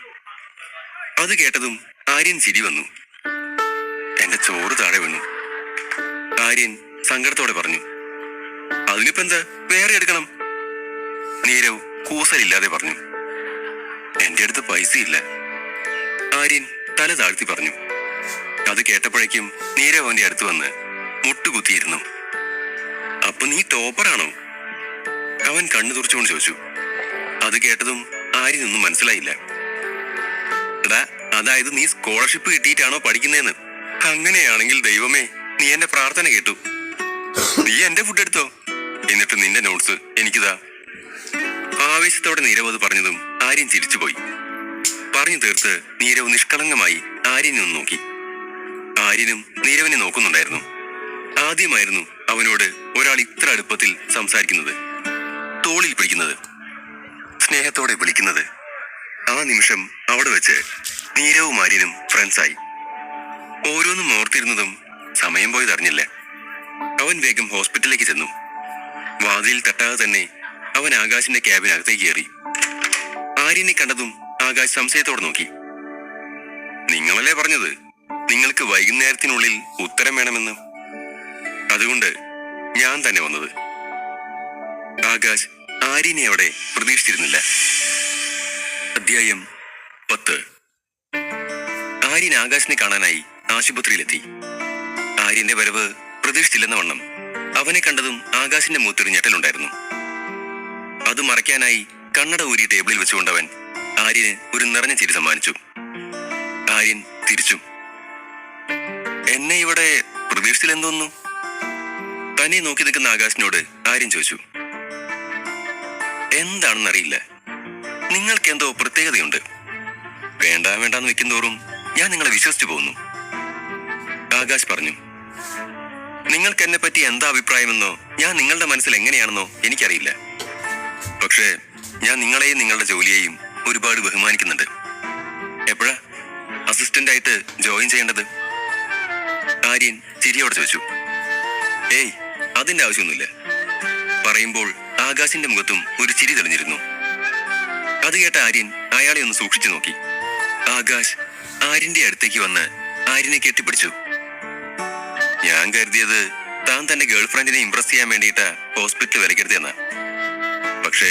അത് കേട്ടതും ആര്യൻ ചിരി വന്നു. എന്റെ ചോറ് താഴെ വീണു. ആര്യൻ സങ്കടത്തോടെ പറഞ്ഞു, അതിനിപ്പോ എന്താ, വേറെ എടുക്കണം. നീരവ് കൂസലില്ലാതെ പറഞ്ഞു, എന്റെ അടുത്ത് പൈസയില്ല. ആര്യൻ തല താഴ്ത്തി പറഞ്ഞു. അത് കേട്ടപ്പോഴേക്കും നീരവ് അവന്റെ അടുത്ത് വന്ന് മുട്ടുകുത്തിയിരുന്നു. അപ്പൊ നീ ടോപ്പറാണോ? അവൻ കണ്ണു തുറച്ചുകൊണ്ട് ചോദിച്ചു. അത് കേട്ടതും ആര്യനൊന്നും മനസ്സിലായില്ല. എടാ, അതായത് നീ സ്കോളർഷിപ്പ് കിട്ടിയിട്ടാണോ പഠിക്കുന്നതെന്ന്. അങ്ങനെയാണെങ്കിൽ ദൈവമേ, നീ എന്റെ പ്രാർത്ഥന കേട്ടു. നീ എന്റെ ഫുഡ് എടുത്തോ, എന്നിട്ട് നിന്റെ നോട്ട്സ് എനിക്കിതാ. ആവേശത്തോടെ നീരവ് അത് പറഞ്ഞതും ആര്യൻ ചിരിച്ചുപോയി. പറഞ്ഞു തീർത്ത് നീരവ് നിഷ്കളങ്കമായി ആര്യനെ ഒന്ന് നോക്കി. ആര്യനും നീരവിനെ നോക്കുന്നുണ്ടായിരുന്നു. ആദ്യമായിരുന്നു അവനോട് ഒരാൾ ഇത്ര അടുപ്പത്തിൽ സംസാരിക്കുന്നത്, തോളിൽ പിടിക്കുന്നത്, സ്നേഹത്തോടെ വിളിക്കുന്നത്. ആ നിമിഷം അവിടെ വെച്ച് നീരവും ആര്യനും ഫ്രണ്ട്സായി. ഓരോന്നും ഓർത്തിരുന്നതും സമയം പോയതറിഞ്ഞില്ല. അവൻ വേഗം ഹോസ്പിറ്റലിലേക്ക് ചെന്നു. വാതിലിൽ തട്ടാതെ തന്നെ അവൻ ആകാശിന്റെ ക്യാബിനകത്തേക്ക് കയറി. ആര്യനെ കണ്ടതും ആകാശ് സംശയത്തോടെ നോക്കി. നിങ്ങളല്ലേ പറഞ്ഞത് നിങ്ങൾക്ക് വൈകുന്നേരത്തിനുള്ളിൽ ഉത്തരം വേണമെന്ന്? അതുകൊണ്ട് ഞാൻ തന്നെ വന്നത്. ആകാശ് ആര്യനെ അവിടെ പ്രതീക്ഷിച്ചിരുന്നില്ല. അധ്യായം 10. ആര്യൻ ആകാശിനെ കാണാനായി ആശുപത്രിയിലെത്തി. ആര്യന്റെ വരവ് പ്രതീക്ഷിച്ചില്ലെന്ന വണ്ണം അവനെ കണ്ടതും ആകാശിന്റെ മുഖത്തൊരു ഞെട്ടലുണ്ടായിരുന്നു. അത് മറയ്ക്കാനായി കണ്ണട ഊരി ടേബിളിൽ വെച്ചുകൊണ്ടവൻ ആര്യന് ഒരു നിറഞ്ഞ ചിരി സമ്മാനിച്ചു. ആര്യൻ തിരിച്ചു. എന്നെ ഇവിടെ പ്രതീക്ഷിച്ചില്ലെന്തോന്നു? തന്നെ നോക്കി നിൽക്കുന്ന ആകാശിനോട് ആര്യൻ ചോദിച്ചു. എന്താണെന്നറിയില്ല, നിങ്ങൾക്കെന്തോ പ്രത്യേകതയുണ്ട്. വേണ്ട വേണ്ടാന്ന് വെക്കുന്തോറും ഞാൻ നിങ്ങളെ വിശ്വസിച്ചു പോകുന്നു. ആകാശ് പറഞ്ഞു. നിങ്ങൾക്ക് എന്നെ പറ്റി എന്താ അഭിപ്രായമെന്നോ ഞാൻ നിങ്ങളുടെ മനസ്സിൽ എങ്ങനെയാണെന്നോ എനിക്കറിയില്ല. പക്ഷേ ഞാൻ നിങ്ങളെയും നിങ്ങളുടെ ജോലിയെയും ഒരുപാട് ബഹുമാനിക്കുന്നുണ്ട്. എപ്പോഴാ അസിസ്റ്റന്റ് ആയിട്ട് ജോയിൻ ചെയ്യേണ്ടത്? ആര്യൻ ചിരിയോടെ ചോദിച്ചു. ഏയ്, അതിന്റെ ആവശ്യമൊന്നുമില്ല. പറയുമ്പോൾ ആകാശിന്റെ മുഖത്തും ഒരു ചിരി തെളിഞ്ഞിരുന്നു. അത് കേട്ട ആര്യൻ അയാളെ ഒന്ന് സൂക്ഷിച്ചു നോക്കി. ആകാശ് ആര്യന്റെ അടുത്തേക്ക് വന്ന് ആര്യനെ കെട്ടിപ്പിടിച്ചു. ഞാൻ കരുതിയത് താൻ തന്റെ ഗേൾഫ്രണ്ടിനെ ഇംപ്രസ് ചെയ്യാൻ വേണ്ടിയിട്ടാ ഹോസ്പിറ്റൽ വരയ്ക്കരുതെന്നാ. പക്ഷേ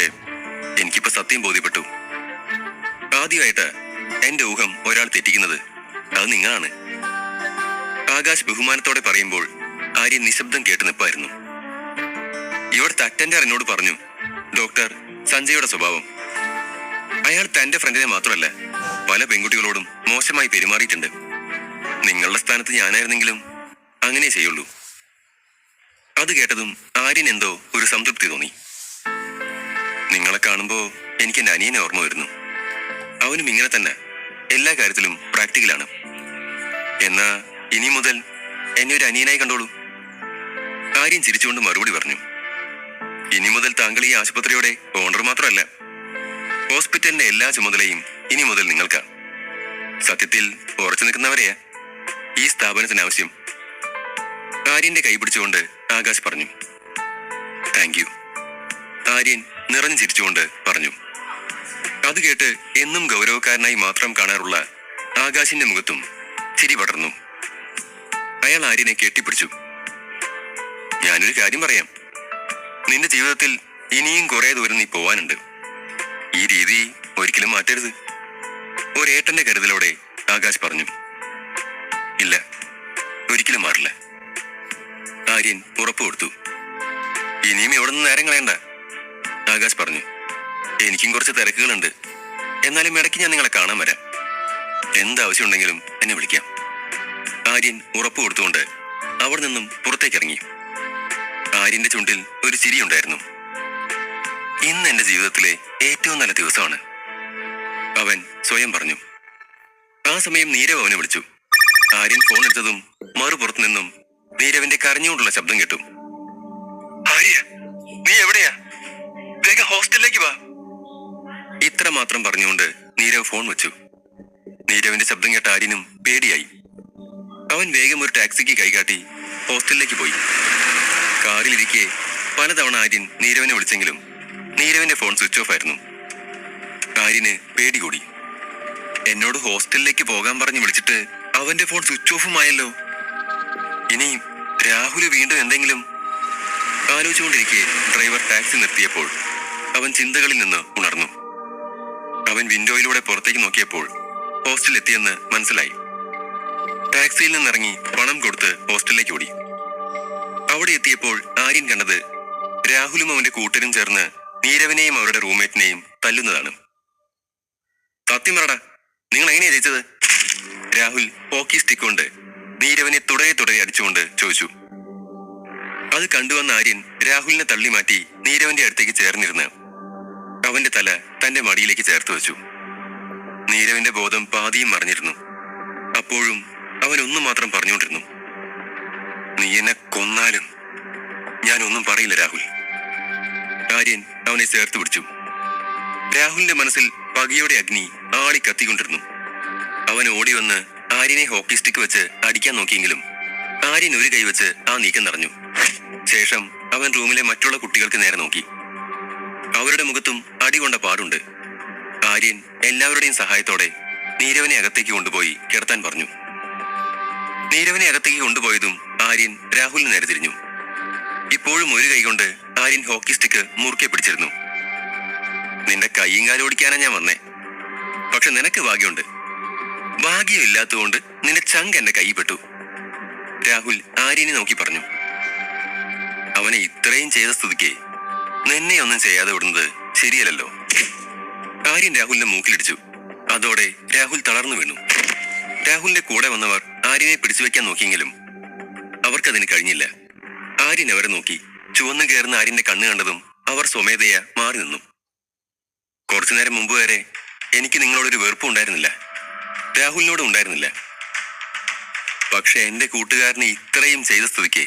എനിക്കിപ്പോ സത്യം ബോധ്യപ്പെട്ടു. ആദ്യമായിട്ട് എന്റെ ഊഹം ഒരാൾ തെറ്റിക്കുന്നത് അത് നിങ്ങളാണ്. ആകാശ് ബഹുമാനത്തോടെ പറയുമ്പോൾ ആര്യൻ നിശബ്ദം കേട്ട് നിൽപ്പായിരുന്നു. ഇവിടുത്തെ അറ്റൻഡർ എന്നോട് പറഞ്ഞു, ഡോക്ടർ സഞ്ജയുടെ സ്വഭാവം. അയാൾ തന്റെ ഫ്രണ്ടിനെ മാത്രമല്ല പല പെൺകുട്ടികളോടും മോശമായി പെരുമാറിയിട്ടുണ്ട്. നിങ്ങളുടെ സ്ഥാനത്ത് ഞാനായിരുന്നെങ്കിലും അങ്ങനെ ചെയ്യുള്ളൂ. അത് കേട്ടതും ആര്യൻ എന്തോ ഒരു സംതൃപ്തി തോന്നി. നിങ്ങളെ കാണുമ്പോ എനിക്ക് എന്റെ അനിയനെ ഓർമ്മ വരുന്നു. അവനും ഇങ്ങനെ തന്നെ, എല്ലാ കാര്യത്തിലും പ്രാക്ടിക്കലാണ്. എന്നാ ഇനി മുതൽ എന്നെ ഒരു അനിയനായി കണ്ടോളൂ. ആര്യൻ ചിരിച്ചുകൊണ്ട് മറുപടി പറഞ്ഞു. ഇനി മുതൽ താങ്കൾ ഈ ആശുപത്രിയുടെ ഓണർ മാത്രമല്ല, ഹോസ്പിറ്റലിന്റെ എല്ലാ ചുമതലയും ഇനി മുതൽ നിങ്ങൾക്കാ. സത്യത്തിൽ ഉറച്ചു നിൽക്കുന്നവരെയാ ഈ സ്ഥാപനത്തിന് ആവശ്യം. ആര്യന്റെ കൈ പിടിച്ചുകൊണ്ട് ആകാശ് പറഞ്ഞു. Thank U. ആര്യൻ നിറഞ്ഞു ചിരിച്ചുകൊണ്ട് പറഞ്ഞു. അത് കേട്ട് എന്നും ഗൗരവക്കാരനായി മാത്രം കാണാറുള്ള ആകാശിന്റെ മുഖത്തും ചിരി പടർന്നു. അയാൾ ആര്യനെ കെട്ടിപ്പിടിച്ചു. ഞാനൊരു കാര്യം പറയാം. നിന്റെ ജീവിതത്തിൽ ഇനിയും കുറെ ദൂരം നീ പോവാനുണ്ട്. ഈ രീതി ഒരിക്കലും മാറ്റരുത്. ഒരേട്ടന്റെ കരുതലോടെ ആകാശ് പറഞ്ഞു. ഇല്ല, ഒരിക്കലും മാറില്ല. ആര്യൻ ഉറപ്പ് കൊടുത്തു. ഇനിയും എവിടെ നിന്ന് നേരം കളയണ്ട. ആകാശ് പറഞ്ഞു. എനിക്കും കുറച്ച് തിരക്കുകളുണ്ട്. എന്നാലും ഇടയ്ക്ക് ഞാൻ നിങ്ങളെ കാണാൻ വരാം. എന്താവശ്യമുണ്ടെങ്കിലും എന്നെ വിളിക്കാം. ആര്യൻ ഉറപ്പ് കൊടുത്തുകൊണ്ട് അവിടെ നിന്നും പുറത്തേക്കിറങ്ങി. ആര്യന്റെ ചുണ്ടിൽ ഒരു ചിരിയുണ്ടായിരുന്നു. ഇന്ന് എന്റെ ജീവിതത്തിലെ ഏറ്റവും നല്ല ദിവസമാണ്, അവൻ സ്വയം പറഞ്ഞു. ആ സമയം നീരവ് അവനെ വിളിച്ചു. ആര്യൻ ഫോൺ എടുത്തതും മറുപുറത്തു നിന്നും നീരവിന്റെ കരഞ്ഞുകൊണ്ടുള്ള ശബ്ദം കേട്ടു. ആര്യ, നീ എവിടെയാ? വേഗം ഹോസ്റ്റലിലേക്ക് വാ. ഇത്ര മാത്രം പറഞ്ഞുകൊണ്ട് നീരവ് ഫോൺ വെച്ചു. നീരവിന്റെ ശബ്ദം കേട്ട ആര്യനും പേടിയായി. അവൻ വേഗം ഒരു ടാക്സിക്ക് കൈകാട്ടി ഹോസ്റ്റലിലേക്ക് പോയി. കാറിലിരിക്കെ പലതവണ ആര്യൻ നീരവിനെ വിളിച്ചെങ്കിലും നീരവിന്റെ ഫോൺ സ്വിച്ച് ഓഫ് ആയിരുന്നു. ആര്യന് പേടി കൂടി. എന്നോട് ഹോസ്റ്റലിലേക്ക് പോകാൻ പറഞ്ഞ് വിളിച്ചിട്ട് അവന്റെ ഫോൺ സ്വിച്ച് ഓഫുമായല്ലോ. ഇനി രാഹുല് വീണ്ടും എന്തെങ്കിലും ആലോചിച്ചുകൊണ്ടിരിക്കെ ഡ്രൈവർ ടാക്സി നിർത്തിയപ്പോൾ അവൻ ചിന്തകളിൽ നിന്ന് ഉണർന്നു. അവൻ വിൻഡോയിലൂടെ പുറത്തേക്ക് നോക്കിയപ്പോൾ ഹോസ്റ്റലിൽ എത്തിയെന്ന് മനസ്സിലായി. ടാക്സിയിൽ നിന്നിറങ്ങി പണം കൊടുത്ത് ഹോസ്റ്റലിലേക്ക് ഓടി. അവിടെ എത്തിയപ്പോൾ ആര്യൻ കണ്ടത് രാഹുലും അവന്റെ കൂട്ടരും ചേർന്ന് നീരവിനെയും അവരുടെ റൂംമേറ്റിനെയും തല്ലുന്നതാണ്. സത്യം പറടാ, നിങ്ങൾ എങ്ങനെയാ ജയിച്ചത്? രാഹുൽ ഹോക്കി സ്റ്റിക്ക് കൊണ്ട് നീരവിനെ തുടരെ അടിച്ചുകൊണ്ട് ചോദിച്ചു. അത് കണ്ടുവന്ന ആര്യൻ രാഹുലിനെ തള്ളി മാറ്റി നീരവന്റെ അടുത്തേക്ക് ചേർന്നിരുന്ന് അവന്റെ തല തന്റെ മടിയിലേക്ക് ചേർത്ത് വെച്ചു. നീരവിന്റെ ബോധം പാതിയും മറിഞ്ഞിരുന്നു. അപ്പോഴും അവൻ ഒന്നും മാത്രം പറഞ്ഞുകൊണ്ടിരുന്നു. നീ എന്നെ കൊന്നാലും ഞാനൊന്നും പറയില്ല രാഹുൽ. ആര്യൻ അവനെ ചേർത്ത് പിടിച്ചു. രാഹുലിന്റെ മനസ്സിൽ പകയുടെ അഗ്നി ആളി കത്തിക്കൊണ്ടിരുന്നു. അവൻ ഓടി വന്ന് ആര്യനെ ഹോക്കി സ്റ്റിക്ക് വെച്ച് അടിക്കാൻ നോക്കിയെങ്കിലും ആര്യൻ ഒരു കൈ വെച്ച് ആ നീക്കം തടഞ്ഞു. ശേഷം അവൻ റൂമിലെ മറ്റുള്ള കുട്ടികൾക്ക് നേരെ നോക്കി. അവരുടെ മുഖത്തും അടികൊണ്ട പാടുണ്ട്. ആര്യൻ എല്ലാവരുടെയും സഹായത്തോടെ നീരവനെ അകത്തേക്ക് കൊണ്ടുപോയി കിടത്താൻ പറഞ്ഞു. നീരവനെ അകത്തേക്ക് കൊണ്ടുപോയതും ആര്യൻ രാഹുലിന് നേരെ തിരിഞ്ഞു. ഇപ്പോഴും ഒരു കൈ കൊണ്ട് ആര്യൻ ഹോക്കി സ്റ്റിക്ക് മുറുക്കെ പിടിച്ചിരുന്നു. നിന്റെ കൈയും കാലും ഓടിക്കാനാ ഞാൻ വന്നേ. പക്ഷെ നിനക്ക് ഭാഗ്യമുണ്ട്. ഭാഗ്യമില്ലാത്തതുകൊണ്ട് നിന്റെ ചങ്ക് എന്റെ കൈ പെട്ടു. രാഹുൽ ആര്യനെ നോക്കി പറഞ്ഞു. അവനെ ഇത്രയും ചെയ്ത സ്ഥിതിക്ക് നിന്നെ ഒന്നും ചെയ്യാതെ വിടുന്നത് ശരിയല്ലല്ലോ. ആര്യൻ രാഹുലിന്റെ മൂക്കിലിടിച്ചു. അതോടെ രാഹുൽ തളർന്നു വീണു. രാഹുലിന്റെ കൂടെ വന്നവർ ആര്യനെ പിടിച്ചു വെക്കാൻ നോക്കിയെങ്കിലും അവർക്കതിന് കഴിഞ്ഞില്ല. ആര്യൻ അവരെ നോക്കി. ചുവന്നു കയറുന്ന ആര്യന്റെ കണ്ണ് കണ്ടതും അവർ സ്വമേധയാ മാറി നിന്നു. കുറച്ചു നേരം മുമ്പ് വരെ എനിക്ക് നിങ്ങളോടൊരു വെറുപ്പും ഉണ്ടായിരുന്നില്ല, രാഹുലിനോടും ഉണ്ടായിരുന്നില്ല. പക്ഷെ എന്റെ കൂട്ടുകാരനെ ഇത്രയും ചെയ്ത സ്ഥിതിക്ക്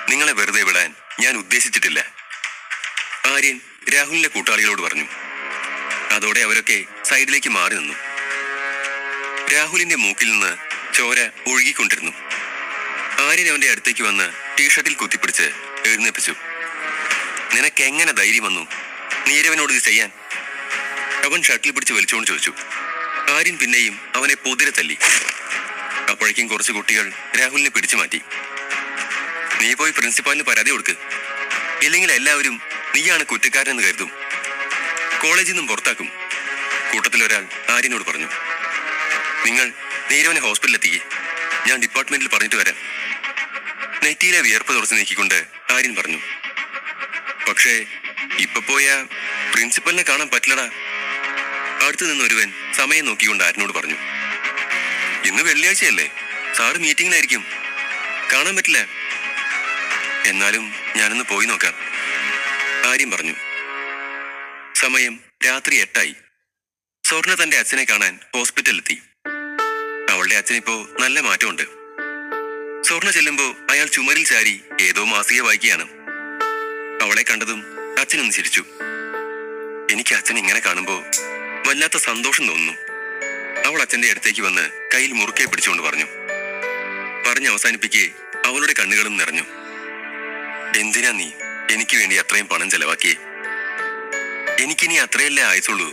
നിങ്ങളെ വെറുതെ വിടാൻ ഞാൻ ഉദ്ദേശിച്ചിട്ടില്ല. ആര്യൻ രാഹുലിന്റെ കൂട്ടാളികളോട് പറഞ്ഞു. അതോടെ അവരൊക്കെ സൈഡിലേക്ക് മാറി നിന്നു. രാഹുലിന്റെ മൂക്കിൽ നിന്ന് ചോര ഒഴുകിക്കൊണ്ടിരുന്നു. ആര്യൻ അവന്റെ അടുത്തേക്ക് വന്ന് ടീഷർട്ടിൽ കുത്തിപ്പിടിച്ച് എഴുന്നേപ്പിച്ചു. നിനക്ക് എങ്ങനെ ധൈര്യം വന്നു നീരവനോട് ഇത് ചെയ്യാൻ? അവൻ ഷർട്ടിൽ പിടിച്ച് വലിച്ചുകൊണ്ട് ചോദിച്ചു. ആര്യൻ പിന്നെയും അവനെ പൊതിരെ തല്ലി. അപ്പോഴേക്കും കുറച്ച് കുട്ടികൾ രാഹുലിനെ പിടിച്ചു മാറ്റി. നീ പോയി പ്രിൻസിപ്പാലിന് പരാതി കൊടുക്ക്, ഇല്ലെങ്കിൽ എല്ലാവരും നീയാണ് കുറ്റക്കാരനെന്ന് കരുതും, കോളേജിൽ നിന്നും പുറത്താക്കും. കൂട്ടത്തിൽ ഒരാൾ ആര്യനോട് പറഞ്ഞു. നിങ്ങൾ നീരവനെ ഹോസ്പിറ്റലിലെത്തിക്കേ, ഞാൻ ഡിപ്പാർട്ട്മെന്റിൽ പറഞ്ഞിട്ട് വരാം. നെറ്റിയിലെ വിയർപ്പ് തുറച്ച് നീക്കിക്കൊണ്ട് ആര്യൻ പറഞ്ഞു. പക്ഷേ ഇപ്പൊ പോയാ പ്രിൻസിപ്പലിനെ കാണാൻ പറ്റില്ലടാ. അടുത്തു നിന്നൊരുവൻ സമയം നോക്കിക്കൊണ്ട് ആര്യനോട് പറഞ്ഞു. ഇന്ന് വെള്ളിയാഴ്ചയല്ലേ, സാറ് മീറ്റിംഗിലായിരിക്കും, കാണാൻ പറ്റില്ല. എന്നാലും ഞാനൊന്ന് പോയി നോക്കാം, ആര്യൻ പറഞ്ഞു. സമയം രാത്രി 8 സ്വർണ്ണ തന്റെ അച്ഛനെ കാണാൻ ഹോസ്പിറ്റലിലെത്തി. അവളുടെ അച്ഛനിപ്പോ നല്ല മാറ്റമുണ്ട്. സ്വർണ്ണ ചെല്ലുമ്പോ അയാൾ ചുമരിൽ ചാരി ഏതോ മാസിക വായിക്കുകയാണ്. അവളെ കണ്ടതും അച്ഛനൊന്ന് ചിരിച്ചു. എനിക്ക് അച്ഛൻ ഇങ്ങനെ കാണുമ്പോ വല്ലാത്ത സന്തോഷം തോന്നുന്നു. അവൾ അച്ഛന്റെ അടുത്തേക്ക് വന്ന് കയ്യിൽ മുറുക്കെ പിടിച്ചുകൊണ്ട് പറഞ്ഞു. പറഞ്ഞ് അവസാനിപ്പിക്കേ അവളുടെ കണ്ണുകളും നിറഞ്ഞു. എന്തിനാ നീ എനിക്ക് വേണ്ടി അത്രയും പണം ചെലവാക്കിയേ? എനിക്കിനി അത്രയല്ലേ ആയുസുള്ളൂ.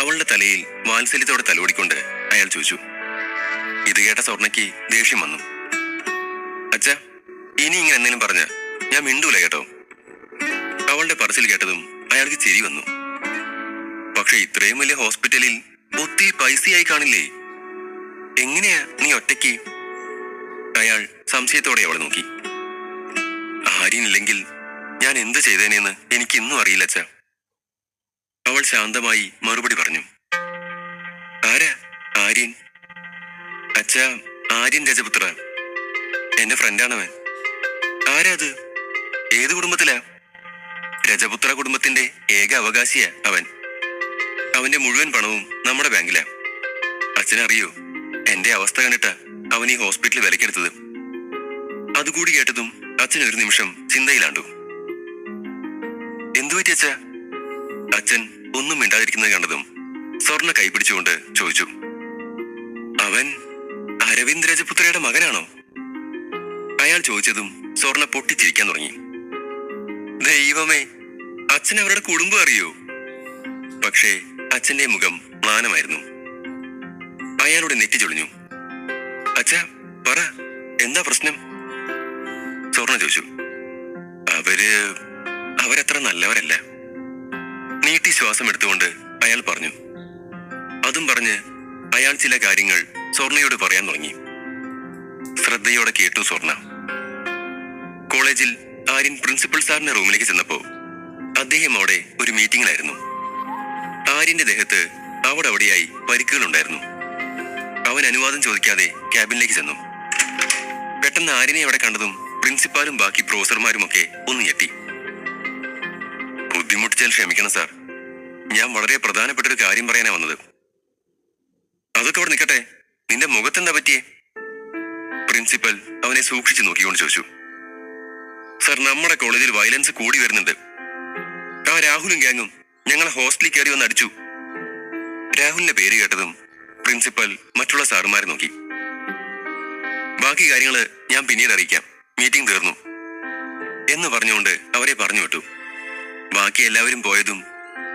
അവളുടെ തലയിൽ വാത്സല്യത്തോടെ തലോടിക്കൊണ്ട് അയാൾ ചോദിച്ചു. ഇത് കേട്ട സ്വർണ്ണയ്ക്ക് ദേഷ്യം വന്നു. അച്ഛാ, ഇനി ഇങ്ങനെ എന്തെങ്കിലും പറഞ്ഞ ഞാൻ മിണ്ടൂല കേട്ടോ. അവളുടെ പറച്ചിൽ കേട്ടതും അയാൾക്ക് ചിരി വന്നു. പക്ഷെ ഇത്രയും വലിയ ഹോസ്പിറ്റലിൽ ഒത്തിരി പൈസയായി കാണില്ലേ? എങ്ങനെയാ നീ ഒറ്റയ്ക്ക്? അയാൾ സംശയത്തോടെ അവളെ നോക്കി. ആര്യനില്ലെങ്കിൽ ഞാൻ എന്ത് ചെയ്തേനെന്ന് എനിക്കിന്നും അറിയില്ല അച്ഛാ. അവൾ ശാന്തമായി മറുപടി പറഞ്ഞു. ആരാ ആര്യൻ? അച്ഛാ, ആര്യൻ രജപുത്ര, എന്റെ ഫ്രണ്ടാണവൻ. ആരാ അത്? ഏത് കുടുംബത്തിലാ? രജപുത്ര കുടുംബത്തിന്റെ ഏക അവകാശിയാ അവൻ. അവന്റെ മുഴുവൻ പണവും നമ്മുടെ ബാങ്കിലാ. അച്ഛനറിയോ, എന്റെ അവസ്ഥ കണ്ടിട്ടാ അവൻ ഈ ഹോസ്പിറ്റലിൽ വിലക്കെടുത്തത്. അതുകൂടി കേട്ടതും അച്ഛൻ ഒരു നിമിഷം ചിന്തയിലാണ്ടു. എന്തു പറ്റി അച്ഛാ? അച്ഛൻ ഒന്നും മിണ്ടാതിരിക്കുന്നത് കണ്ടതും സ്വർണ്ണ കൈപിടിച്ചുകൊണ്ട് ചോദിച്ചു, അവൻ അരവിന്ദ് രജപുത്രയുടെ മകനാണോ? അയാൾ ചോദിച്ചതും സ്വർണ്ണ പൊട്ടിച്ചിരിക്കാൻ തുടങ്ങി. ദൈവമേ, അച്ഛൻ അവരുടെ കുടുംബം അറിയോ? പക്ഷേ അച്ഛന്റെ മുഖം മ്ലാനമായിരുന്നു. അയാളുടെ നെറ്റി ചൊളിഞ്ഞു. അച്ഛാ, പറ, എന്താ പ്രശ്നം? സ്വർണ്ണ ചോദിച്ചു. അവരത്ര നല്ലവരല്ല. നീട്ടി ശ്വാസം എടുത്തുകൊണ്ട് അയാൾ പറഞ്ഞു. അതും പറഞ്ഞ് അയാൾ ചില കാര്യങ്ങൾ സ്വർണ്ണയോട് പറയാൻ തുടങ്ങി. ശ്രദ്ധയോടെ കേട്ടു സ്വർണ്ണ. കോളേജിൽ ആര്യൻ പ്രിൻസിപ്പൽ സാറിന്റെ റൂമിലേക്ക് ചെന്നപ്പോ അദ്ദേഹം അവിടെ ഒരു മീറ്റിംഗിലായിരുന്നു. ആര്യന്റെ ദേഹത്ത് അവിടെയായി പരിക്കുകളുണ്ടായിരുന്നു. അവൻ അനുവാദം ചോദിക്കാതെ ക്യാബിനിലേക്ക് ചെന്നു. പെട്ടെന്ന് ആര്യനെ അവിടെ കണ്ടതും പ്രിൻസിപ്പാലും ബാക്കി പ്രൊഫസർമാരും ഒക്കെ ഒന്ന് ഞെട്ടി. ബുദ്ധിമുട്ടിച്ചാൽ ക്ഷമിക്കണം സാർ, ഞാൻ വളരെ പ്രധാനപ്പെട്ട ഒരു കാര്യം പറയാനാ വന്നത്. അതൊക്കെ അവിടെ നിൽക്കട്ടെ, നിന്റെ മുഖത്തെന്താ പറ്റിയേ? പ്രിൻസിപ്പൽ അവനെ സൂക്ഷിച്ചു നോക്കിക്കൊണ്ട് ചോദിച്ചു. സാർ, നമ്മുടെ കോളേജിൽ വയലൻസ് കൂടി വരുന്നുണ്ട്. ആ രാഹുലും ഗ്യാങ്ങും ഞങ്ങളെ ഹോസ്റ്റലിൽ കയറി വന്ന് അടിച്ചു. രാഹുലിന്റെ പേര് കേട്ടതും പ്രിൻസിപ്പൽ മറ്റുള്ള സാറുമാരെ നോക്കി. ബാക്കി കാര്യങ്ങള് ഞാൻ പിന്നീട് അറിയിക്കാം, മീറ്റിംഗ് തീർന്നു എന്ന് പറഞ്ഞുകൊണ്ട് അവരെ പറഞ്ഞു വിട്ടു. ബാക്കി എല്ലാവരും പോയതും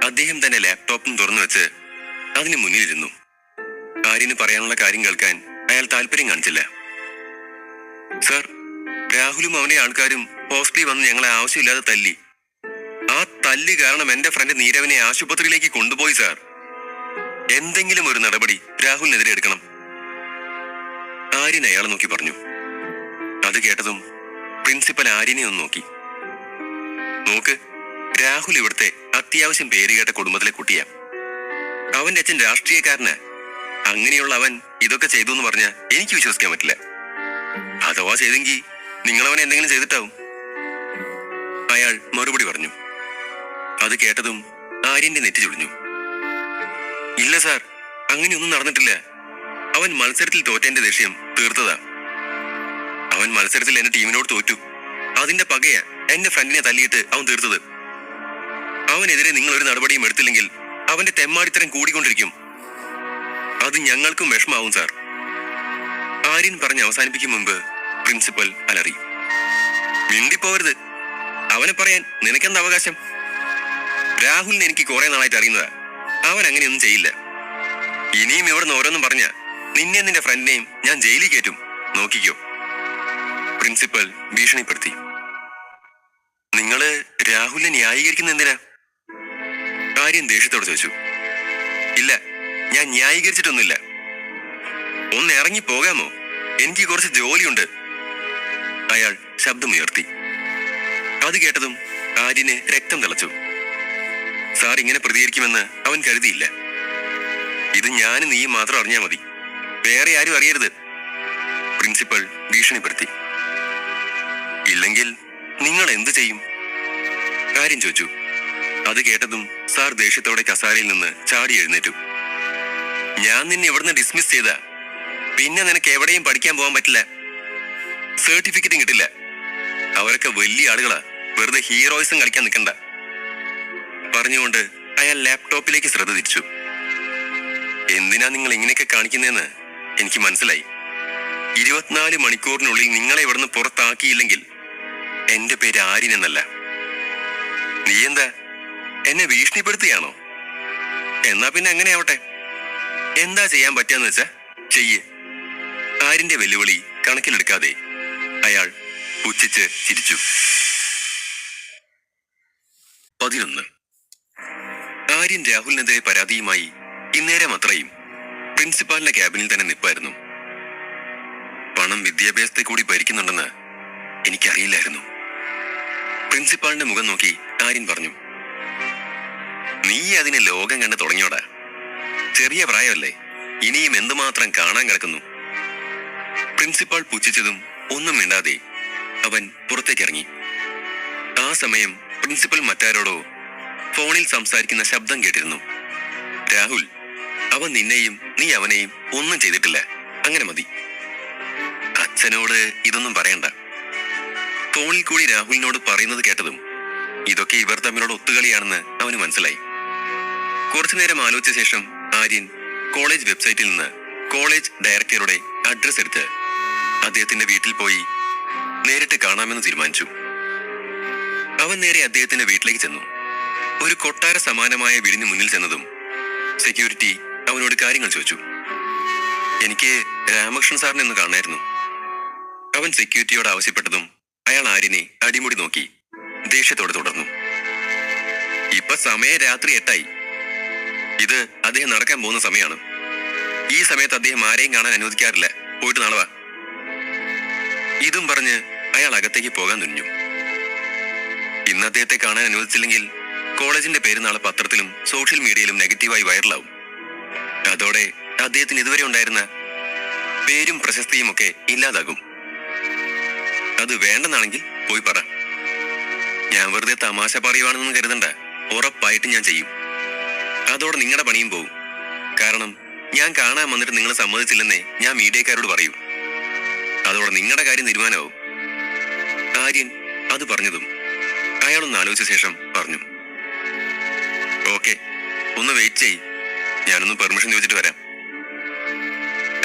അദ്ദേഹം തന്റെ ലാപ്ടോപ്പും തുറന്നു വെച്ച് അതിന് മുന്നിലിരുന്നു. ആര്യന് പറയാനുള്ള കാര്യം കേൾക്കാൻ അയാൾ താല്പര്യം കാണിച്ചില്ല. സാർ, രാഹുലും അവന്റെ ആൾക്കാരും ഹോസ്റ്റലിൽ വന്ന് ഞങ്ങളെ ആവശ്യമില്ലാതെ തല്ലി. ആ തല്ല് കാരണം എന്റെ ഫ്രണ്ട് നീരവിനെ ആശുപത്രിയിലേക്ക് കൊണ്ടുപോയി സാർ. എന്തെങ്കിലും ഒരു നടപടി രാഹുലിനെതിരെ എടുക്കണം. ആര്യൻ അയാളെ നോക്കി പറഞ്ഞു. അത് കേട്ടതും പ്രിൻസിപ്പൽ ആര്യനെ ഒന്ന് നോക്കി. നോക്ക്, രാഹുൽ ഇവിടുത്തെ അത്യാവശ്യം പേരുകേട്ട കുടുംബത്തിലെ കുട്ടിയാ. അവന്റെ അച്ഛൻ രാഷ്ട്രീയക്കാരന്. അങ്ങനെയുള്ള അവൻ ഇതൊക്കെ ചെയ്തു എന്ന് പറഞ്ഞാൽ എനിക്ക് വിശ്വസിക്കാൻ പറ്റില്ല. അഥവാ ചെയ്തെങ്കിൽ നിങ്ങളവനെ എന്തെങ്കിലും ചെയ്തിട്ടാവും. അയാൾ മറുപടി പറഞ്ഞു. അത് കേട്ടതും ആര്യന്റെ നെറ്റി ചുളിഞ്ഞു. ഇല്ല സാർ, അങ്ങനെയൊന്നും നടന്നിട്ടില്ല. അവൻ മത്സരത്തിൽ തോറ്റേന്റെ ദേഷ്യം തീർത്തതാ. അവൻ മത്സരത്തിൽ എന്റെ ടീമിനോട് തോറ്റു. അതിന്റെ പകയാ എന്റെ ഫ്രണ്ടിനെ തല്ലിയിട്ട് അവൻ തീർത്തത്. അവനെതിരെ നിങ്ങൾ ഒരു നടപടിയും എടുത്തില്ലെങ്കിൽ അവന്റെ തെമ്മാടിത്തരം കൂടിക്കൊണ്ടിരിക്കും. അത് ഞങ്ങൾക്കും വിഷമാവും സാർ. ആര്യൻ പറഞ്ഞ് അവസാനിപ്പിക്കും മുമ്പ് പ്രിൻസിപ്പൽ അലറി. മിണ്ടിപ്പോവരുത്. അവനെ പറയാൻ നിനക്കെന്താ അവകാശം? രാഹുലിനെ എനിക്ക് കുറെ നാളായിട്ട് അറിയുന്നതാ. അവൻ അങ്ങനെയൊന്നും ചെയ്യില്ല. ഇനിയും ഇവിടുന്ന് ഓരോന്നും പറഞ്ഞ നിന്നെ നിന്റെ ഫ്രണ്ടിനെയും ഞാൻ ജയിലിൽ കയറ്റും, നോക്കിക്കോ. പ്രിൻസിപ്പൽ ഭീഷണിപ്പെടുത്തി. നിങ്ങള് രാഹുലിനെ ന്യായീകരിക്കുന്ന എന്തിനാ? ആര്യൻ ദേഷ്യത്തോട് ചോദിച്ചു. ഇല്ല, ഞാൻ ന്യായീകരിച്ചിട്ടൊന്നുമില്ല. ഒന്ന് ഇറങ്ങി പോകാമോ? എനിക്ക് കുറച്ച് ജോലിയുണ്ട്. അയാൾ ശബ്ദമുയർത്തി. അത് കേട്ടതും ആര്യന് രക്തം തിളച്ചു. സാർ ഇങ്ങനെ പ്രതികരിക്കുമെന്ന് അവൻ കരുതിയില്ല. ഇത് ഞാനും നീയും മാത്രം അറിഞ്ഞാൽ മതി, വേറെ ആരും അറിയരുത്. പ്രിൻസിപ്പൽ ഭീഷണിപ്പെടുത്തി. ഇല്ലെങ്കിൽ നിങ്ങൾ എന്തു ചെയ്യും? ആര്യൻ ചോദിച്ചു. അത് കേട്ടതും സാർ ദേഷ്യത്തോടെ കസാരയിൽ നിന്ന് ചാടി എഴുന്നേറ്റു. ഞാൻ നിന്നെ ഇവിടുന്ന് ഡിസ്മിസ് ചെയ്താ പിന്നെ നിനക്ക് എവിടെയും പഠിക്കാൻ പോകാൻ പറ്റില്ല. സർട്ടിഫിക്കറ്റും കിട്ടില്ല. അവരൊക്കെ വലിയ ആളുകളാ, വെറുതെ ഹീറോയിസം കളിക്കാൻ നിൽക്കണ്ട. പറഞ്ഞുകൊണ്ട് അയാൾ ലാപ്ടോപ്പിലേക്ക് ശ്രദ്ധ തിരിച്ചു. എന്തിനാ നിങ്ങൾ ഇങ്ങനെയൊക്കെ കാണിക്കുന്നതെന്ന് എനിക്ക് മനസ്സിലായി. 24 മണിക്കൂറിനുള്ളിൽ നിങ്ങളെ ഇവിടുന്ന് പുറത്താക്കിയില്ലെങ്കിൽ എന്റെ പേര് ആര്യൻ എന്നല്ല. നീ എന്താ എന്നെ ഭീഷണിപ്പെടുത്തുകയാണോ? എന്നാ പിന്നെ അങ്ങനെ ആവട്ടെ. എന്താ ചെയ്യാൻ പറ്റാന്ന് വെച്ചാ ചെയ്യ്. ആര്യന്റെ വെല്ലുവിളി കണക്കിലെടുക്കാതെ അയാൾ പുച്ഛിച്ച് ചിരിച്ചു. 11. ആര്യൻ രാഹുലിനെതിരെ പരാതിയുമായി ഇന്നേരം അത്രയും പ്രിൻസിപ്പാലിന്റെ ക്യാബിനിൽ തന്നെ നിൽപ്പായിരുന്നു. പണം വിദ്യാഭ്യാസത്തെ കൂടി ഭരിക്കുന്നുണ്ടെന്ന് എനിക്കറിയില്ലായിരുന്നു. പ്രിൻസിപ്പാളിന്റെ മുഖം നോക്കി ആര്യൻ പറഞ്ഞു. നീ അതിനെ ലോകം കണ്ട് തുടങ്ങിയോടാ. ചെറിയ പ്രായമല്ലേ, ഇനിയും എന്തുമാത്രം കാണാൻ കിടക്കുന്നു. പ്രിൻസിപ്പാൾ പുച്ഛിച്ചതും ഒന്നും മിണ്ടാതെ അവൻ പുറത്തേക്കിറങ്ങി. ആ സമയം പ്രിൻസിപ്പൽ മറ്റാരോടോ ഫോണിൽ സംസാരിക്കുന്ന ശബ്ദം കേട്ടിരുന്നു. രാഹുൽ, അവൻ നിന്നെയും നീ അവനെയും ഒന്നും ചെയ്തിട്ടില്ല, അങ്ങനെ മതി. അച്ഛനോട് ഇതൊന്നും പറയണ്ട. ഫോണിൽ കൂടി രാഹുലിനോട് പറയുന്നത് കേട്ടതും ഇതൊക്കെ ഇവർ തമ്മിലുള്ള ഒത്തുകളിയാണെന്ന് അവന് മനസ്സിലായി. കുറച്ചു നേരം ആലോചിച്ച ശേഷം ആര്യൻ കോളേജ് വെബ്സൈറ്റിൽ നിന്ന് കോളേജ് ഡയറക്ടറുടെ അഡ്രസ് എടുത്ത് അദ്ദേഹത്തിന്റെ വീട്ടിൽ പോയി നേരിട്ട് കാണാമെന്ന് തീരുമാനിച്ചു. അവൻ നേരെ അദ്ദേഹത്തിന്റെ വീട്ടിലേക്ക് ചെന്നു. ഒരു കൊട്ടാര സമാനമായ വീടിന് മുന്നിൽ ചെന്നതും സെക്യൂരിറ്റി അവനോട് കാര്യങ്ങൾ ചോദിച്ചു. എനിക്ക് രാമകൃഷ്ണൻ സാറിനെ ഒന്ന് കാണായിരുന്നു. അവൻ സെക്യൂരിറ്റിയോട് ആവശ്യപ്പെട്ടതും അയാൾ ആര്യനെ അടിമുടി നോക്കി ദേഷ്യത്തോടെ തുടർന്നു. ഇപ്പൊ സമയം രാത്രി 8 ഇത് അദ്ദേഹം നടക്കാൻ പോകുന്ന സമയമാണ്. ഈ സമയത്ത് അദ്ദേഹം ആരെയും കാണാൻ അനുവദിക്കാറില്ല. പോയിട്ട് നാളെ വാ. ഇതും പറഞ്ഞ് അയാൾ അകത്തേക്ക് പോകാൻ തുനിഞ്ഞു. ഇന്ന് അദ്ദേഹത്തെ കാണാൻ അനുവദിച്ചില്ലെങ്കിൽ കോളേജിന്റെ പേര് നാളെ പത്രത്തിലും സോഷ്യൽ മീഡിയയിലും നെഗറ്റീവായി വൈറലാവും. അതോടെ അദ്ദേഹത്തിന് ഇതുവരെ ഉണ്ടായിരുന്ന പേരും പ്രശസ്തിയും ഒക്കെ ഇല്ലാതാകും. അത് വേണ്ടെന്നാണെങ്കിൽ പോയി പറ. ഞാൻ വെറുതെ തമാശ പറയുവാണെന്ന് കരുതണ്ട. ഉറപ്പായിട്ടും ഞാൻ ചെയ്യും. അതോടെ നിങ്ങളുടെ പണിയും പോവും. കാരണം ഞാൻ കാണാൻ വന്നിട്ട് നിങ്ങൾ സമ്മതിച്ചില്ലെന്നേ ഞാൻ മീഡിയക്കാരോട് പറയൂ. അതോടെ നിങ്ങളുടെ കാര്യം തീരുമാനമാവും. ആര്യൻ അത് പറഞ്ഞതും അയാളൊന്ന് ആലോചിച്ച ശേഷം പറഞ്ഞു, ഓക്കെ, ഒന്ന് വെയിറ്റ് ചെയ്യ്, ഞാനൊന്ന് പെർമിഷൻ ചോദിച്ചിട്ട് വരാം.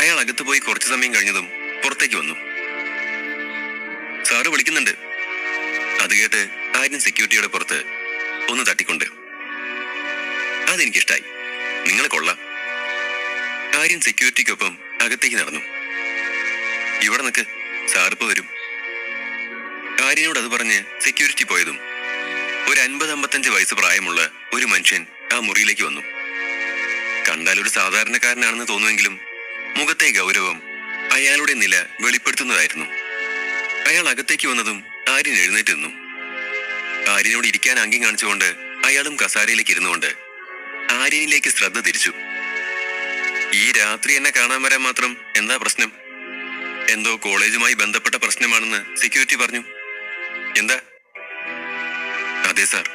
അയാൾ അകത്ത് പോയി കുറച്ചു സമയം കഴിഞ്ഞതും പുറത്തേക്ക് വന്നു. സാറ് വിളിക്കുന്നുണ്ട്. അത് കേട്ട് ആര്യൻ സെക്യൂരിറ്റിയുടെ പുറത്ത് ഒന്ന് തട്ടിക്കൊണ്ട്, അതെനിക്കിഷ്ടായി, നിങ്ങൾ കൊള്ളാം. ആര്യൻ സെക്യൂരിറ്റിക്കൊപ്പം അകത്തേക്ക് നടന്നു. ഇവിടെ നിൽക്ക്, സാറിപ്പോ വരും. ആര്യനോട് അത് പറഞ്ഞ് സെക്യൂരിറ്റി പോയതും ഒരു 50-55 വയസ്സ് പ്രായമുള്ള ഒരു മനുഷ്യൻ ആ മുറിയിലേക്ക് വന്നു. കണ്ടാൽ ഒരു സാധാരണക്കാരനാണെന്ന് തോന്നുമെങ്കിലും മുഖത്തെ ഗൗരവം അയാളുടെ നില വെളിപ്പെടുത്തുന്നതായിരുന്നു. അയാൾ അകത്തേക്ക് വന്നതും ആര്യൻ എഴുന്നേറ്റ് നിന്നു. ആര്യനോട് ഇരിക്കാൻ ആംഗ്യം കാണിച്ചുകൊണ്ട് അയാളും കസാരയിലേക്ക് ഇരുന്നുകൊണ്ട് ആര്യനിലേക്ക് ശ്രദ്ധ തിരിച്ചു. ഈ രാത്രി എന്നെ കാണാൻ വരാൻ മാത്രം എന്താ പ്രശ്നം? എന്തോ കോളേജുമായി ബന്ധപ്പെട്ട പ്രശ്നമാണെന്ന് സെക്യൂരിറ്റി പറഞ്ഞു. എന്താ? അതെ സാർ,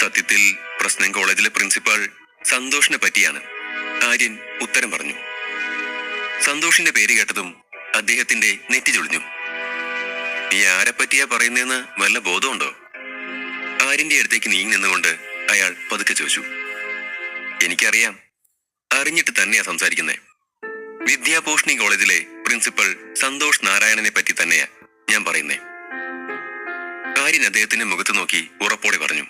സത്യത്തിൽ പ്രശ്നം കോളേജിലെ പ്രിൻസിപ്പാൾ സന്തോഷിനെ പറ്റിയാണ്. ആര്യൻ ഉത്തരം പറഞ്ഞു. സന്തോഷിന്റെ പേര് കേട്ടതും അദ്ദേഹത്തിന്റെ നെറ്റി ചൊളിഞ്ഞു. നീ ആരെ പറ്റിയാ പറയുന്നതെന്ന് വല്ല ബോധമുണ്ടോ? ആര്യന്റെ അടുത്തേക്ക് നീങ്ങി നിന്നുകൊണ്ട് അയാൾ പതുക്കെ ചോദിച്ചു. എനിക്കറിയാം, അറിഞ്ഞിട്ട് തന്നെയാ സംസാരിക്കുന്നേ. വിദ്യാഭൂഷണി കോളേജിലെ പ്രിൻസിപ്പൽ സന്തോഷ് നാരായണനെ പറ്റി തന്നെയാ ഞാൻ പറയുന്നേ. ആര്യൻ അദ്ദേഹത്തിന്റെ മുഖത്ത് നോക്കി ഉറപ്പോടെ പറഞ്ഞു.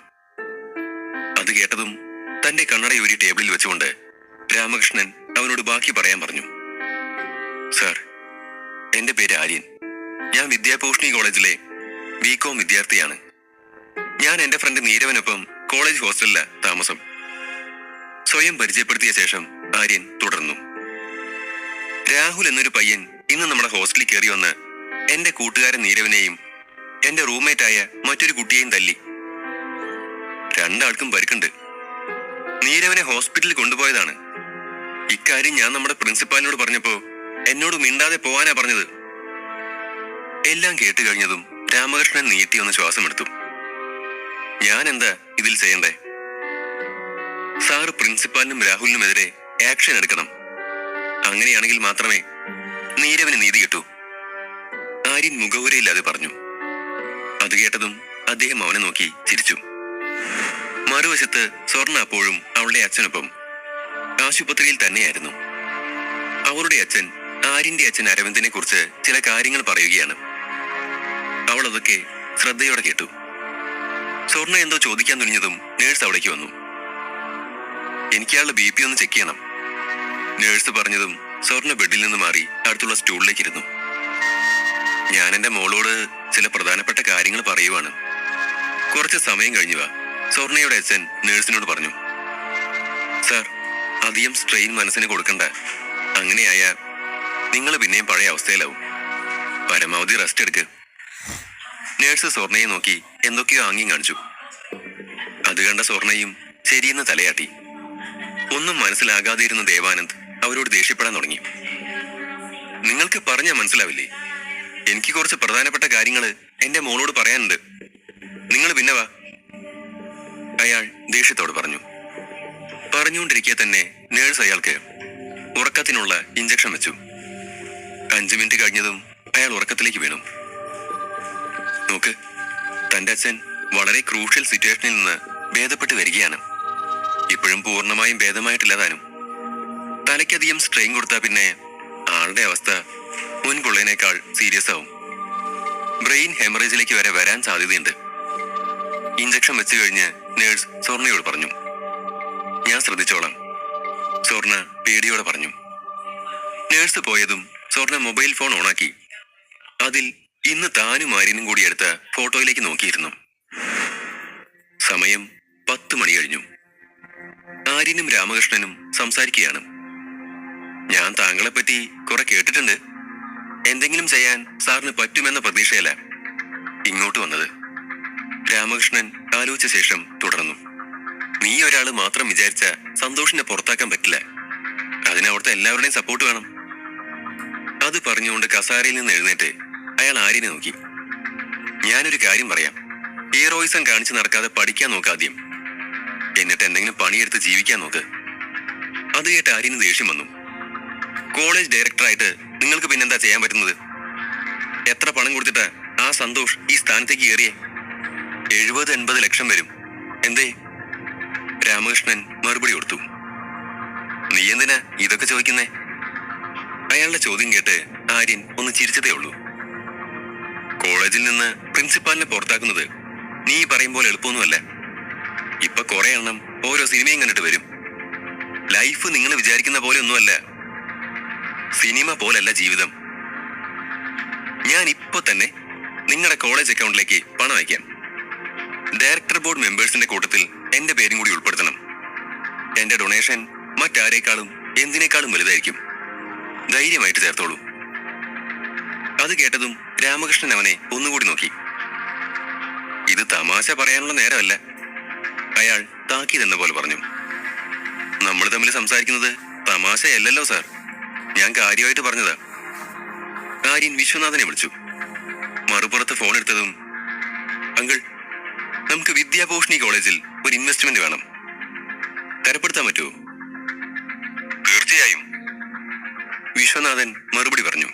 അത് കേട്ടതും തന്റെ കണ്ണടയൂരി ടേബിളിൽ വെച്ചുകൊണ്ട് രാമകൃഷ്ണൻ അവനോട് ബാക്കി പറയാൻ പറഞ്ഞു. സാർ, എന്റെ പേര് ആര്യൻ. ഞാൻ വിദ്യാഭൂഷണി കോളേജിലെ ബികോം വിദ്യാർത്ഥിയാണ്. ഞാൻ എന്റെ ഫ്രണ്ട് നീരവനൊപ്പം കോളേജ് ഹോസ്റ്റലിലാ താമസം. സ്വയം പരിചയപ്പെടുത്തിയ ശേഷം ആര്യൻ തുടർന്നു. രാഹുൽ എന്നൊരു പയ്യൻ ഇന്ന് നമ്മുടെ ഹോസ്റ്റലിൽ കയറി വന്ന് എന്റെ കൂട്ടുകാരൻ നീരവനെയും എന്റെ റൂംമേറ്റായ മറ്റൊരു കുട്ടിയെയും തല്ലി. രണ്ടാൾക്കും പരിക്കുണ്ട്. നീരവനെ ഹോസ്പിറ്റലിൽ കൊണ്ടുപോയതാണ്. ഇക്കാര്യം ഞാൻ നമ്മുടെ പ്രിൻസിപ്പാലിനോട് പറഞ്ഞപ്പോ എന്നോട് മിണ്ടാതെ പോവാനാ പറഞ്ഞത്. എല്ലാം കേട്ട് കഴിഞ്ഞതും രാമകൃഷ്ണൻ നീട്ടി ഒന്ന് ശ്വാസമെടുത്തു. ഞാൻ എന്താ ഇതിൽ ചെയ്യണ്ടേ? സാറ് പ്രിൻസിപ്പാലിനും രാഹുലിനുമെതിരെ ആക്ഷൻ എടുക്കണം. അങ്ങനെയാണെങ്കിൽ മാത്രമേ നീരവന് നീതി കിട്ടൂ. ആര്യൻ മുഖവുരയില്ലാതെ പറഞ്ഞു. അത് കേട്ടതും അദ്ദേഹം അവനെ നോക്കി ചിരിച്ചു. മറുവശത്ത് സ്വർണ്ണ അപ്പോഴും അവളുടെ അച്ഛനൊപ്പം ആശുപത്രിയിൽ തന്നെയായിരുന്നു. അവളുടെ അച്ഛൻ ആര്യന്റെ അച്ഛൻ അരവിന്ദിനെ കുറിച്ച് ചില കാര്യങ്ങൾ പറയുകയാണ്. അവൾ അതൊക്കെ ശ്രദ്ധയോടെ കേട്ടു. സ്വർണ്ണ എന്തോ ചോദിക്കാൻ തുനിഞ്ഞതും നേഴ്സ് അവിടേക്ക് വന്നു. എനിക്ക് അയാളുടെ BP ഒന്ന് ചെക്ക് ചെയ്യണം. നേഴ്സ് പറഞ്ഞതും സ്വർണ്ണ ബെഡിൽ നിന്ന് മാറി അടുത്തുള്ള സ്റ്റൂളിലേക്ക് ഇരുന്നു. ഞാൻ എന്റെ മോളോട് ചില പ്രധാനപ്പെട്ട കാര്യങ്ങൾ പറയുവാണ്. കുറച്ച് സമയം കഴിഞ്ഞു വാ, സ്വർണ്ണയുടെ അച്ഛൻ നേഴ്സിനോട് പറഞ്ഞു. സാർ, അധികം സ്ട്രെയിൻ മനസ്സിന് കൊടുക്കണ്ട. അങ്ങനെയായ നിങ്ങൾ പിന്നെയും പഴയ അവസ്ഥയിലാവും. പരമാവധി റെസ്റ്റ് എടുക്ക്. നേഴ്സ് സ്വർണ്ണയെ നോക്കി എന്തൊക്കെയോ ആംഗ്യം കാണിച്ചു. അത് കണ്ട സ്വർണ്ണയും ശരിയെന്ന് തലയാട്ടി. ഒന്നും മനസ്സിലാകാതിരുന്ന ദേവാനന്ദ് അവരോട് ദേഷ്യപ്പെടാൻ തുടങ്ങി. നിങ്ങൾക്ക് പറഞ്ഞാൽ മനസ്സിലാവില്ലേ? എനിക്ക് കുറച്ച് പ്രധാനപ്പെട്ട കാര്യങ്ങൾ എന്റെ മോളോട് പറയാനുണ്ട്. നിങ്ങൾ പിന്നെ വാ, അയാൾ ദേഷ്യത്തോട് പറഞ്ഞു. പറഞ്ഞുകൊണ്ടിരിക്കെ തന്നെ നേഴ്സ് അയാൾക്ക് ഉറക്കത്തിനുള്ള ഇഞ്ചക്ഷൻ വെച്ചു. 5 മിനിറ്റ് കഴിഞ്ഞതും അയാൾ ഉറക്കത്തിലേക്ക് വീണു. നോക്ക്, തന്റെ അച്ഛൻ വളരെ ക്രൂഷ്യൽ സിറ്റുവേഷനിൽ നിന്ന് ഭേദപ്പെട്ട് വരികയാണ്. ഇപ്പോഴും പൂർണ്ണമായും ഭേദമായിട്ടില്ല താനും. തലയ്ക്കധികം സ്ട്രെയിൻ കൊടുത്താൽ പിന്നെ ആളുടെ അവസ്ഥ മുൻപുള്ളതിനേക്കാൾ സീരിയസ് ആവും. ബ്രെയിൻ ഹെമറേജിലേക്ക് വരെ വരാൻ സാധ്യതയുണ്ട്. ഇഞ്ചക്ഷൻ വെച്ച് കഴിഞ്ഞ് നേഴ്സ് സ്വർണയോട് പറഞ്ഞു. ഞാൻ ശ്രദ്ധിച്ചോളാം, സ്വർണ പേടിയോടെ പറഞ്ഞു. നേഴ്സ് പോയതും സ്വർണ മൊബൈൽ ഫോൺ ഓണാക്കി അതിൽ ഇന്ന് താനും ആര്യനും കൂടി എടുത്ത ഫോട്ടോയിലേക്ക് നോക്കിയിരുന്നു. സമയം 10 മണി കഴിഞ്ഞു. ആര്യനും രാമകൃഷ്ണനും സംസാരിക്കുകയാണ്. ഞാൻ താങ്കളെപ്പറ്റി കുറെ കേട്ടിട്ടുണ്ട്. എന്തെങ്കിലും ചെയ്യാൻ സാറിന് പറ്റുമെന്ന പ്രതീക്ഷയല്ല ഇങ്ങോട്ട് വന്നത്. രാമകൃഷ്ണൻ ആലോചിച്ച ശേഷം തുടർന്നു. നീ ഒരാള് മാത്രം വിചാരിച്ച സന്തോഷിനെ പുറത്താക്കാൻ പറ്റില്ല. അതിനവിടുത്തെ എല്ലാവരുടെയും സപ്പോർട്ട് വേണം. അത് പറഞ്ഞുകൊണ്ട് കസാരയിൽ നിന്ന് എഴുന്നേറ്റ് അയാൾ ആര്യനെ നോക്കി. ഞാനൊരു കാര്യം പറയാം, ഹീറോയിസം കാണിച്ച് നടക്കാതെ പഠിക്കാൻ നോക്കാദ്യം, എന്നിട്ട് എന്തെങ്കിലും പണിയെടുത്ത് ജീവിക്കാൻ നോക്ക്. അത് കേട്ട് ആര്യന് ദേഷ്യം വന്നു. കോളേജ് ഡയറക്ടറായിട്ട് നിങ്ങൾക്ക് പിന്നെന്താ ചെയ്യാൻ പറ്റുന്നത്? എത്ര പണം കൊടുത്തിട്ടാ ആ സന്തോഷ് ഈ സ്ഥാനത്തേക്ക് കയറിയേ? 70-80 ലക്ഷം വരും. എന്തേ? രാമകൃഷ്ണൻ മറുപടി കൊടുത്തു. നീ എന്തിനാ ഇതൊക്കെ ചോദിക്കുന്നേ? അയാളുടെ ചോദ്യം കേട്ട് ആര്യൻ ഒന്ന് ചിരിച്ചതേ ഉള്ളൂ. കോളേജിൽ നിന്ന് പ്രിൻസിപ്പാലിനെ പുറത്താക്കുന്നത് നീ പറയും പോലെ എളുപ്പമൊന്നുമല്ല. ഇപ്പൊ കുറെ എണ്ണം ഓരോ സിനിമയും കണ്ടിട്ട് വരും. ലൈഫ് നിങ്ങൾ വിചാരിക്കുന്ന പോലെ ഒന്നുമല്ല. സിനിമ പോലല്ല ജീവിതം. ഞാൻ ഇപ്പൊ തന്നെ നിങ്ങളുടെ കോളേജ് അക്കൗണ്ടിലേക്ക് പണം അയക്കാം. ഡയറക്ടർ ബോർഡ് മെമ്പേഴ്സിന്റെ കൂട്ടത്തിൽ എന്റെ പേരും കൂടി ഉൾപ്പെടുത്തണം. എന്റെ ഡൊണേഷൻ മറ്റാരേക്കാളും എന്തിനേക്കാളും വലുതായിരിക്കും. ധൈര്യമായിട്ട് ചേർത്തോളൂ. അത് കേട്ടതും രാമകൃഷ്ണൻ അവനെ ഒന്നുകൂടി നോക്കി. ഇത് തമാശ പറയാനുള്ള നേരമല്ല, അയാൾ താക്കീതെന്ന പോലെ പറഞ്ഞു. നമ്മൾ തമ്മിൽ സംസാരിക്കുന്നത് തമാശയല്ലല്ലോ സാർ, ഞാൻ കാര്യമായിട്ട് പറഞ്ഞതാ. ആര്യൻ വിശ്വനാഥനെ വിളിച്ചു. മറുപുറത്ത് ഫോൺ എടുത്തതും, അങ്കിൾ, നമുക്ക് വിദ്യാഭൂഷണി കോളേജിൽ ഒരു ഇൻവെസ്റ്റ്മെന്റ് വേണം. തരപ്പെടുത്താൻ പറ്റുമോ? തീർച്ചയായും, വിശ്വനാഥൻ മറുപടി പറഞ്ഞു.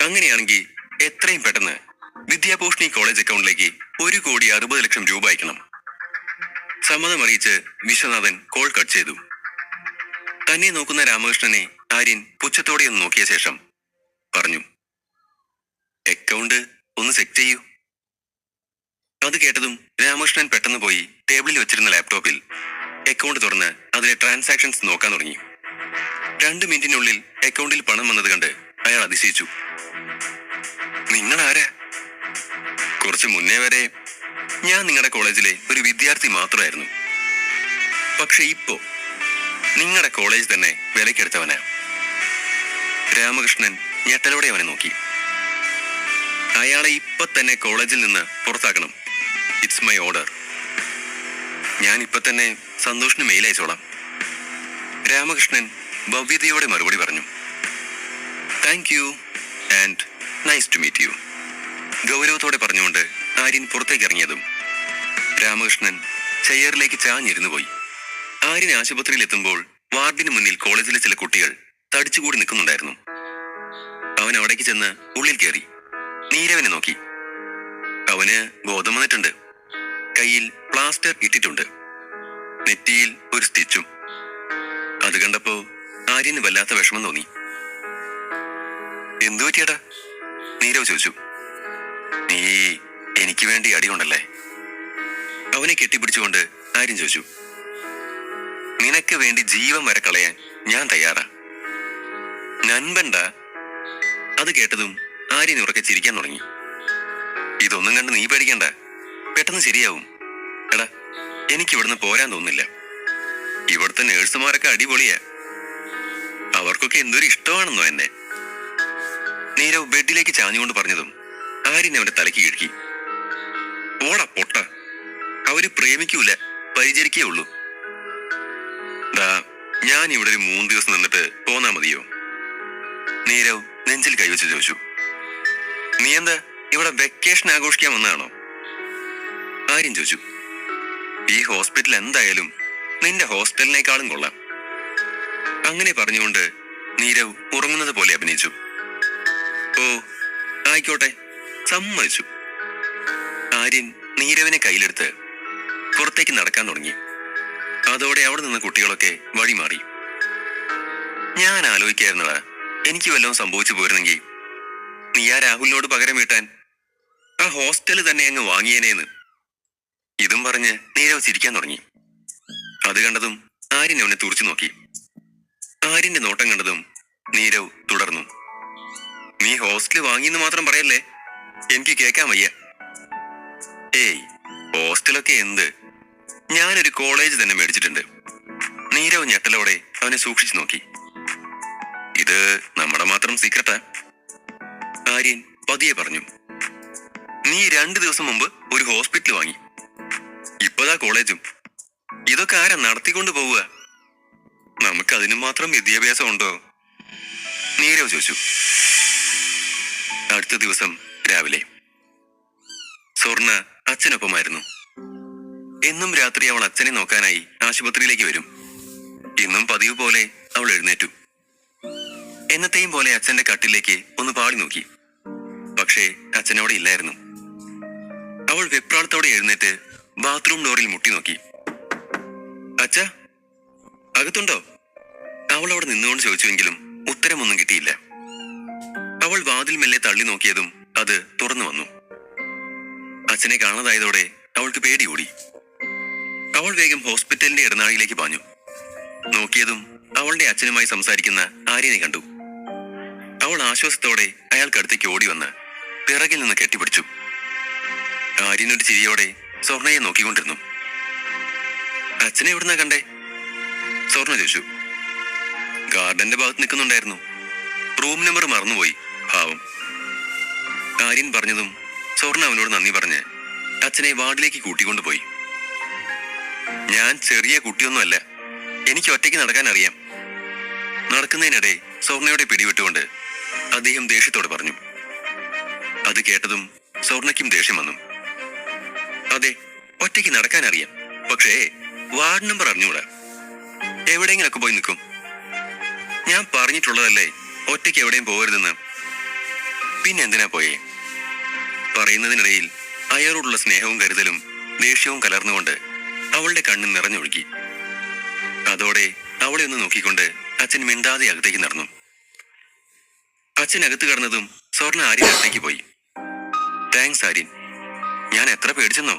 അങ്ങനെയാണെങ്കിൽ എത്രയും പെട്ടെന്ന് വിദ്യാഭൂഷണി കോളേജ് അക്കൗണ്ടിലേക്ക് 1,60 ലക്ഷം രൂപ അയക്കണം. സമ്മതം അറിയിച്ച് വിശ്വനാഥൻ കോൾ കട്ട് ചെയ്തു. തന്നെ നോക്കുന്ന രാമകൃഷ്ണനെ ആര്യൻ പുച്ഛത്തോടെ ഒന്ന് നോക്കിയ ശേഷം പറഞ്ഞു, അക്കൗണ്ട് ഒന്ന് ചെക്ക് ചെയ്യൂ. അത് കേട്ടതും രാമകൃഷ്ണൻ പെട്ടെന്ന് പോയി ടേബിളിൽ വെച്ചിരുന്ന ലാപ്ടോപ്പിൽ അക്കൗണ്ട് തുറന്ന് അതിലെ ട്രാൻസാക്ഷൻസ് നോക്കാൻ തുടങ്ങി. 2 മിനിറ്റിനുള്ളിൽ അക്കൗണ്ടിൽ പണം വന്നത് കണ്ട് അയാൾ അതിശയിച്ചു. നിങ്ങൾ ആരാ? കുറച്ച് മുന്നേ വരെ ഞാൻ നിങ്ങളുടെ കോളേജിലെ ഒരു വിദ്യാർത്ഥി മാത്രമായിരുന്നു. പക്ഷെ ഇപ്പോ നിങ്ങളുടെ കോളേജ് തന്നെ വിലക്കെടുത്തവനാ. രാമകൃഷ്ണൻ ഞെട്ടലോടെ അവനെ നോക്കി. അയാളെ ഇപ്പൊ തന്നെ കോളേജിൽ നിന്ന് പുറത്താക്കണം. It's my order. ഞാൻ ഇപ്പൊ തന്നെ സന്തോഷിന് മെയിൽ അയച്ചോളാം. രാമകൃഷ്ണൻ ഭവ്യതയോടെ മറുപടി പറഞ്ഞു. Thank you and nice to meet you. ഗൗരവത്തോടെ പറഞ്ഞുകൊണ്ട് ആര്യൻ പുറത്തേക്ക് ഇറങ്ങിയതും രാമകൃഷ്ണൻ ചെയറിലേക്ക് ചാഞ്ഞിരുന്നു പോയി. ആര്യൻ ആശുപത്രിയിൽ എത്തുമ്പോൾ വാർഡിന് മുന്നിൽ കോളേജിലെ ചില കുട്ടികൾ തടിച്ചുകൂടി നിൽക്കുന്നുണ്ടായിരുന്നു. അവൻ അവിടേക്ക് ചെന്ന് ഉള്ളിൽ കയറി നീരവനെ നോക്കി. അവന് ബോധം വന്നിട്ടുണ്ട്. കയ്യിൽ പ്ലാസ്റ്റർ ഇട്ടിട്ടുണ്ട്. നെറ്റിയിൽ ഒരു സ്റ്റിച്ചും. അത് കണ്ടപ്പോ ആര്യന് വല്ലാത്ത വിഷമം തോന്നി. എന്തു പറ്റിയടാ? നീരവ് ചോദിച്ചു. നീ എനിക്ക് വേണ്ടി അടികൊണ്ടല്ലേ? അവനെ കെട്ടിപ്പിടിച്ചുകൊണ്ട് ആര്യൻ ചോദിച്ചു. നിനക്ക് വേണ്ടി ജീവൻ വരെ കളയാൻ ഞാൻ തയ്യാറാ. നൻപണ്ട. അത് കേട്ടതും ആര്യൻ ഉറക്കെ ചിരിക്കാൻ തുടങ്ങി. ഇതൊന്നും കണ്ട് നീ പേടിക്കണ്ട, പെട്ടെന്ന് ശരിയാവും. എടാ, എനിക്ക് ഇവിടുന്ന് പോരാൻ തോന്നുന്നില്ല. ഇവിടുത്തെ നേഴ്സുമാരൊക്കെ അടിപൊളിയാ. അവർക്കൊക്കെ എന്തൊരു ഇഷ്ടമാണെന്നോ എന്നെ. നീരവ് ബെഡിലേക്ക് ചാഞ്ഞുകൊണ്ട് പറഞ്ഞതും ആര്യൻ അവന്റെ തലയ്ക്ക് കിഴക്കി. ഓടാ പൊട്ട, അവര് പ്രേമിക്കൂല, പരിചരിക്കേ ഉള്ളൂ. ഞാൻ ഇവിടെ ഒരു 3 ദിവസം നിന്നിട്ട് പോന്നാ മതിയോ? നീരവ് നെഞ്ചിൽ കൈവച്ച് ചോദിച്ചു. നീ എന്താ ഇവിടെ വെക്കേഷൻ ആഘോഷിക്കാൻ വന്നതാണോ? ആര്യൻ ചോദിച്ചു. ഈ ഹോസ്പിറ്റൽ എന്തായാലും നിന്റെ ഹോസ്റ്റലിനേക്കാളും കൊള്ളാം. അങ്ങനെ പറഞ്ഞുകൊണ്ട് നീരവ് ഉറങ്ങുന്നത് പോലെ അഭിനയിച്ചു. ഓ ആയിക്കോട്ടെ, സമ്മതിച്ചു. ആര്യൻ നീരവിനെ കയ്യിലെടുത്ത് പുറത്തേക്ക് നടക്കാൻ തുടങ്ങി. അതോടെ അവിടെ നിന്ന് കുട്ടികളൊക്കെ വഴിമാറി. ഞാൻ ആലോചിക്കായിരുന്നടാ, എനിക്ക് വല്ലതും സംഭവിച്ചു പോയിരുന്നെങ്കിൽ നീ ആ രാഹുലിനോട് പകരം വീട്ടാൻ ആ ഹോസ്റ്റല് തന്നെ അങ്ങ് വാങ്ങിയേനേന്ന്. ഇതും പറഞ്ഞ് നീരവ് ചിരിക്കാൻ തുടങ്ങി. അത് കണ്ടതും ആര്യൻ അവനെ തുറച്ചു നോക്കി. ആര്യന്റെ നോട്ടം കണ്ടതും നീരവ് തുടർന്നു. നീ ഹോസ്റ്റല് വാങ്ങിയെന്ന് മാത്രം പറയല്ലേ, എനിക്ക് കേൾക്കാൻ വയ്യ. ഏയ്, ഹോസ്റ്റലൊക്കെ എന്ത്, ഞാനൊരു കോളേജ് തന്നെ മേടിച്ചിട്ടുണ്ട്. നീരവ് ഞെട്ടലോടെ അവനെ സൂക്ഷിച്ചു നോക്കി. ഇത് നമ്മുടെ മാത്രം സീക്രട്ടാ, ആര്യൻ പതിയെ പറഞ്ഞു. നീ 2 ദിവസം മുമ്പ് ഒരു ഹോസ്പിറ്റൽ വാങ്ങി, ഇപ്പതാ കോളേജും. ഇതൊക്കെ ആരാ നടത്തിക്കൊണ്ട് പോവുക? നമുക്കതിനു മാത്രം വിദ്യാഭ്യാസം ഉണ്ടോ? നീരവ് ചോദിച്ചു. അടുത്ത ദിവസം രാവിലെ സ്വർണ അച്ഛനൊപ്പമായിരുന്നു. എന്നും രാത്രി അവൾ അച്ഛനെ നോക്കാനായി ആശുപത്രിയിലേക്ക് വരും. ഇന്നും പതിവ് പോലെ അവൾ എഴുന്നേറ്റു. എന്നത്തെയും പോലെ അച്ഛന്റെ കട്ടിലേക്ക് ഒന്ന് പാടി നോക്കി. പക്ഷേ അച്ഛനവിടെ ഇല്ലായിരുന്നു. അവൾ വെപ്രാളത്തോടെ എഴുന്നേറ്റ് ബാത്റൂം ഡോറിൽ മുട്ടി നോക്കി. അച്ഛാ, അകത്തുണ്ടോ? അവൾ അവിടെ നിന്നുകൊണ്ട് ചോദിച്ചുവെങ്കിലും ഉത്തരമൊന്നും കിട്ടിയില്ല. അവൾ വാതിൽ മെല്ലെ തള്ളി നോക്കിയതും അത് തുറന്നു വന്നു. അച്ഛനെ കാണാതായതോടെ അവൾക്ക് പേടി ഓടി. അവൾ വേഗം ഹോസ്പിറ്റലിന്റെ ഇടനാഴിയിലേക്ക് പാഞ്ഞു. നോക്കിയതും അവളുടെ അച്ഛനുമായി സംസാരിക്കുന്ന ആര്യനെ കണ്ടു. അവൾ ആശ്വാസത്തോടെ അയാൾക്കടുത്തേക്ക് ഓടി വന്ന് പിറകിൽ നിന്ന് കെട്ടിപ്പിടിച്ചു. ആര്യനൊരു ചിരിയോടെ സ്വർണയെ നോക്കിക്കൊണ്ടിരുന്നു. അച്ഛനെ എവിടുന്നാ കണ്ടേ? സ്വർണ ചോദിച്ചു. ഗാർഡന്റെ ഭാഗത്ത് നിൽക്കുന്നുണ്ടായിരുന്നു. റൂം നമ്പർ മറന്നുപോയി, പാവം. ആര്യൻ പറഞ്ഞതും സ്വർണ അവനോട് നന്ദി പറഞ്ഞ് അച്ഛനെ വാർഡിലേക്ക് കൂട്ടിക്കൊണ്ടുപോയി. ഞാൻ ചെറിയ കുട്ടിയൊന്നുമല്ല, എനിക്ക് ഒറ്റയ്ക്ക് നടക്കാൻ അറിയാം. നടക്കുന്നതിനിടെ സ്വർണയുടെ പിടിവിട്ടുകൊണ്ട് അദ്ദേഹം ദേഷ്യത്തോടെ പറഞ്ഞു. അത് കേട്ടതും സ്വർണയ്ക്കും ദേഷ്യം വന്നു. അതെ, ഒറ്റയ്ക്ക് നടക്കാൻ അറിയാം, പക്ഷേ വാർഡ് നമ്പർ അറിഞ്ഞൂടാ. എവിടെയെങ്കിലൊക്കെ പോയി നിൽക്കും. ഞാൻ പറഞ്ഞിട്ടുള്ളതല്ലേ ഒറ്റയ്ക്ക് എവിടെയും പോകരുതെന്ന്. പിന്നെ എന്തിനാ പോയേ? പറയുന്നതിനിടയിൽ അയാളോടുള്ള സ്നേഹവും കരുതലും ദേഷ്യവും കലർന്നുകൊണ്ട് അവളുടെ കണ്ണ് നിറഞ്ഞൊഴുകി. അതോടെ അവളെ ഒന്ന് നോക്കിക്കൊണ്ട് അച്ഛൻ മിണ്ടാതെ അകത്തേക്ക് നടന്നു. അച്ഛൻ അകത്ത് കടന്നതും സ്വർണ ആര്യൻ അകത്തേക്ക് പോയി. താങ്ക്സ് ആര്യൻ, ഞാൻ എത്ര പേടിച്ചെന്നോ.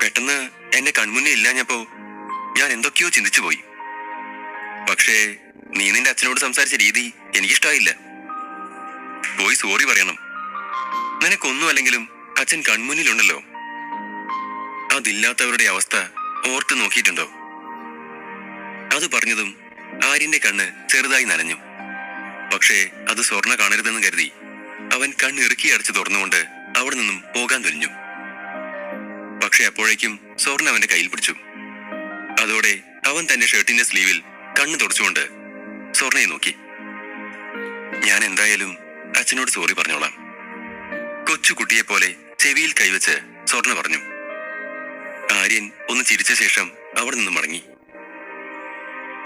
പെട്ടെന്ന് എന്റെ കൺമുന്നിൽ ഇല്ലാഞ്ഞപ്പോ ഞാൻ എന്തൊക്കെയോ ചിന്തിച്ചു പോയി. പക്ഷേ നീ നിന്റെ അച്ഛനോട് സംസാരിച്ച രീതി എനിക്കിഷ്ടായില്ല. പോയി സോറി പറയണം. നിനക്കൊന്നും അല്ലെങ്കിലും അച്ഛൻ കൺമുന്നിലുണ്ടല്ലോ. അതില്ലാത്തവരുടെ അവസ്ഥ ഓർത്ത് നോക്കിയിട്ടുണ്ടോ? അത് പറഞ്ഞതും ആര്യന്റെ കണ്ണ് ചെറുതായി നനഞ്ഞു. പക്ഷേ അത് സ്വർണ കാണരുതെന്ന് കരുതി അവൻ കണ്ണിറുക്കി അടച്ചു തുറന്നുകൊണ്ട് അവിടെ നിന്നും പോകാൻ തുനിഞ്ഞു. പക്ഷെ അപ്പോഴേക്കും സ്വർണ അവന്റെ കയ്യിൽ പിടിച്ചു. അതോടെ അവൻ തന്റെ ഷർട്ടിന്റെ സ്ലീവിൽ കണ്ണ് തുടച്ചുകൊണ്ട് സ്വർണയെ നോക്കി. ഞാൻ എന്തായാലും അച്ഛനോട് സോറി പറഞ്ഞോളാം, കൊച്ചുകുട്ടിയെ പോലെ ചെവിയിൽ കൈവച്ച് സ്വർണ പറഞ്ഞു. ആര്യൻ ഒന്ന് ചിരിച്ച ശേഷം അവിടെ നിന്ന് മടങ്ങി.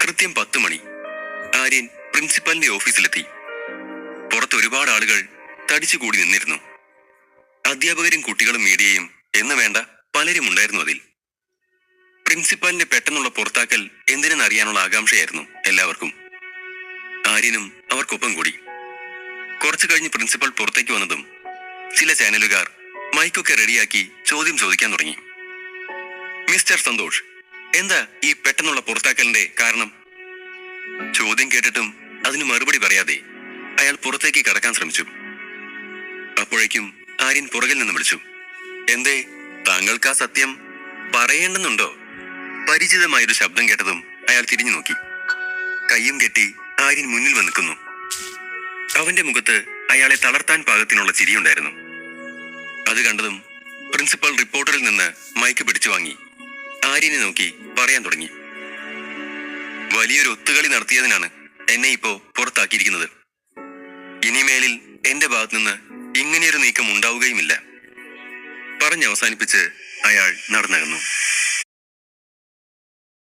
കൃത്യം 10 മണി ആര്യൻ പ്രിൻസിപ്പലിന്റെ ഓഫീസിലെത്തി. പുറത്ത് ഒരുപാട് ആളുകൾ തടിച്ചുകൂടി നിന്നിരുന്നു. അധ്യാപകരും കുട്ടികളും മീഡിയയും എന്ന് വേണ്ട പലരും ഉണ്ടായിരുന്നു അതിൽ. പ്രിൻസിപ്പാലിന്റെ പെട്ടെന്നുള്ള പുറത്താക്കൽ എന്തിനെന്നറിയാനുള്ള ആകാംക്ഷയായിരുന്നു എല്ലാവർക്കും. ആര്യനും അവർക്കൊപ്പം കൂടി. കുറച്ചു കഴിഞ്ഞ് പ്രിൻസിപ്പൽ പുറത്തേക്ക് വന്നതും ചില ചാനലുകാർ മൈക്കൊക്കെ റെഡിയാക്കി ചോദ്യം ചോദിക്കാൻ തുടങ്ങി. മിസ്റ്റർ സന്തോഷ്, എന്താ ഈ പെട്ടെന്നുള്ള പുറത്താക്കലിന്റെ കാരണം? ചോദ്യം കേട്ടിട്ടും അതിന് മറുപടി പറയാതെ അയാൾ പുറത്തേക്ക് കടക്കാൻ ശ്രമിച്ചു. അപ്പോഴേക്കും ആര്യൻ പുറകിൽ നിന്ന് വിളിച്ചു. എന്തേ, താങ്കൾക്ക് ആ സത്യം പറയേണ്ടെന്നുണ്ടോ? പരിചിതമായൊരു ശബ്ദം കേട്ടതും അയാൾ തിരിഞ്ഞു നോക്കി. കയ്യും കെട്ടി ആര്യൻ മുന്നിൽ വന്ന് നിൽക്കുന്നു. അവന്റെ മുഖത്ത് അയാളെ തളർത്താൻ പാകത്തിനുള്ള ചിരിയുണ്ടായിരുന്നു. അത് കണ്ടതും പ്രിൻസിപ്പൽ റിപ്പോർട്ടറിൽ നിന്ന് മൈക്ക് പിടിച്ചു വാങ്ങി ആര്യനെ നോക്കി പറയാൻ തുടങ്ങി. വലിയൊരു ഒത്തുകളി നടത്തിയതിനാണ് എന്നെ ഇപ്പോ പുറത്താക്കിയിരിക്കുന്നത്. ഇനിമേലിൽ എന്റെ ഭാഗത്തു നിന്ന് ഇങ്ങനെയൊരു നീക്കം ഉണ്ടാവുകയുമില്ല. പറഞ്ഞവസാനിപ്പിച്ച് അയാൾ നടന്നകന്നു.